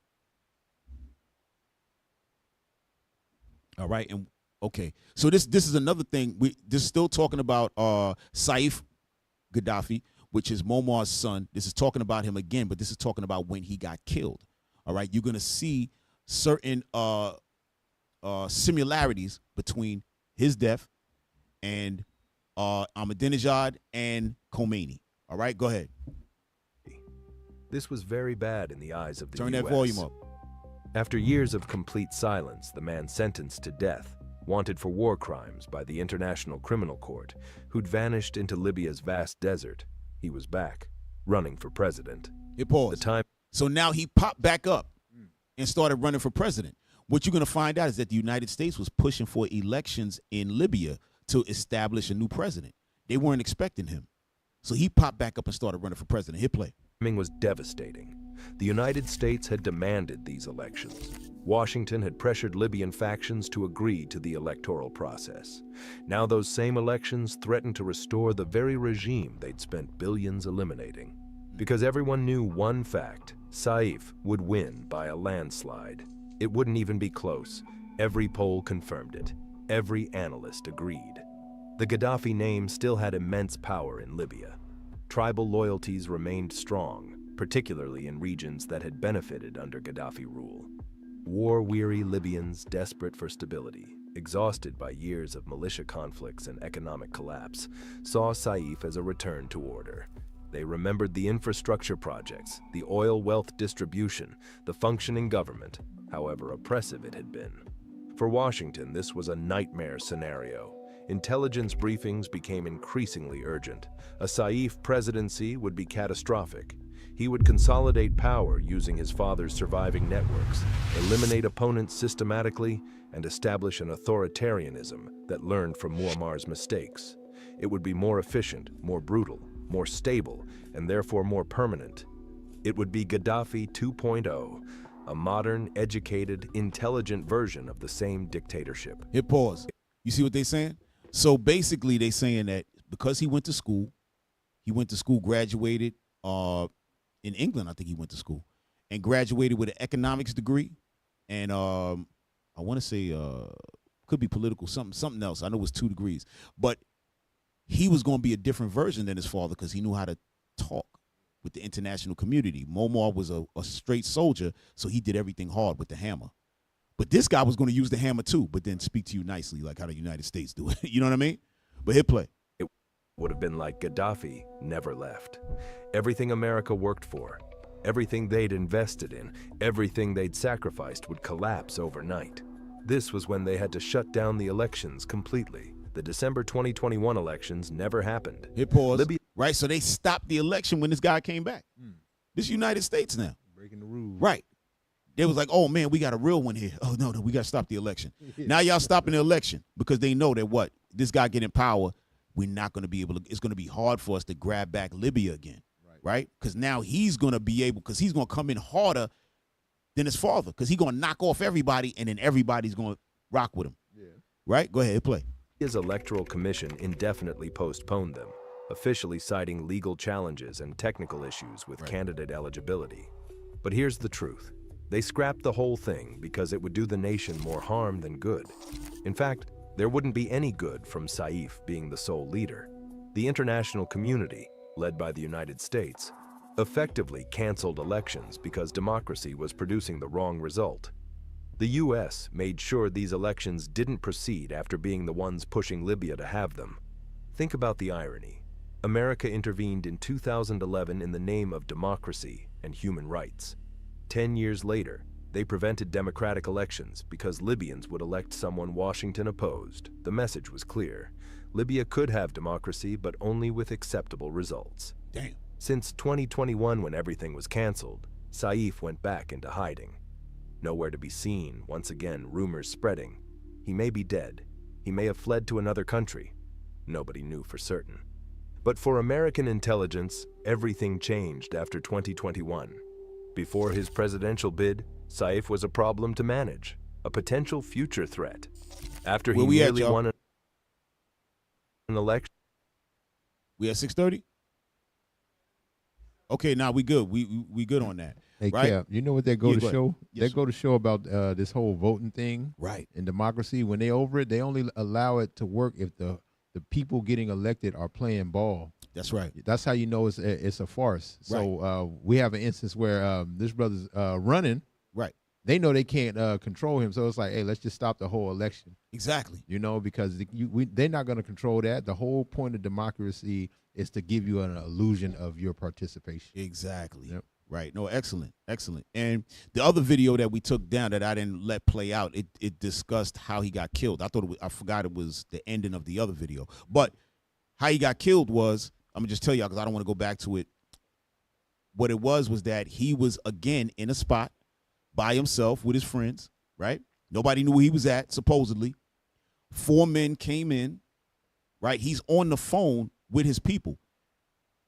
All right, and okay. So this is another thing. This is still talking about Saif Gaddafi, which is Muammar's son. This is talking about him again, but this is talking about when he got killed. All right, you're going to see certain similarities between his death and Ahmadinejad and Khomeini. All right, go ahead. This was very bad in the eyes of the Turn U.S. that volume up. After years of complete silence, the man sentenced to death, wanted for war crimes by the International Criminal Court, who'd vanished into Libya's vast desert, he was back, running for president. It paused. So now he popped back up and started running for president. What you're going to find out is that the United States was pushing for elections in Libya to establish a new president. They weren't expecting him. So he popped back up and started running for president. Hit play. Was devastating. The United States had demanded these elections. Washington had pressured Libyan factions to agree to the electoral process. Now those same elections threatened to restore the very regime they'd spent billions eliminating. Because everyone knew one fact, Saif would win by a landslide. It wouldn't even be close. Every poll confirmed it. Every analyst agreed. The Gaddafi name still had immense power in Libya. Tribal loyalties remained strong, particularly in regions that had benefited under Gaddafi rule. War-weary Libyans desperate for stability, exhausted by years of militia conflicts and economic collapse, saw Saif as a return to order. They remembered the infrastructure projects, the oil wealth distribution, the functioning government, however oppressive it had been. For Washington, this was a nightmare scenario. Intelligence briefings became increasingly urgent. A Saif presidency would be catastrophic. He would consolidate power using his father's surviving networks, eliminate opponents systematically, and establish an authoritarianism that learned from Muammar's mistakes. It would be more efficient, more brutal, more stable, and therefore more permanent. It would be Gaddafi 2.0, a modern, educated, intelligent version of the same dictatorship. Hit pause. You see what they're saying? So basically they're saying that because he went to school, graduated in England, I think he went to school, and graduated with an economics degree, and I want to say could be political, something else. I know it was 2 degrees, but he was going to be a different version than his father because he knew how to talk with the international community. Muammar was a straight soldier, so he did everything hard with the hammer. But this guy was going to use the hammer too, but then speak to you nicely, like how the United States do it. You know what I mean? But hit play. It would have been like Gaddafi never left. Everything America worked for, everything they'd invested in, everything they'd sacrificed would collapse overnight. This was when they had to shut down the elections completely. The December 2021 elections never happened. Hit pause. Right, so they stopped the election when this guy came back. This is United States now. Breaking the rules. Right. They was like, oh, man, we got a real one here. Oh, no, we got to stop the election. Now y'all stopping the election because they know that what? This guy getting power, we're not going to be able to, it's going to be hard for us to grab back Libya again, right? Because now he's going to be able, because he's going to come in harder than his father because he's going to knock off everybody and then everybody's going to rock with him. Yeah. Right? Go ahead, play. His electoral commission indefinitely postponed them, officially citing legal challenges and technical issues with candidate eligibility. But here's the truth. They scrapped the whole thing because it would do the nation more harm than good. In fact, there wouldn't be any good from Saif being the sole leader. The international community, led by the United States, effectively canceled elections because democracy was producing the wrong result. The U.S. made sure these elections didn't proceed after being the ones pushing Libya to have them. Think about the irony. America intervened in 2011 in the name of democracy and human rights. 10 years later, they prevented democratic elections because Libyans would elect someone Washington opposed. The message was clear. Libya could have democracy, but only with acceptable results. Damn. Since 2021, when everything was canceled, Saif went back into hiding. Nowhere to be seen, once again, rumors spreading. He may be dead. He may have fled to another country. Nobody knew for certain. But for American intelligence, everything changed after 2021. Before his presidential bid, Saif was a problem to manage, a potential future threat. After he nearly won an election. We at 6:30? Okay, now we good. We good on that. Hey, right? Cap, you know what they go to show? Yes, They go to show about this whole voting thing, right? In democracy, when they over it, they only allow it to work if the people getting elected are playing ball. That's right. That's how you know it's a farce. So we have an instance where this brother's running. Right. They know they can't control him, so it's like, hey, let's just stop the whole election. Exactly. You know, because they're not going to control that. The whole point of democracy is to give you an illusion of your participation. Exactly. Yep. Right. No, excellent. Excellent. And the other video that we took down that I didn't let play out, it discussed how he got killed. I forgot it was the ending of the other video. But how he got killed was, I'm going to just tell y'all because I don't want to go back to it. What it was that he was, again, in a spot by himself with his friends, right? Nobody knew where he was at, supposedly. 4 men came in, right? He's on the phone with his people.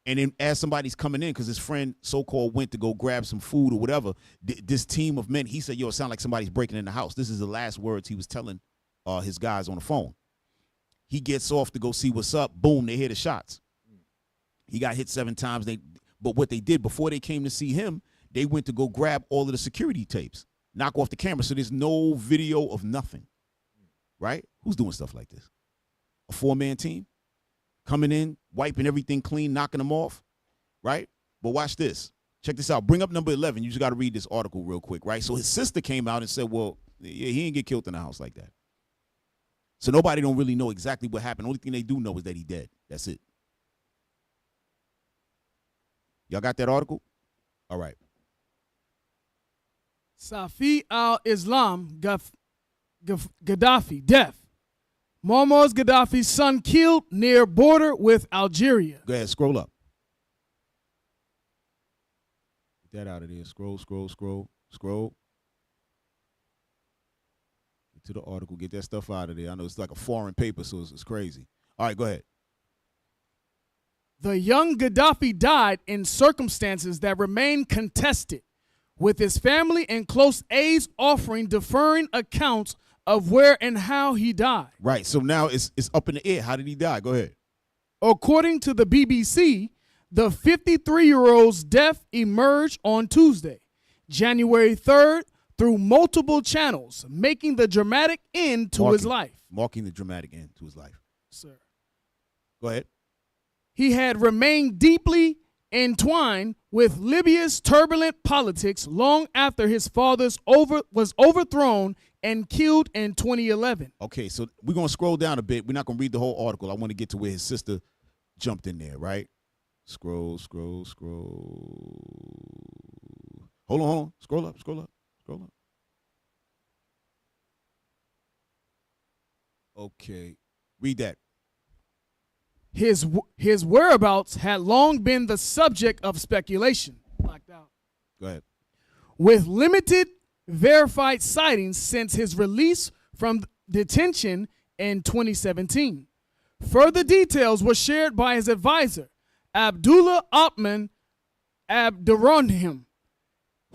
And then as somebody's coming in, because his friend so-called went to go grab some food or whatever, this team of men, he said, yo, it sounds like somebody's breaking in the house. This is the last words he was telling his guys on the phone. He gets off to go see what's up. Boom, they hear the shots. He got hit 7 times. But what they did before they came to see him, they went to go grab all of the security tapes, knock off the camera. So there's no video of nothing, right? Who's doing stuff like this? A 4-man team? Coming in, wiping everything clean, knocking them off, right? But watch this. Check this out. Bring up number 11. You just got to read this article real quick, right? So his sister came out and said, well, yeah, he didn't get killed in the house like that. So nobody don't really know exactly what happened. The only thing they do know is that he dead. That's it. Y'all got that article? All right. Safi al-Islam Gaddafi, death. Muammar Gaddafi's son killed near border with Algeria. Go ahead, scroll up. Get that out of there. Scroll. Get to the article. Get that stuff out of there. I know it's like a foreign paper, so it's crazy. All right, go ahead. The young Gaddafi died in circumstances that remain contested, with his family and close aides offering differing accounts of where and how he died. Right. So now it's up in the air. How did he die? Go ahead. According to the BBC, the 53-year-old's death emerged on Tuesday, January 3rd, through multiple channels, making the dramatic end to his life. Marking the dramatic end to his life. Sir. Go ahead. He had remained deeply entwined with Libya's turbulent politics long after his father was overthrown and killed in 2011. Okay, so we're going to scroll down a bit. We're not going to read the whole article. I want to get to where his sister jumped in there, right? Scroll. Hold on. Scroll up. Okay, read that. His whereabouts had long been the subject of speculation. Blacked out. Go ahead. With limited verified sightings since his release from detention in 2017. Further details were shared by his advisor, Abdullah Othman Abdurrahim,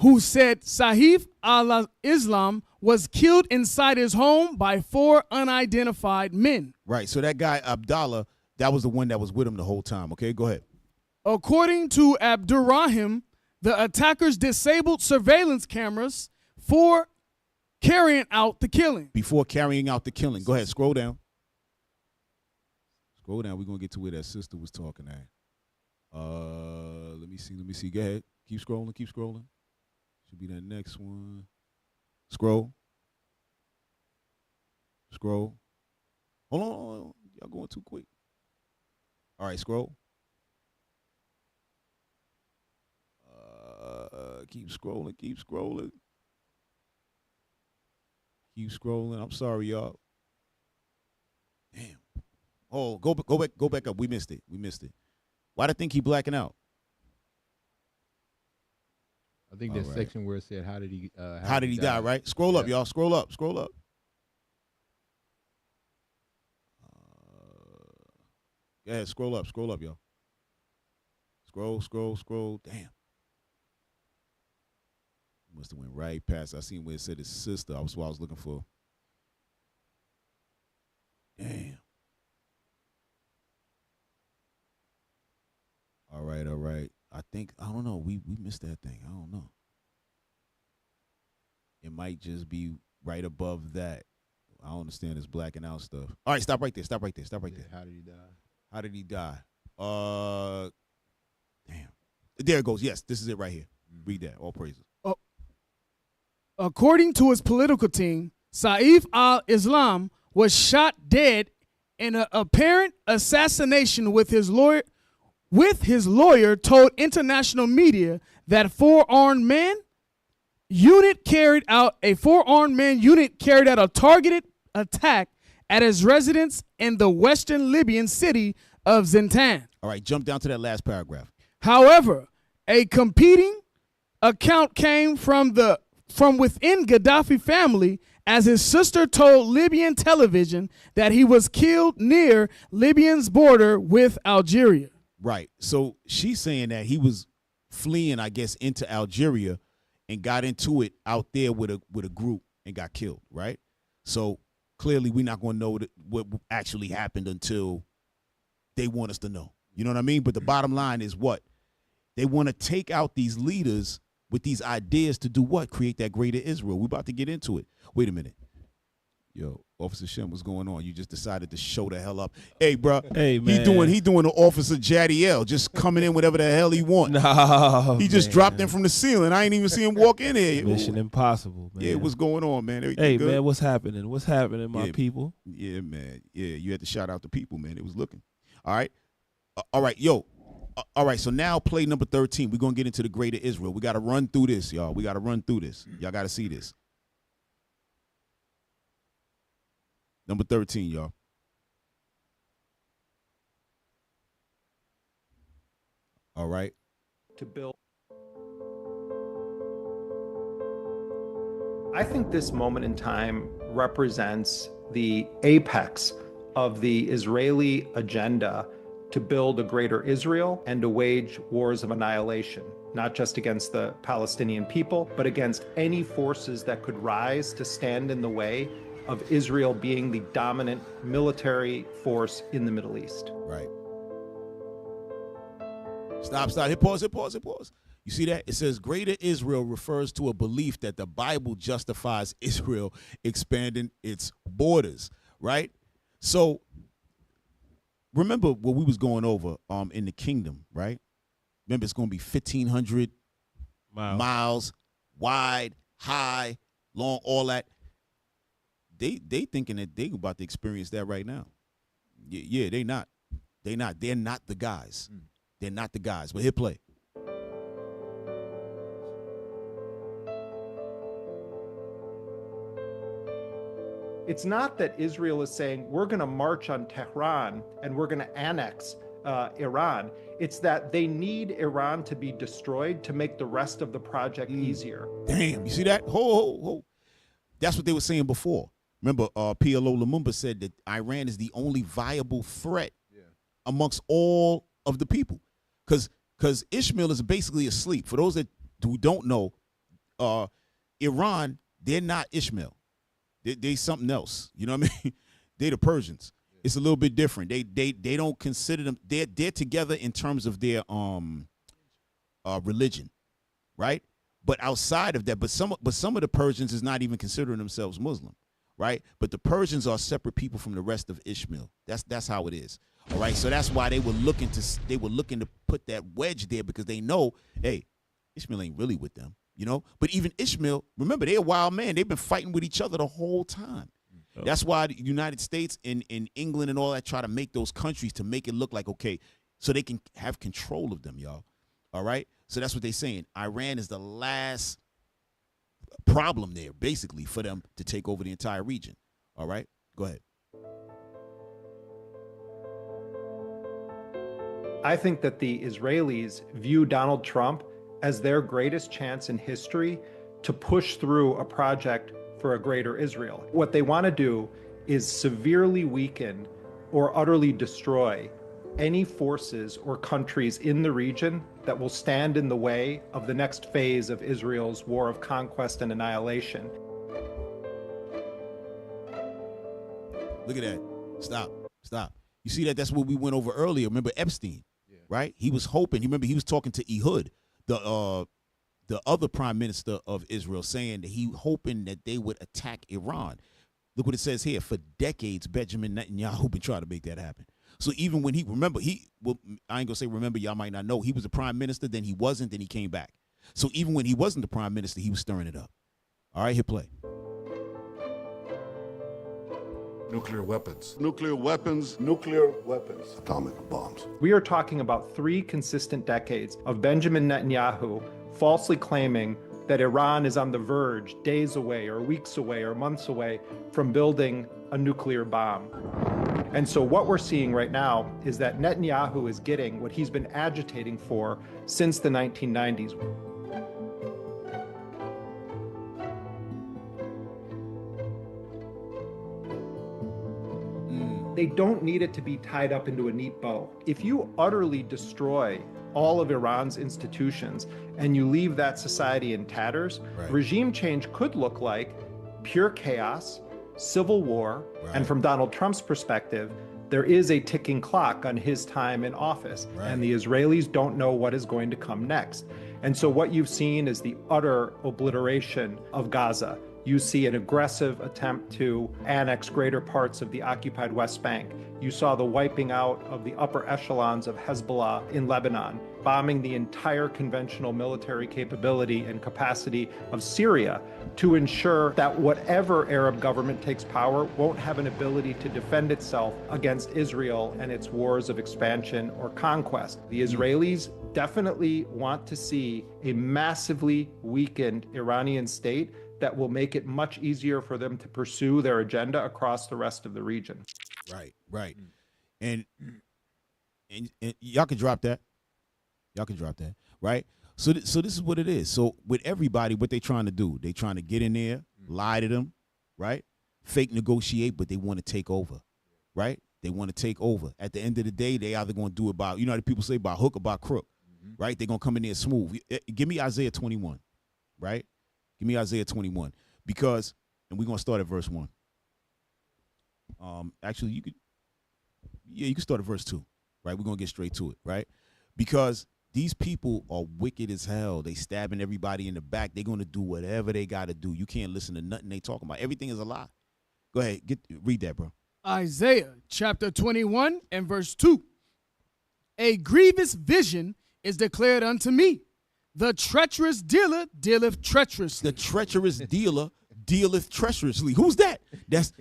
who said Saif al-Islam was killed inside his home by 4 unidentified men. Right. So that guy, Abdallah, that was the one that was with him the whole time. Okay, go ahead. According to Abdurrahim, the attackers disabled surveillance cameras for carrying out the killing. Before carrying out the killing. Go ahead, scroll down. Scroll down. We're going to get to where that sister was talking at. Let me see. Go ahead. Keep scrolling. Should be that next one. Scroll. Hold on. Y'all going too quick. All right, scroll. Keep scrolling. I'm sorry, y'all. Damn. Oh, go back up. We missed it. Why do I think he blacking out? I think that section where it said, how did he die, right? Scroll up, y'all. Scroll up. Go ahead, scroll up, y'all. Scroll. Damn. Must have went right past. I seen where it said his sister. That was what I was looking for. Damn. All right. I don't know. We missed that thing. I don't know. It might just be right above that. I don't understand this blacking out stuff. All right, stop right there. How did he die? Damn. There it goes. Yes, this is it right here. Read that. All praises. According to his political team, Saif al-Islam was shot dead in an apparent assassination with his lawyer told international media that a four-armed man unit carried out a targeted attack at his residence in the western Libyan city of Zintan. All right, jump down to that last paragraph. However, a competing account came from within Gaddafi family, as his sister told Libyan television that he was killed near Libyan's border with Algeria. Right. So she's saying that he was fleeing, I guess, into Algeria and got into it out there with a group and got killed, right? So clearly we're not going to know what actually happened until they want us to know. You know what I mean? But the bottom line is what? They want to take out these leaders with these ideas to do what? Create that greater Israel. We're about to get into it. Wait a minute. Yo, Officer Shem, what's going on? You just decided to show the hell up. Hey, bro. Hey, man. He doing the Officer Jadiel, just coming in whatever the hell he want. No, he just dropped in from the ceiling. I ain't even see him walk in here. Mission impossible, man. Yeah, what's going on, man? Everything hey, good? Man, what's happening? What's happening, my people? Yeah, man. Yeah, you had to shout out the people, man. It was looking. All right. All right, yo. All right, so now play number 13. We're going to get into the greater Israel. We got to run through this, y'all. Y'all got to see this. Number 13, y'all. All right. To build. I think this moment in time represents the apex of the Israeli agenda to build a greater Israel and to wage wars of annihilation, not just against the Palestinian people, but against any forces that could rise to stand in the way of Israel being the dominant military force in the Middle East. Right. Stop. Hit pause. You see that? It says greater Israel refers to a belief that the Bible justifies Israel expanding its borders, right? So remember what we was going over in the kingdom, right? Remember, it's going to be 1,500 miles wide, high, long, all that. They thinking that they about to experience that right now. Yeah, they not. They're not the guys. They're not the guys. But hit play. It's not that Israel is saying we're going to march on Tehran and we're going to annex Iran. It's that they need Iran to be destroyed to make the rest of the project easier. Damn, you see that? Ho. That's what they were saying before. Remember, PLO Lumumba said that Iran is the only viable threat amongst all of the people. Because Ishmael is basically asleep. For those who don't know, Iran, they're not Ishmael. They something else. You know what I mean? They the Persians. It's a little bit different. They don't consider them. They're together in terms of their religion, right? But outside of that, but some of the Persians is not even considering themselves Muslim, right? But the Persians are separate people from the rest of Ishmael. That's how it is. All right. So that's why they were looking to put that wedge there, because they know, hey, Ishmael ain't really with them, you know. But even Ishmael, remember, they're a wild man. They've been fighting with each other the whole time. Oh. That's why the United States and England and all that try to make those countries to make it look like, okay, so they can have control of them, y'all. All right. So that's what they're saying. Iran is the last problem there, basically, for them to take over the entire region. All right. Go ahead. I think that the Israelis view Donald Trump as their greatest chance in history to push through a project for a greater Israel. What they want to do is severely weaken or utterly destroy any forces or countries in the region that will stand in the way of the next phase of Israel's war of conquest and annihilation. Look at that. Stop. You see that? That's what we went over earlier. Remember Epstein, right? He was hoping. Remember, he was talking to Ehud, the other prime minister of Israel, saying that he hoping that they would attack Iran. Look what it says here. For decades, Benjamin Netanyahu been trying to make that happen. So even when I ain't gonna say remember, y'all might not know, he was the prime minister, then he wasn't, then he came back. So even when he wasn't the prime minister, he was stirring it up. All right, hit play. Nuclear weapons. Nuclear weapons. Nuclear weapons. Atomic bombs. We are talking about 3 consistent decades of Benjamin Netanyahu falsely claiming that Iran is on the verge, days away or weeks away or months away from building a nuclear bomb. And so what we're seeing right now is that Netanyahu is getting what he's been agitating for since the 1990s. They don't need it to be tied up into a neat bow. If you utterly destroy all of Iran's institutions and you leave that society in tatters, regime change could look like pure chaos, civil war, and from Donald Trump's perspective, there is a ticking clock on his time in office, and the Israelis don't know what is going to come next. And so what you've seen is the utter obliteration of Gaza. You see an aggressive attempt to annex greater parts of the occupied West Bank. You saw the wiping out of the upper echelons of Hezbollah in Lebanon, bombing the entire conventional military capability and capacity of Syria to ensure that whatever Arab government takes power won't have an ability to defend itself against Israel and its wars of expansion or conquest. The Israelis definitely want to see a massively weakened Iranian state that will make it much easier for them to pursue their agenda across the rest of the region. Right. And y'all can drop that. Right? So this is what it is. So with everybody, what they trying to do, they trying to get in there, lie to them, right? Fake negotiate, but they want to take over, right? They want to take over. At the end of the day, they either going to do it by, you know how the people say, by hook or by crook, right? They're going to come in there smooth. Give me Isaiah 21, right? Give me Isaiah 21, because, and we're going to start at verse 1. Actually, you can start at verse 2, right? We're going to get straight to it, right? Because these people are wicked as hell. They stabbing everybody in the back. They're going to do whatever they got to do. You can't listen to nothing they talking about. Everything is a lie. Go ahead, read that, bro. Isaiah chapter 21 and verse 2. A grievous vision is declared unto me. The treacherous dealer dealeth treacherously. The treacherous dealer dealeth treacherously. Who's that? That's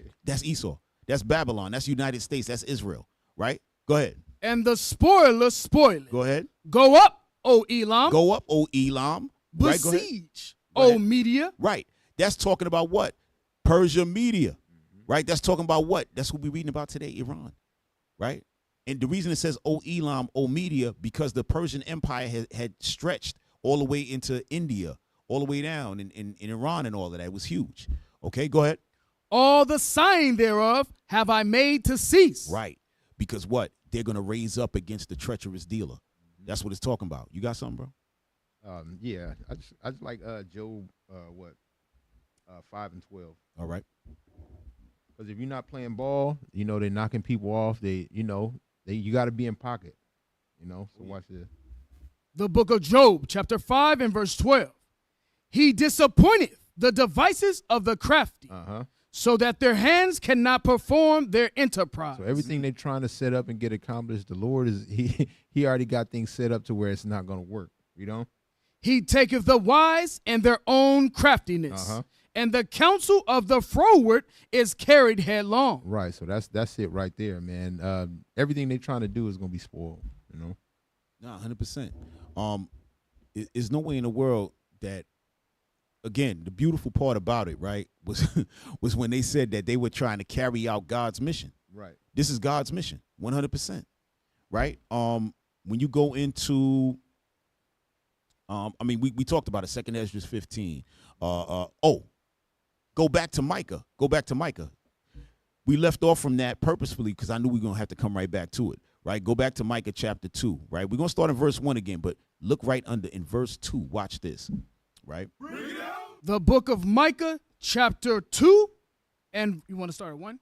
Esau. That's Babylon. That's United States. That's Israel. Right? Go ahead. And the spoiler spoileth. Go ahead. Go up, O Elam. Go up, O Elam. Besiege, O Media. Right. That's talking about what? Persia, Media. Right? That's talking about what? That's what we're reading about today, Iran. Right? And the reason it says O Elam, O Media, because the Persian Empire had stretched all the way into India, all the way down in Iran and all of that. It was huge. Okay, go ahead. All the sign thereof have I made to cease. Right. Because what? They're going to raise up against the treacherous dealer. That's what it's talking about. You got something, bro? Yeah, I just like Job. 5 and 12. All right. Because if you're not playing ball, they're knocking people off. You got to be in pocket. So watch this. The book of Job, chapter 5 and verse 12. He disappointeth the devices of the crafty, so that their hands cannot perform their enterprise. So everything they're trying to set up and get accomplished, the Lord he already got things set up to where it's not going to work. He taketh the wise and their own craftiness, and the counsel of the froward is carried headlong. Right. So that's it right there, man. Everything they're trying to do is going to be spoiled. No, 100%. There's no way in the world that. Again, the beautiful part about it, right, was when they said that they were trying to carry out God's mission. Right. This is God's mission, 100%. Right. When you go into, we talked about it. 2 Ezra 15. Go back to Micah. We left off from that purposefully because I knew we were gonna have to come right back to it. Right. Go back to Micah chapter 2. Right. We're gonna start in verse 1 again, but look right in verse 2. Watch this. Right. The book of Micah, chapter 2, and you want to start at 1?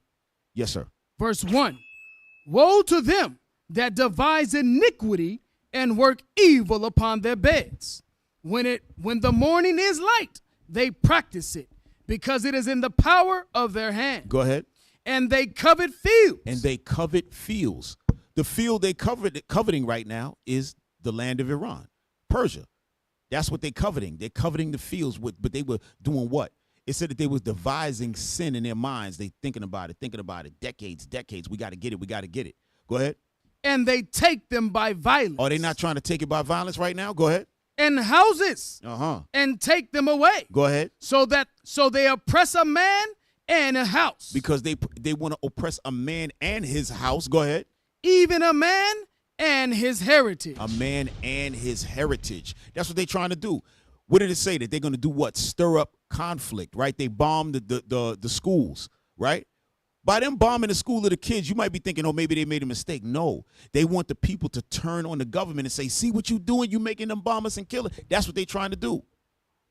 Yes, sir. Verse 1. Woe to them that devise iniquity and work evil upon their beds. When the morning is light, they practice it, because it is in the power of their hand. Go ahead. And they covet fields. The field they coveting right now is the land of Iran, Persia. That's what they're coveting. They're coveting the fields, but they were doing what? It said that they was devising sin in their minds. They thinking about it. Decades. We got to get it. Go ahead. And they take them by violence. Are they not trying to take it by violence right now? Go ahead. And houses. And take them away. Go ahead. So they oppress a man and a house. Because they want to oppress a man and his house. Go ahead. Even a man and his heritage. A man and his heritage. That's what they're trying to do. What did it say? That they're going to do what? Stir up conflict, right? They bombed the schools, right? By them bombing the school of the kids, you might be thinking, oh, maybe they made a mistake. No, they want the people to turn on the government and say, see what you doing? You making them bomb us and kill us. That's what they're trying to do,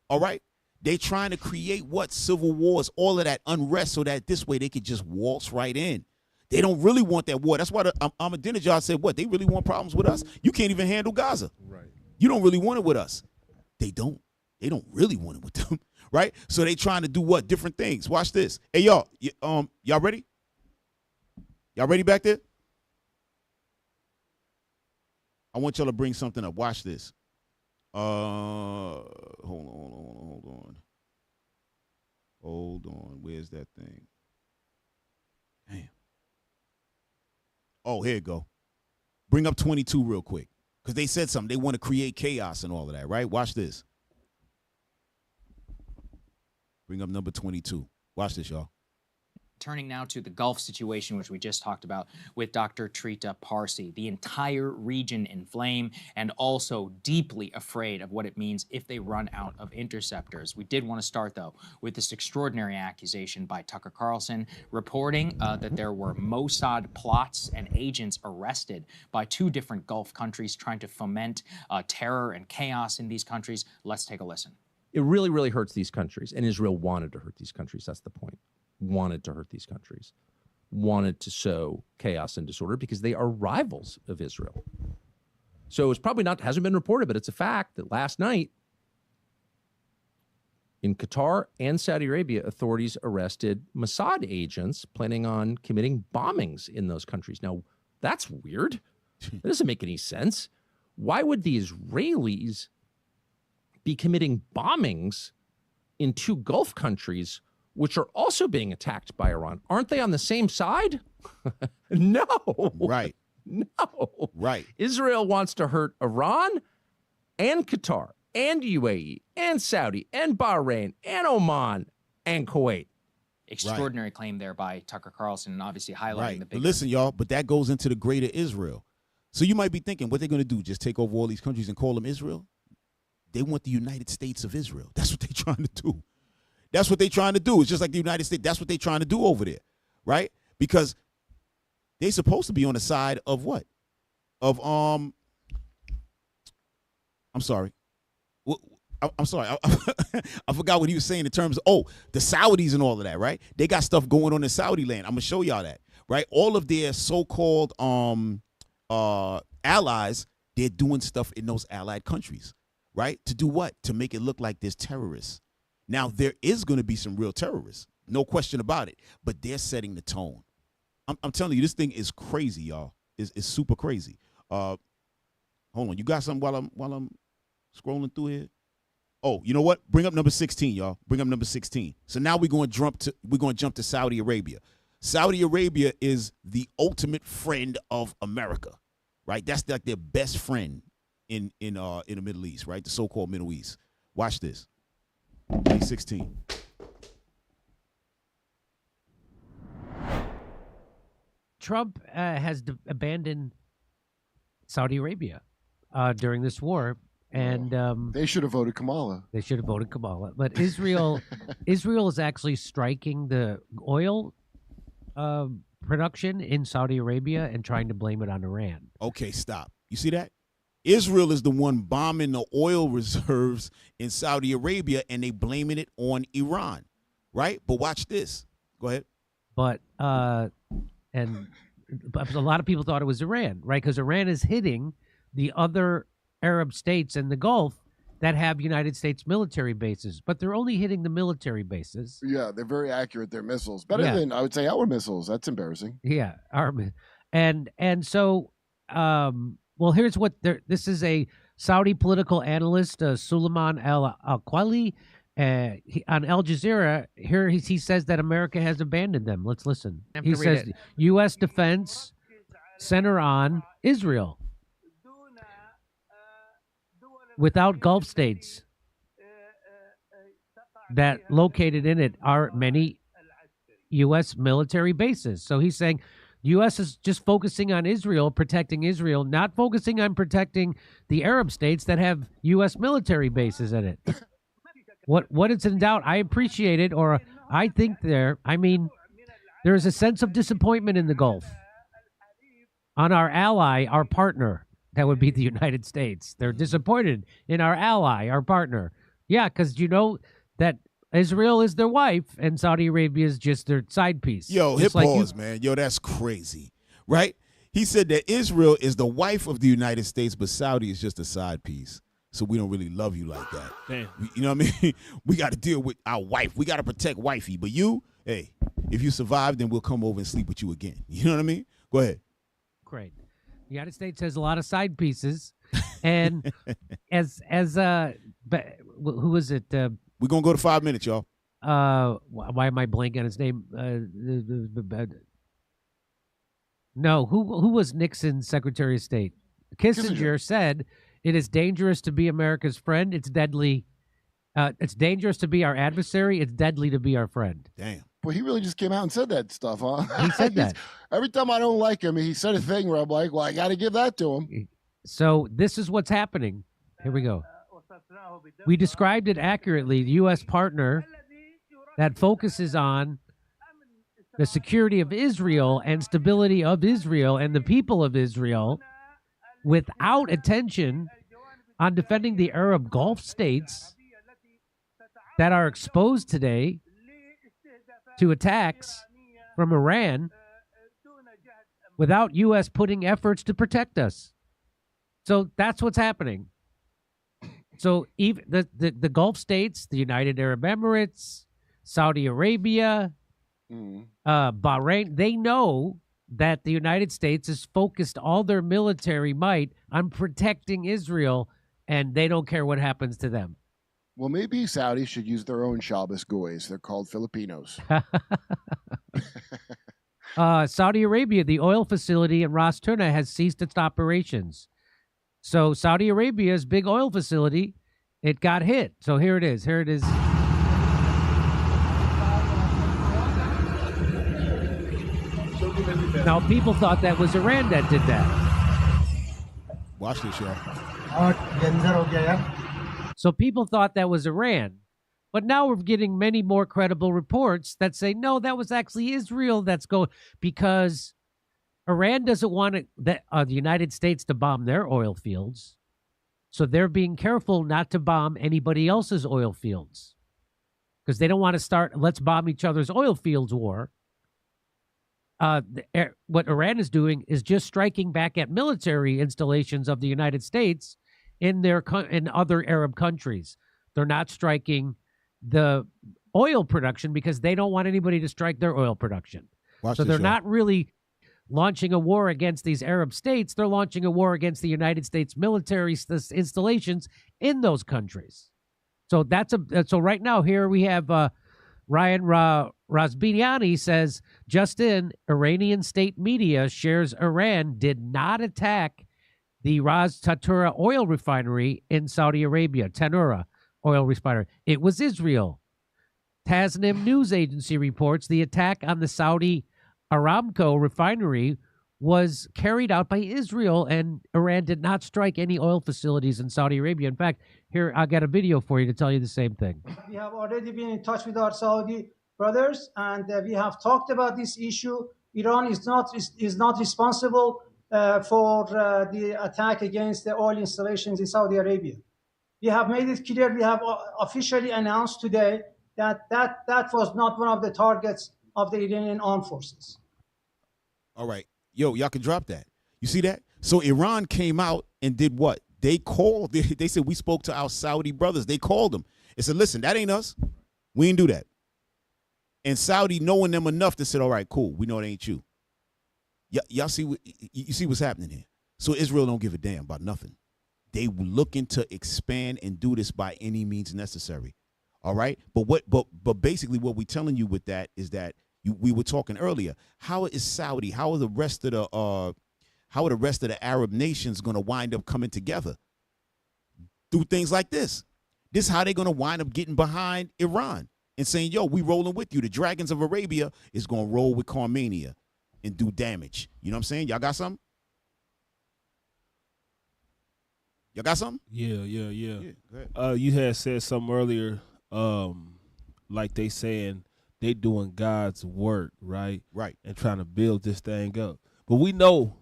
all right? They trying to create what? Civil wars, all of that unrest so that this way they could just waltz right in. They don't really want that war. That's why Ahmadinejad said, what? They really want problems with us? You can't even handle Gaza. Right. You don't really want it with us. They don't really want it with them, right? So they trying to do what? Different things. Watch this. Hey, y'all ready? Y'all ready back there? I want y'all to bring something up. Watch this. Hold on. Where's that thing? Damn. Oh, here you go. Bring up 22 real quick. Because they said something. They want to create chaos and all of that, right? Watch this. Bring up number 22. Watch this, y'all. Turning now to the Gulf situation, which we just talked about with Dr. Trita Parsi, the entire region in flame and also deeply afraid of what it means if they run out of interceptors. We did want to start, though, with this extraordinary accusation by Tucker Carlson reporting that there were Mossad plots and agents arrested by 2 different Gulf countries trying to foment terror and chaos in these countries. Let's take a listen. It really, really hurts these countries, and Israel wanted to hurt these countries. That's the point. Wanted to hurt these countries, wanted to sow chaos and disorder because they are rivals of Israel. So it's probably hasn't been reported, but it's a fact that last night in Qatar and Saudi Arabia, authorities arrested Mossad agents planning on committing bombings in those countries. Now, that's weird. That doesn't make any sense. Why would the Israelis be committing bombings in 2 Gulf countries which are also being attacked by Iran? Aren't they on the same side? No. Right. No. Right. Israel wants to hurt Iran and Qatar and UAE and Saudi and Bahrain and Oman and Kuwait. Extraordinary claim there by Tucker Carlson, and obviously highlighting the big. But listen, y'all, but that goes into the greater Israel. So you might be thinking, what they're going to do, just take over all these countries and call them Israel? They want the United States of Israel. That's what they're trying to do. That's what they're trying to do. It's just like the United States. That's what they're trying to do over there, right? Because they're supposed to be on the side of what? Of, I'm sorry. I'm sorry. I forgot what he was saying in terms of, the Saudis and all of that, right? They got stuff going on in Saudi land. I'm going to show y'all that, right? All of their so-called allies, they're doing stuff in those allied countries, right? To do what? To make it look like there's terrorists. Now, there is going to be some real terrorists. No question about it. But they're setting the tone. I'm telling you, this thing is crazy, y'all. It's super crazy. Hold on. You got something while I'm scrolling through here? Oh, you know what? Bring up number 16, y'all. Bring up number 16. So now we're going to jump to Saudi Arabia. Saudi Arabia is the ultimate friend of America, right? That's like their best friend in the Middle East, right? The so-called Middle East. Watch this. Page 16. Trump has abandoned Saudi Arabia during this war. And they should have voted Kamala. They should have voted Kamala. But Israel is actually striking the oil production in Saudi Arabia and trying to blame it on Iran. Okay, stop. You see that? Israel is the one bombing the oil reserves in Saudi Arabia, and they blaming it on Iran, right? But watch this. Go ahead. But a lot of people thought it was Iran, right? Because Iran is hitting the other Arab states in the Gulf that have United States military bases, but they're only hitting the military bases. Yeah, they're very accurate. Their missiles better than, I would say, our missiles. That's embarrassing. Yeah, and so well, here's what this is a Saudi political analyst, Suleiman Al-Qali, on Al Jazeera. Here he says that America has abandoned them. Let's listen. He says U.S. defense center on Israel. Without Gulf states that located in it are many U.S. military bases. So he's saying U.S. is just focusing on Israel, protecting Israel, not focusing on protecting the Arab states that have U.S. military bases in it. What it's in doubt, I appreciate it, or I think there's a sense of disappointment in the Gulf on our ally, our partner. That would be the United States. They're disappointed in our ally, our partner. Yeah, because you know that Israel is their wife and Saudi Arabia is just their side piece. Yo, hit pause, man. Yo, that's crazy, right? He said that Israel is the wife of the United States, but Saudi is just a side piece. So we don't really love you like that. Damn. You know what I mean? We got to deal with our wife. We got to protect wifey. But you, hey, if you survive, then we'll come over and sleep with you again. You know what I mean? Go ahead. Great. The United States has a lot of side pieces, and but who is it? We're gonna go to 5 minutes, y'all. Why am I blanking on his name? No, who was Nixon's Secretary of State? Kissinger said it is dangerous to be America's friend. It's deadly. It's dangerous to be our adversary. It's deadly to be our friend. Damn. Well, he really just came out and said that stuff, huh? He said that. Every time I don't like him, he said a thing where I'm like, well, I got to give that to him. So this is what's happening. Here we go. We described it accurately. The U.S. partner that focuses on the security of Israel and stability of Israel and the people of Israel without attention on defending the Arab Gulf states that are exposed today to attacks from Iran without U.S. putting efforts to protect us. So that's what's happening. So even the Gulf states, the United Arab Emirates, Saudi Arabia, Bahrain, they know that the United States has focused all their military might on protecting Israel, and they don't care what happens to them. Well, maybe Saudi should use their own Shabbos goys. They're called Filipinos. Saudi Arabia, the oil facility in Ras Turna has ceased its operations. So Saudi Arabia's big oil facility, it got hit. So here it is. Here it is. Now, people thought that was Iran that did that. Watch this, y'all. So people thought that was Iran. But now we're getting many more credible reports that say, no, that was actually Israel that's going, because Iran doesn't want the United States to bomb their oil fields. So they're being careful not to bomb anybody else's oil fields because they don't want to start let's bomb each other's oil fields war. What Iran is doing is just striking back at military installations of the United States in other Arab countries. They're not striking the oil production because they don't want anybody to strike their oil production. So they're not really launching a war against these Arab states. They're launching a war against the United States military installations in those countries. So so right now here we have Ryan Razbiniani says, just in, Iranian state media shares Iran did not attack the Ras Tanura oil refinery in Saudi Arabia, Tanura oil refinery. It was Israel. Tasnim news agency reports the attack on the Saudi Aramco refinery was carried out by Israel, and Iran did not strike any oil facilities in Saudi Arabia. In fact, here, I got a video for you to tell you the same thing. We have already been in touch with our Saudi brothers, and we have talked about this issue. Iran is not responsible for the attack against the oil installations in Saudi Arabia. We have made it clear, we have officially announced today that was not one of the targets of the Iranian armed forces. All right. Yo, y'all can drop that. You see that? So Iran came out and did what? They called, they said, we spoke to our Saudi brothers. They called them and said, listen, that ain't us. We ain't do that. And Saudi, knowing them enough, they said, all right, cool. We know it ain't you. Y'all see, you see what's happening here. So Israel don't give a damn about nothing. They were looking to expand and do this by any means necessary. All right. But basically what we're telling you with that is that we were talking earlier. How is Saudi? How are the rest of the Arab nations going to wind up coming together through things like this? This is how they're going to wind up getting behind Iran and saying, yo, we rolling with you. The Dragons of Arabia is going to roll with Carmania and do damage. You know what I'm saying? Y'all got something? Y'all got something? Yeah. Go ahead. You had said something earlier, like they saying they doing God's work, right? Right. And trying to build this thing up. But we know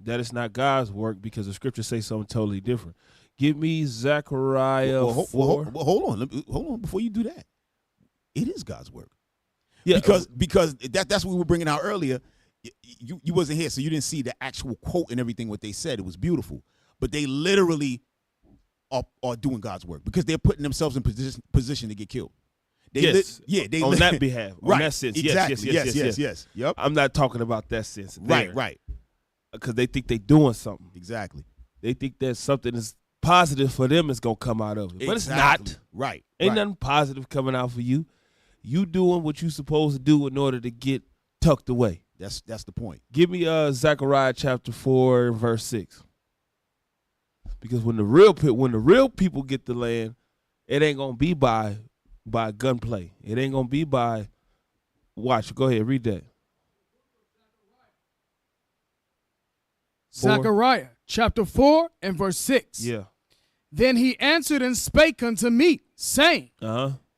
that it's not God's work because the scriptures say something totally different. Give me Zechariah 4. Hold on. Before you do that, it is God's work. Yeah, because that's what we were bringing out earlier. You wasn't here, so you didn't see the actual quote and everything what they said. It was beautiful, but they literally are doing God's work because they're putting themselves in position to get killed. They on that behalf, right? On that sense, Exactly. Yes. Yep. I'm not talking about that sense, there. Right. Because they think they're doing something. Exactly. They think that something is positive for them is gonna come out of it, but it's not. Right. Ain't nothing positive coming out for you. You doing what you supposed to do in order to get tucked away. That's the point. Give me Zechariah chapter 4 verse 6. Because when the real people get the land, it ain't gonna be by gunplay. It ain't gonna be by watch. Go ahead, read that. Zechariah chapter 4 and verse 6. Yeah. Then he answered and spake unto me, saying,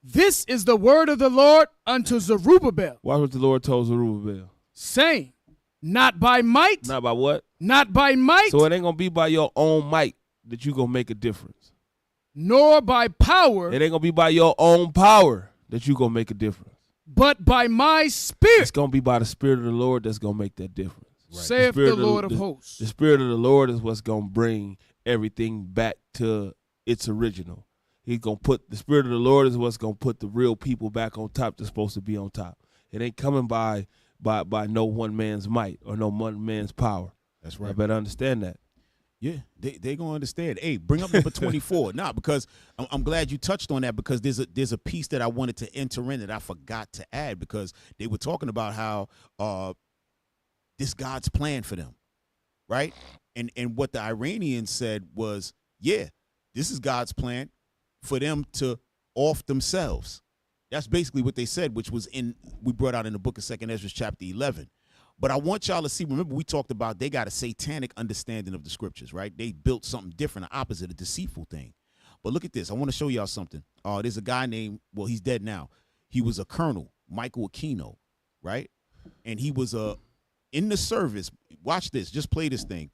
This is the word of the Lord unto Zerubbabel. Watch what the Lord told Zerubbabel. Saying, not by might. Not by what? Not by might. So it ain't gonna be by your own might that you gonna make a difference. Nor by power. It ain't gonna be by your own power that you gonna make a difference. But by my spirit. It's gonna be by the Spirit of the Lord that's gonna make that difference. Right. Saith the Lord of hosts. The Spirit of the Lord is what's gonna bring everything back to its original. He's gonna put the Spirit of the Lord is what's gonna put the real people back on top that's supposed to be on top. It ain't coming by no one man's might or no one man's power. That's right. I better understand that. Yeah, they gonna understand. Hey, bring up number 24. Because I'm glad you touched on that because there's a piece that I wanted to enter in that I forgot to add because they were talking about how this God's plan for them, right? And what the Iranians said was, yeah, this is God's plan for them to off themselves. That's basically what they said, which was we brought out in the book of 2nd Ezra chapter 11. But I want y'all to see, remember we talked about they got a satanic understanding of the scriptures, right? They built something different, the opposite, a deceitful thing. But look at this. I want to show y'all something. There's a guy named, well, he's dead now. He was a colonel, Michael Aquino, right? And he was in the service. Watch this. Just play this thing.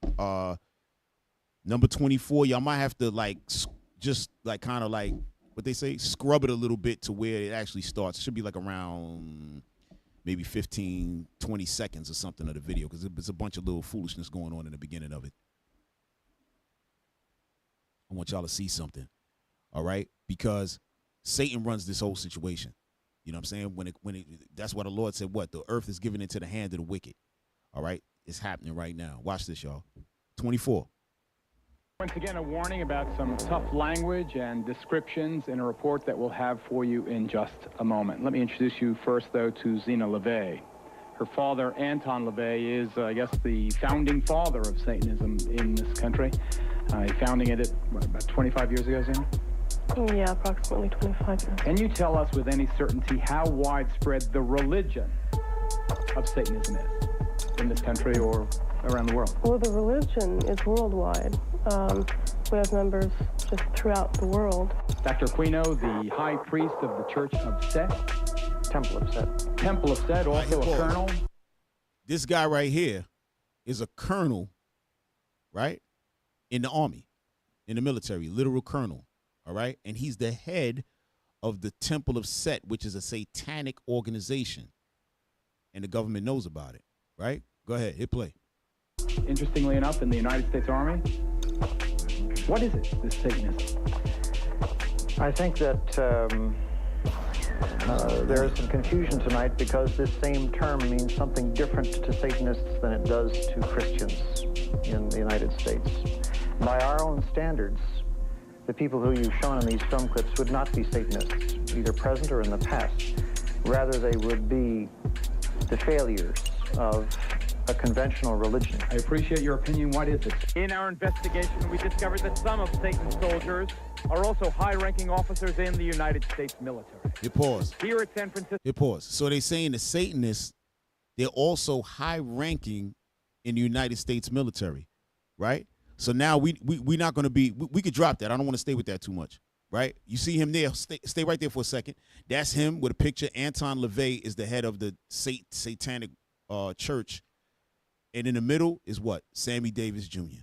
Number 24, y'all might have to like just like kind of like what they say, scrub it a little bit to where it actually starts. It should be like around maybe 15, 20 seconds or something of the video, because there's a bunch of little foolishness going on in the beginning of it. I want y'all to see something, all right? Because Satan runs this whole situation. You know what I'm saying? That's why the Lord said, what? The earth is given into the hand of the wicked, all right? It's happening right now. Watch this, y'all. 24. Once again, a warning about some tough language and descriptions in a report that we'll have for you in just a moment. Let me introduce you first, though, to Zena LaVey. Her father, Anton LaVey, is, I guess, the founding father of Satanism in this country. Founding it about 25 years ago, Zena? Yeah, approximately 25 years. Can you tell us with any certainty how widespread the religion of Satanism is in this country or around the world? Well, the religion is worldwide. We have members just throughout the world. Dr. Aquino, the high priest of the Church of Set. Temple of Set. Temple of Set, also a colonel. This guy right here is a colonel, right, in the army, in the military, literal colonel, all right? And he's the head of the Temple of Set, which is a satanic organization. And the government knows about it, right? Go ahead, hit play. Interestingly enough, in the United States Army, what is it, this Satanism? I think that there is some confusion tonight because this same term means something different to Satanists than it does to Christians in the United States. By our own standards, the people who you've shown in these film clips would not be Satanists, either present or in the past. Rather, they would be the failures of a conventional religion. I appreciate your opinion. What is it? In our investigation, we discovered that some of Satan's soldiers are also high-ranking officers in the United States military. Hit pause. Here at San Francisco. Hit pause. So they're saying the Satanists, they're also high-ranking in the United States military, right? So now we're not going to be, we could drop that. I don't want to stay with that too much, right? You see him there. Stay right there for a second. That's him with a picture. Anton LaVey is the head of the satanic church. And in the middle is what? Sammy Davis Jr.,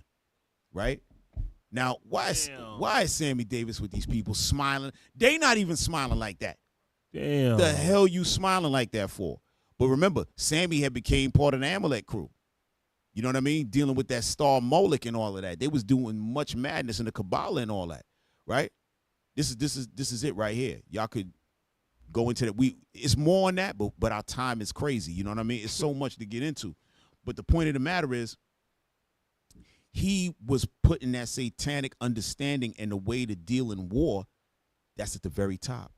right? Now, why is Sammy Davis with these people smiling? They not even smiling like that. Damn. The hell you smiling like that for? But remember, Sammy had became part of the Amalek crew. You know what I mean? Dealing with that star Moloch and all of that. They was doing much madness in the Kabbalah and all that, right? This is it right here. Y'all could go into that. It's more on that, but our time is crazy. You know what I mean? It's so much to get into. But the point of the matter is, he was putting that satanic understanding and the way to deal in war, that's at the very top.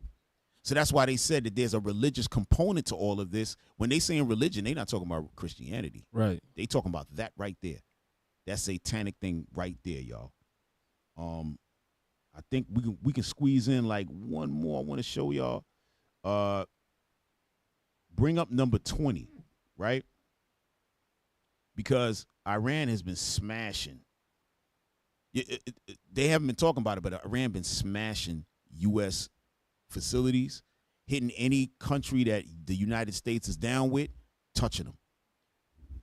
So that's why they said that there's a religious component to all of this. When they say in religion, they're not talking about Christianity. Right. They talking about that right there. That satanic thing right there, y'all. I think we can squeeze in like one more. I want to show y'all. Bring up number 20, right? Because Iran has been smashing. They haven't been talking about it, but Iran been smashing U.S. facilities, hitting any country that the United States is down with, touching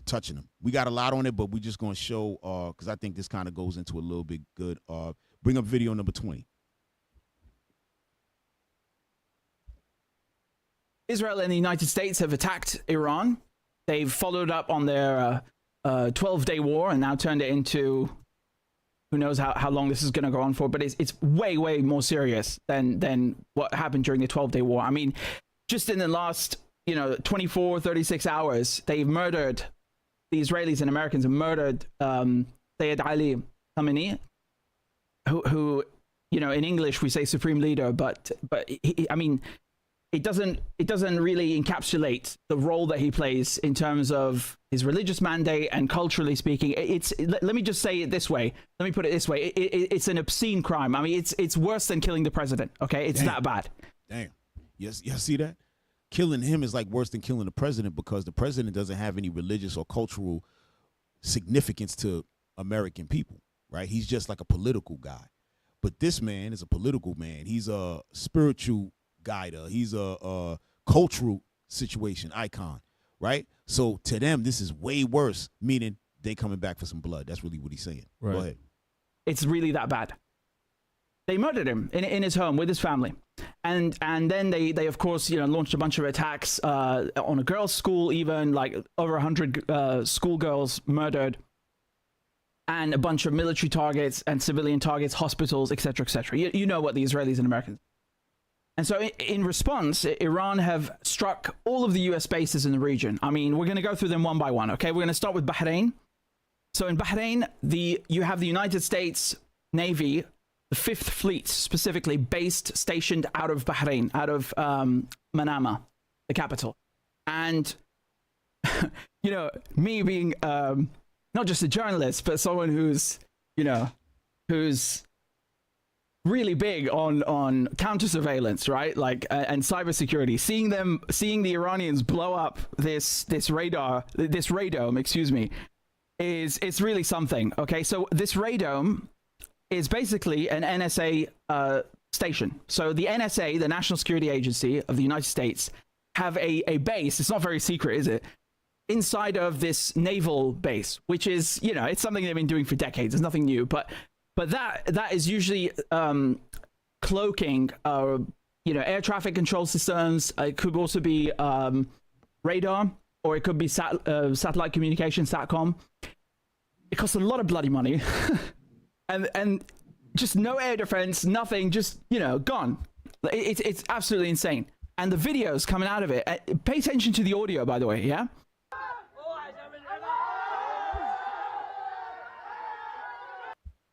them. We got a lot on it, but we're just going to show, because I think this kind of goes into a little bit good. Bring up video number 20. Israel and the United States have attacked Iran. They've followed up on their 12-day war and now turned it into, who knows how long this is going to go on for, but it's way, way more serious than what happened during the 12-day war. I mean, just in the last, 24, 36 hours, they've murdered, the Israelis and Americans have murdered Sayyid Ali Khamenei, who in English we say supreme leader, but it doesn't really encapsulate the role that he plays in terms of his religious mandate and culturally speaking. Let me just say it this way. Let me put it this way. It's an obscene crime. I mean, it's worse than killing the president. Okay, it's that bad. Damn. Yes, you see that? Killing him is like worse than killing the president, because the president doesn't have any religious or cultural significance to American people, right? He's just like a political guy. But this man is a political man. He's a spiritual guider. He's a cultural situation icon, right? So to them, this is way worse, meaning they coming back for some blood. That's really what he's saying. Right. Go ahead. It's really that bad. They murdered him in his home with his family. And then they of course, launched a bunch of attacks on a girls' school, even like over 100 schoolgirls murdered, and a bunch of military targets and civilian targets, hospitals, etc., etc. You know what the Israelis and Americans. And so in response, Iran have struck all of the US bases in the region. I mean, we're going to go through them one by one, okay? We're going to start with Bahrain. So in Bahrain, you have the United States Navy, the Fifth Fleet specifically, stationed out of Bahrain, out of Manama, the capital. And, me being not just a journalist, but someone who's really big on counter surveillance, right? Like and cybersecurity. Seeing the Iranians blow up this radome, excuse me, is really something. Okay, so this radome is basically an NSA station. So the NSA, the National Security Agency of the United States, have a base. It's not very secret, is it? Inside of this naval base, which is, it's something they've been doing for decades. It's nothing new, but that is usually cloaking, air traffic control systems. It could also be radar, or it could be satellite communication, SATCOM. It costs a lot of bloody money, and just no air defense, nothing, just gone. It's absolutely insane. And the videos coming out of it. Pay attention to the audio, by the way. Yeah.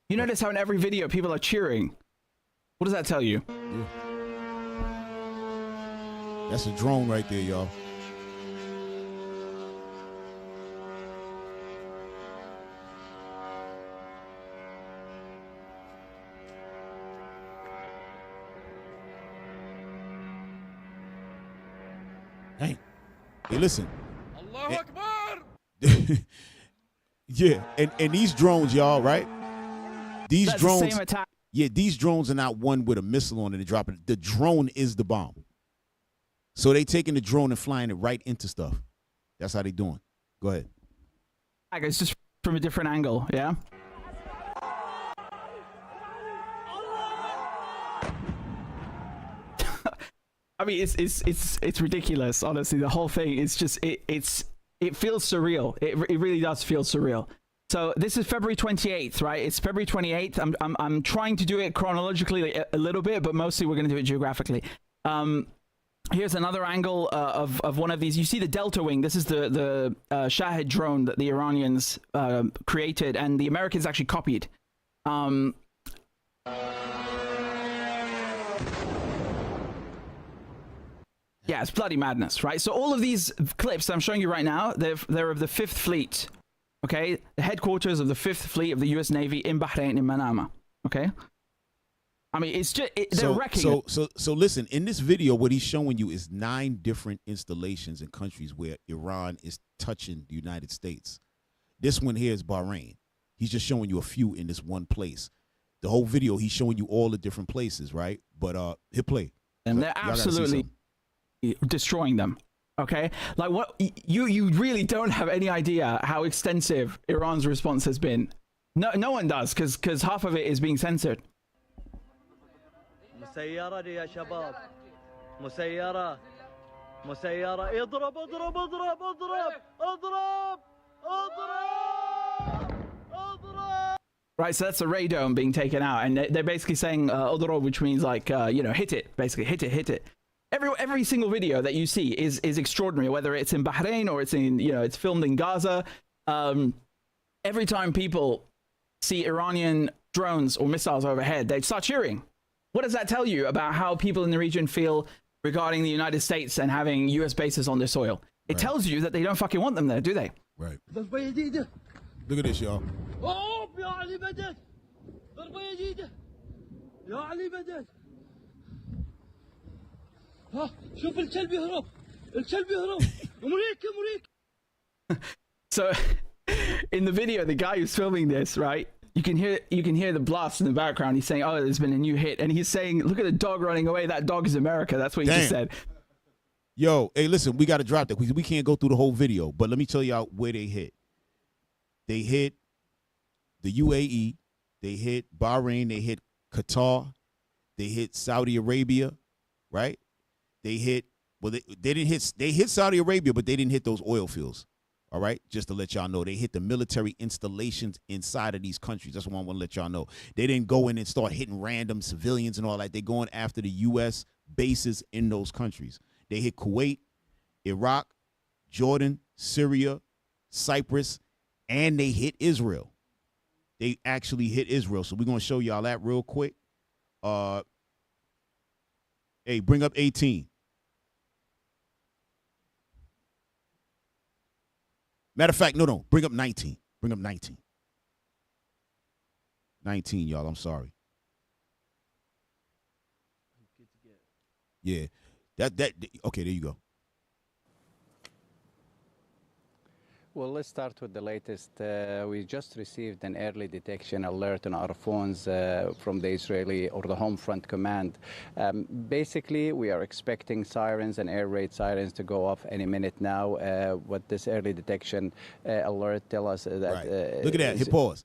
You notice how in every video people are cheering. What does that tell you? Yeah. That's a drone right there, y'all. Hey, listen. Allahu Akbar! Yeah, and these drones, y'all, right? These drones, the same attack. Yeah, these drones are not one with a missile on it and dropping it. The drone is the bomb. So they taking the drone and flying it right into stuff. That's how they doing. Go ahead. It's just from a different angle, yeah? I mean, it's ridiculous, honestly. The whole thing is just, it feels surreal. It really does feel surreal. So this is February 28th, right? It's February 28th. I'm trying to do it chronologically a little bit, but mostly we're going to do it geographically. Here's another angle of one of these. You see the Delta Wing. This is the Shahid drone that the Iranians created, and the Americans actually copied. Yeah, it's bloody madness, right? So all of these clips I'm showing you right now, they're of the Fifth Fleet. Okay, the headquarters of the Fifth Fleet of the U.S. Navy in Bahrain, in Manama. Okay, I mean, it's just they're wrecking. So listen. In this video, what he's showing you is 9 different installations in countries where Iran is touching the United States. This one here is Bahrain. He's just showing you a few in this one place. The whole video, he's showing you all the different places, right? But hit play, and they're absolutely destroying them. Okay, like what you really don't have any idea how extensive Iran's response has been. No one does, because half of it is being censored. Right, so that's the radome being taken out, and they're basically saying "odoro," which means like hit it, basically hit it. Every single video that you see is extraordinary, whether it's in Bahrain or it's in it's filmed in Gaza. Every time people see Iranian drones or missiles overhead, they start cheering. What does that tell you about how people in the region feel regarding the United States and having U.S. bases on their soil? It tells you that they don't fucking want them there, do they? Right. Look at this, y'all. So in the video, the guy who's filming this, right, you can hear the blast in the background. He's saying, oh, there's been a new hit, and he's saying, look at the dog running away. That dog is America. That's what he just said. Yo, hey, listen, we got to drop that. We can't go through the whole video, but let me tell y'all where they hit. They hit the UAE, They hit Bahrain. They hit Qatar. They hit Saudi Arabia, right? They hit, well, they didn't hit, they hit Saudi Arabia, but they didn't hit those oil fields. All right, just to let y'all know, they hit the military installations inside of these countries. That's what I want to let y'all know. They didn't go in and start hitting random civilians and all that. They're going after the U.S. bases in those countries. They hit Kuwait, Iraq, Jordan, Syria, Cyprus, and they hit Israel. They actually hit Israel. So we're going to show y'all that real quick. Hey, bring up 18. Matter of fact, no. Bring up 19. Bring up 19. 19, y'all. I'm sorry. Yeah. Okay, there you go. Well, let's start with the latest. We just received an early detection alert on our phones from the Israeli or the Home Front Command. Basically, we are expecting sirens and air raid sirens to go off any minute now. What this early detection alert tell us that... Right. Look at that. Hit pause.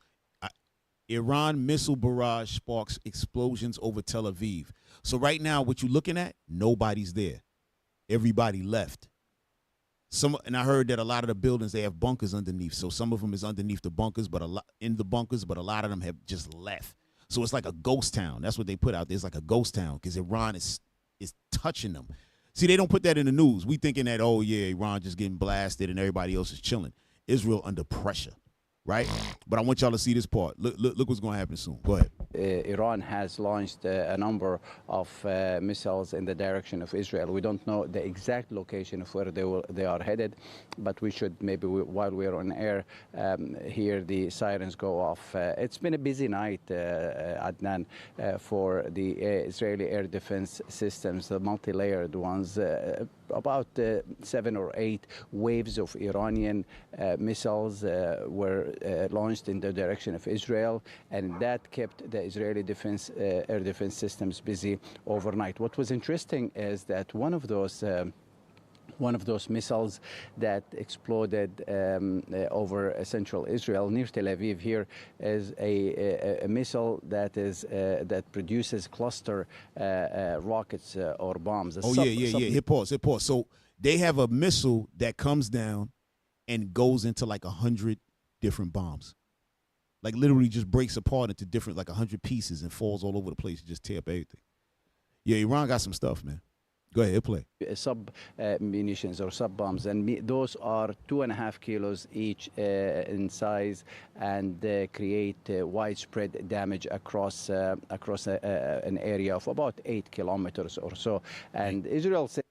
Iran missile barrage sparks explosions over Tel Aviv. So right now, what you're looking at, nobody's there. Everybody left. And I heard that a lot of the buildings, they have bunkers underneath. So some of them is underneath the bunkers, but a lot of them have just left. So it's like a ghost town. That's what they put out there. It's like a ghost town because Iran is touching them. See, they don't put that in the news. We thinking that, oh, yeah, Iran just getting blasted and everybody else is chilling. Israel under pressure, right? But I want y'all to see this part. Look what's going to happen soon. Go ahead. Iran has launched a number of missiles in the direction of Israel. We don't know the exact location of where they are headed, but we should maybe, while we're on air, hear the sirens go off. It's been a busy night, Adnan, for the Israeli air defense systems, the multi-layered ones. About 7 or 8 waves of Iranian missiles were launched in the direction of Israel, and that kept the Israeli air defense systems busy overnight. What was interesting is that one of those missiles that exploded over central Israel near Tel Aviv here is a missile that produces cluster rockets or bombs. Yeah. Hit pause. So they have a missile that comes down and goes into like 100 different bombs. Like literally just breaks apart into different, like 100 pieces and falls all over the place and just tear up everything. Yeah, Iran got some stuff, man. Go ahead, play. Sub munitions or sub bombs, and those are 2.5 kilos each in size, and create widespread damage across an area of about 8 kilometers or so. And Israel says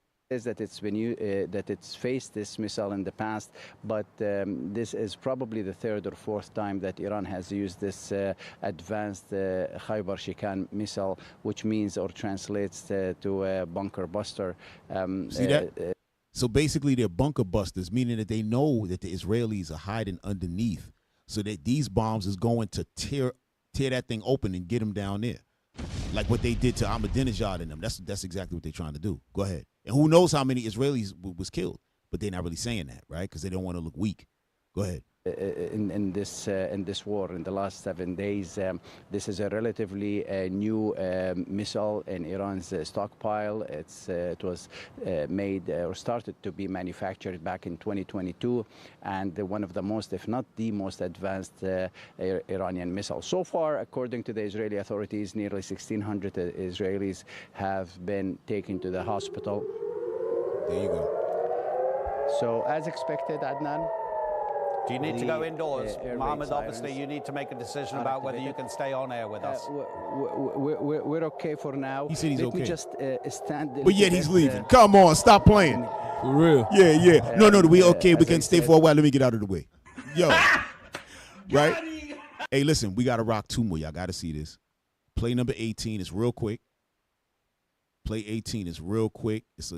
that it's faced this missile in the past, but this is probably the 3rd or 4th time that Iran has used this advanced Khaybar Shikan missile, which means or translates to a bunker buster. See that? So basically, they're bunker busters, meaning that they know that the Israelis are hiding underneath, so that these bombs is going to tear that thing open and get them down there, like what they did to Ahmadinejad and them. That's exactly what they're trying to do. Go ahead. And who knows how many Israelis was killed, but they're not really saying that, right? Because they don't want to look weak. Go ahead. In this war, in the last 7 days, this is a relatively new missile in Iran's stockpile. It was made or started to be manufactured back in 2022, and one of the most, if not the most advanced Iranian missiles. So far, according to the Israeli authorities, nearly 1,600 Israelis have been taken to the hospital. There you go. So, as expected, Adnan. Do you need to go indoors? Mohammed, obviously you need to make a decision about whether you can stay on air with us. We're okay for now. He said he's okay. We just stand. But yet he's leaving. Come on, stop playing. For real. Yeah. No, we okay. We can stay for a while. Let me get out of the way. Yo. Right? Hey, listen, we got to rock 2 more. Y'all got to see this. Play number 18 is real quick. Play 18 is real quick. It's,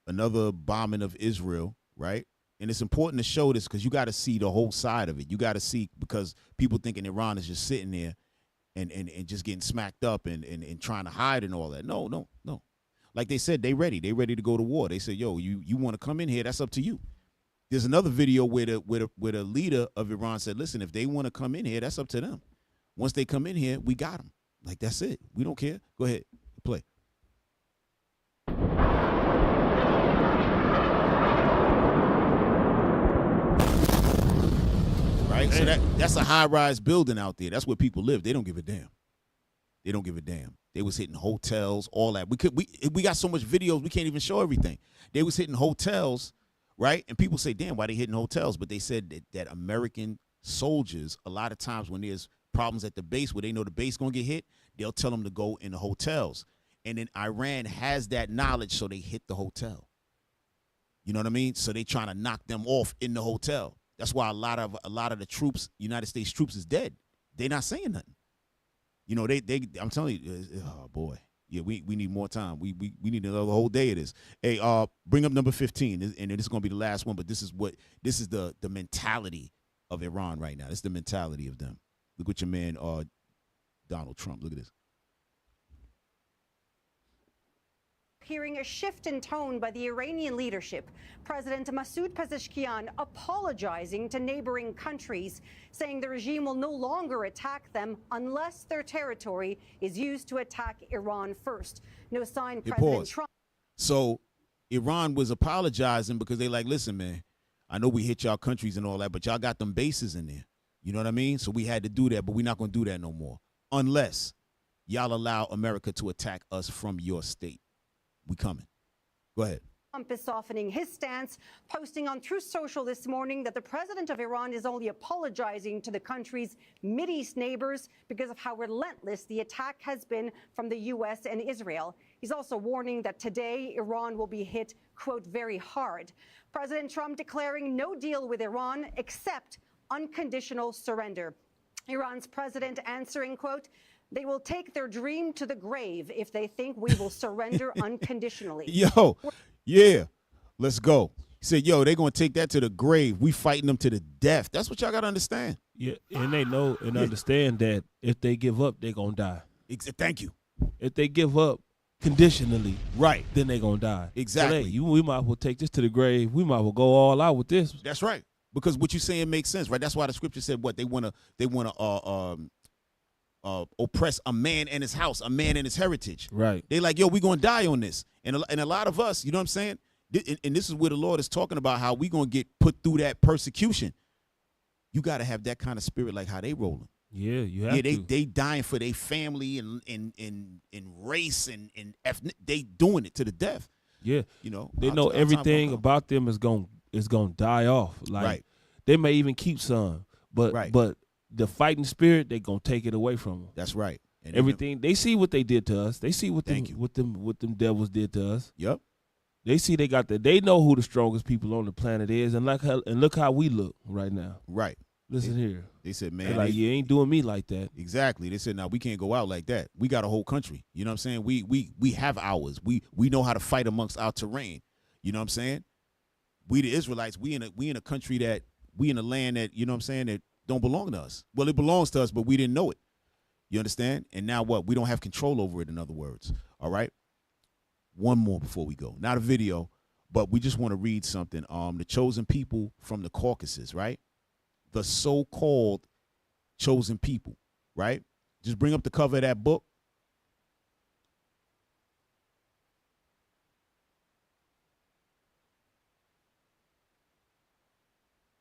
another bombing of Israel, right? And it's important to show this because you got to see the whole side of it. You got to see, because people thinking Iran is just sitting there and just getting smacked up and trying to hide and all that. No. Like they said, they ready. They ready to go to war. They said, yo, you want to come in here, that's up to you. There's another video where the leader of Iran said, listen, if they want to come in here, that's up to them. Once they come in here, we got them. Like, that's it. We don't care. Go ahead, play. Right? So that's a high-rise building out there. That's where people live. They don't give a damn. They don't give a damn. They was hitting hotels, all that. We got so much videos, we can't even show everything. They was hitting hotels, right? And people say, damn, why they hitting hotels? But they said that American soldiers, a lot of times when there's problems at the base where they know the base going to get hit, they'll tell them to go in the hotels. And then Iran has that knowledge, so they hit the hotel. You know what I mean? So they trying to knock them off in the hotel. That's why a lot of the troops, United States troops, is dead. They're not saying nothing. You know, I'm telling you, oh boy. Yeah, we need more time. We need another whole day of this. Hey, bring up number 15, and this is gonna be the last one, but this is the mentality of Iran right now. This is the mentality of them. Look at your man, Donald Trump. Look at this. Hearing a shift in tone by the Iranian leadership. President Masoud Pezeshkian apologizing to neighboring countries, saying the regime will no longer attack them unless their territory is used to attack Iran first. No sign President Trump. So Iran was apologizing because they like, listen, man, I know we hit y'all countries and all that, but y'all got them bases in there. You know what I mean? So we had to do that, but we're not going to do that no more unless y'all allow America to attack us from your state. We coming. Go ahead. Trump is softening his stance, posting on Truth Social this morning that the president of Iran is only apologizing to the country's Mideast neighbors because of how relentless the attack has been from the U.S. and Israel. He's also warning that today Iran will be hit, quote, very hard. President Trump declaring no deal with Iran except unconditional surrender. Iran's president answering, quote, they will take their dream to the grave if they think we will surrender unconditionally. Yo, yeah, let's go. He said, yo, they're going to take that to the grave. We fighting them to the death. That's what y'all got to understand. Yeah, and they know and understand that if they give up, they're going to die. Thank you. If they give up conditionally, right, then they're going to die. Exactly. So, hey, we might as well take this to the grave. We might as well go all out with this. That's right. Because what you're saying makes sense, right? That's why the scripture said what? They want to oppress a man and his house, a man and his heritage. Right. They like, yo, we going to die on this. And a lot of us, you know what I'm saying? And this is where the Lord is talking about how we going to get put through that persecution. You got to have that kind of spirit like how they rolling. Yeah, you have to. They dying for their family and race and ethnic. They doing it to the death. Yeah. You know. They know everything about them is going to die off. Like, right. They may even keep some, but the fighting spirit, they gonna take it away from them. That's right. And everything they see what they did to us. They see what them devils did to us. Yep. They see they know who the strongest people on the planet is, and look how we look right now. Right. Listen here. They said, man, they're like, you ain't doing me like that. Exactly. They said, now we can't go out like that. We got a whole country. You know what I'm saying? We have ours. We know how to fight amongst our terrain. You know what I'm saying? We the Israelites, we in a country that we in a land that, you know what I'm saying, that don't belong to us. Well, it belongs to us, but we didn't know it. You understand? And now what? We don't have control over it, in other words. All right? One more before we go. Not a video, but we just want to read something. The chosen people from the Caucasus, right? The so-called chosen people, right? Just bring up the cover of that book.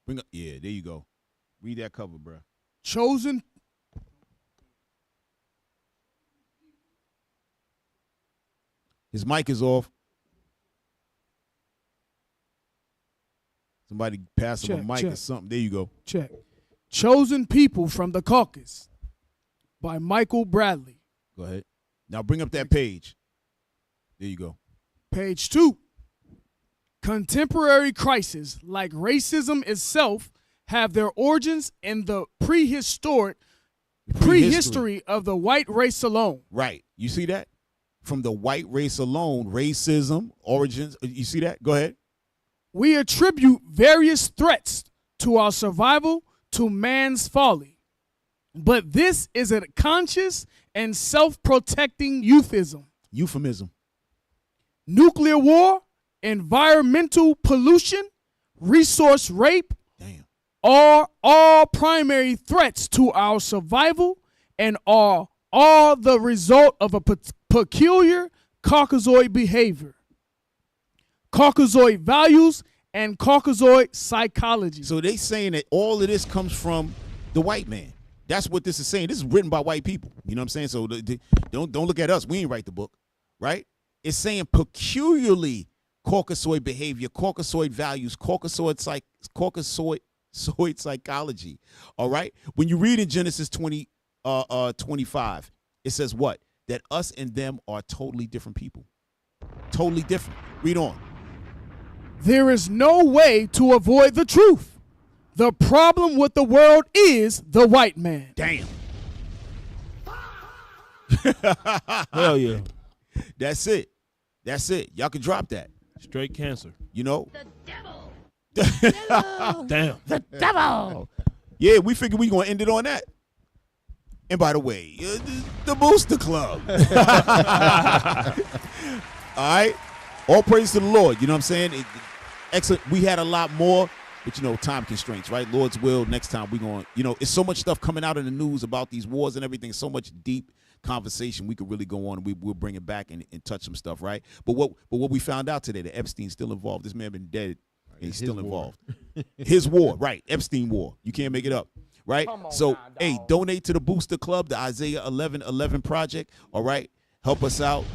Bring up, yeah, there you go. Read that cover, bro. Chosen. His mic is off. Somebody pass him a mic or something. There you go. Check. Chosen People from the Caucasus by Michael Bradley. Go ahead. Now bring up that page. There you go. Page 2. Contemporary crises like racism itself have their origins in the prehistory of the white race alone. Right. You see that? From the white race alone, racism, origins. You see that? Go ahead. We attribute various threats to our survival to man's folly. But this is a conscious and self-protecting euphemism. Nuclear war, environmental pollution, resource rape are all primary threats to our survival and are all the result of a peculiar Caucasoid behavior, Caucasoid values, and Caucasoid psychology. So they saying that all of this comes from the white man. That's what this is saying. This is written by white people. You know what I'm saying? So don't look at us. We ain't write the book, right? It's saying peculiarly Caucasoid behavior, Caucasoid values, Caucasoid psychology. All right. When you read in Genesis 25, it says what? That us and them are totally different people. Totally different. Read on. There is no way to avoid the truth. The problem with the world is the white man. Damn. Hell yeah. That's it. That's it. Y'all can drop that. Straight cancer. You know? The devil. Damn. The devil. Yeah, we figured we going to end it on that. And by the way, the Booster Club. All right? All praise to the Lord. You know what I'm saying? Excellent. We had a lot more, but, you know, time constraints, right? Lord's will, next time we're going, you know, it's so much stuff coming out in the news about these wars and everything, so much deep conversation we could really go on, and we'll bring it back and touch some stuff, right? But what we found out today, that Epstein's still involved. This man been dead, and he's still involved. His war, right? Epstein war. You can't make it up, right? So, hey, donate to the Booster Club, the Isaiah 11:11 project, all right? Help us out.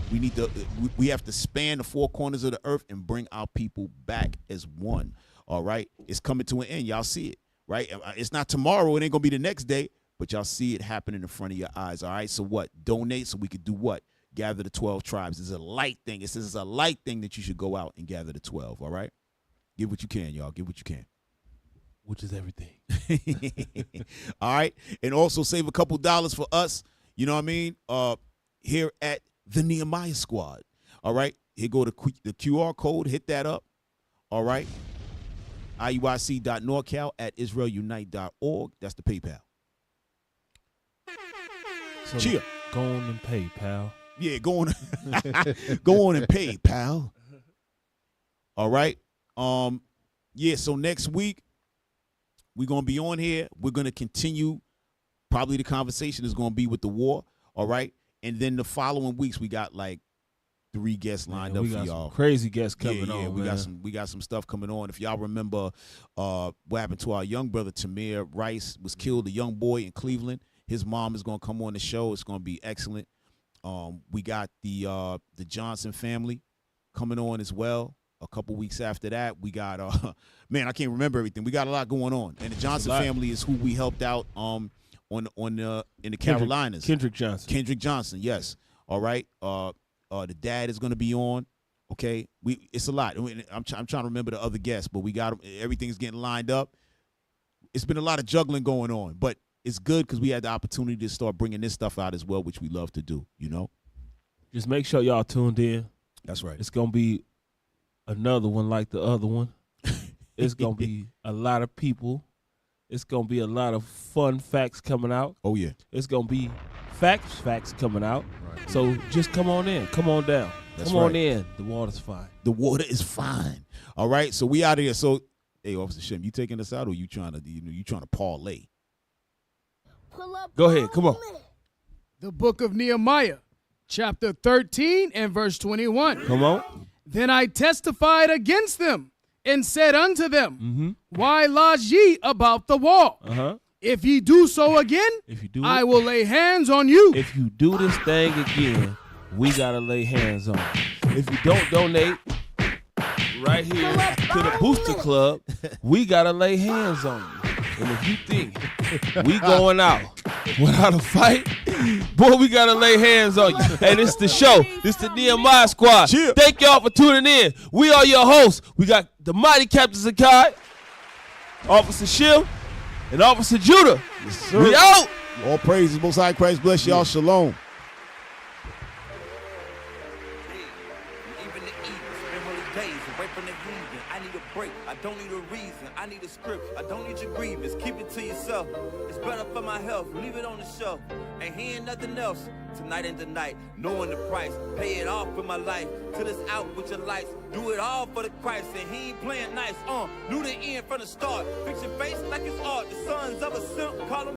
We have to span the four corners of the earth and bring our people back as one, all right? It's coming to an end. Y'all see it, right? It's not tomorrow. It ain't going to be the next day. But y'all see it happening in front of your eyes, all right? So what? Donate so we could do what? Gather the 12 tribes. It's a light thing. It says it's a light thing that you should go out and gather the 12, all right? Give what you can, y'all. Give what you can. Which is everything. All right? And also save a couple dollars for us, you know what I mean, here at the Nehemiah Squad, all right? Here go the QR code. Hit that up, all right? IUIC.norcal@israelunite.org. That's the PayPal. So Cheer. Go on and pay, pal. Yeah, go on. Go on and pay, pal. All right. Yeah, so next week we're gonna be on here. We're gonna continue. Probably the conversation is gonna be with the war. All right. And then the following weeks we got like 3 guests lined up for y'all. Crazy guests coming on. We got some stuff coming on. If y'all remember what happened to our young brother Tamir Rice was killed, a young boy in Cleveland. His mom is going to come on the show. It's going to be excellent. We got the Johnson family coming on as well. A couple weeks after that, we got man, I can't remember everything. We got a lot going on. And the Johnson family is who we helped out in the Carolinas. Kendrick Johnson. Kendrick Johnson, yes. All right. The dad is going to be on. Okay. It's a lot. I'm trying to remember the other guests, but we got them. Everything's getting lined up. It's been a lot of juggling going on, but it's good because we had the opportunity to start bringing this stuff out as well, which we love to do, you know? Just make sure y'all tuned in. That's right. It's going to be another one like the other one. It's going to be a lot of people. It's going to be a lot of fun facts coming out. Oh, yeah. It's going to be facts coming out. Right. So just come on in. Come on down. That's come right. on in. The water's fine. The water is fine. All right? So we out of here. So, hey, Officer Shim, you taking us out or you trying to parlay? Go ahead. Come on. The book of Nehemiah, chapter 13 and verse 21. Come on. Then I testified against them and said unto them, Why lodge ye about the wall? If ye do so again, I will lay hands on you. If you do this thing again, we got to lay hands on you. If you don't donate right here to the Booster Club, we got to lay hands on you. And if you think we going out without a fight, boy, we got to lay hands on you. And it's the show. It's the Nehemiah Squad. Cheer. Thank y'all for tuning in. We are your hosts. We got the mighty Captain Zakai, Officer Shim, and Officer Judah. Yes, we out. All praises, Most High Christ bless y'all. Shalom. Don't need a reason, I need a script. I don't need your grievance, keep it to yourself. It's better for my health, leave it on the shelf. Ain't hearing nothing else. Tonight and tonight, knowing the price. Pay it off with my life, till it's out with your lights. Do it all for the Christ, and he ain't playing nice. Knew the end from the start. Fix your face like it's art. The sons of a simp, call 'em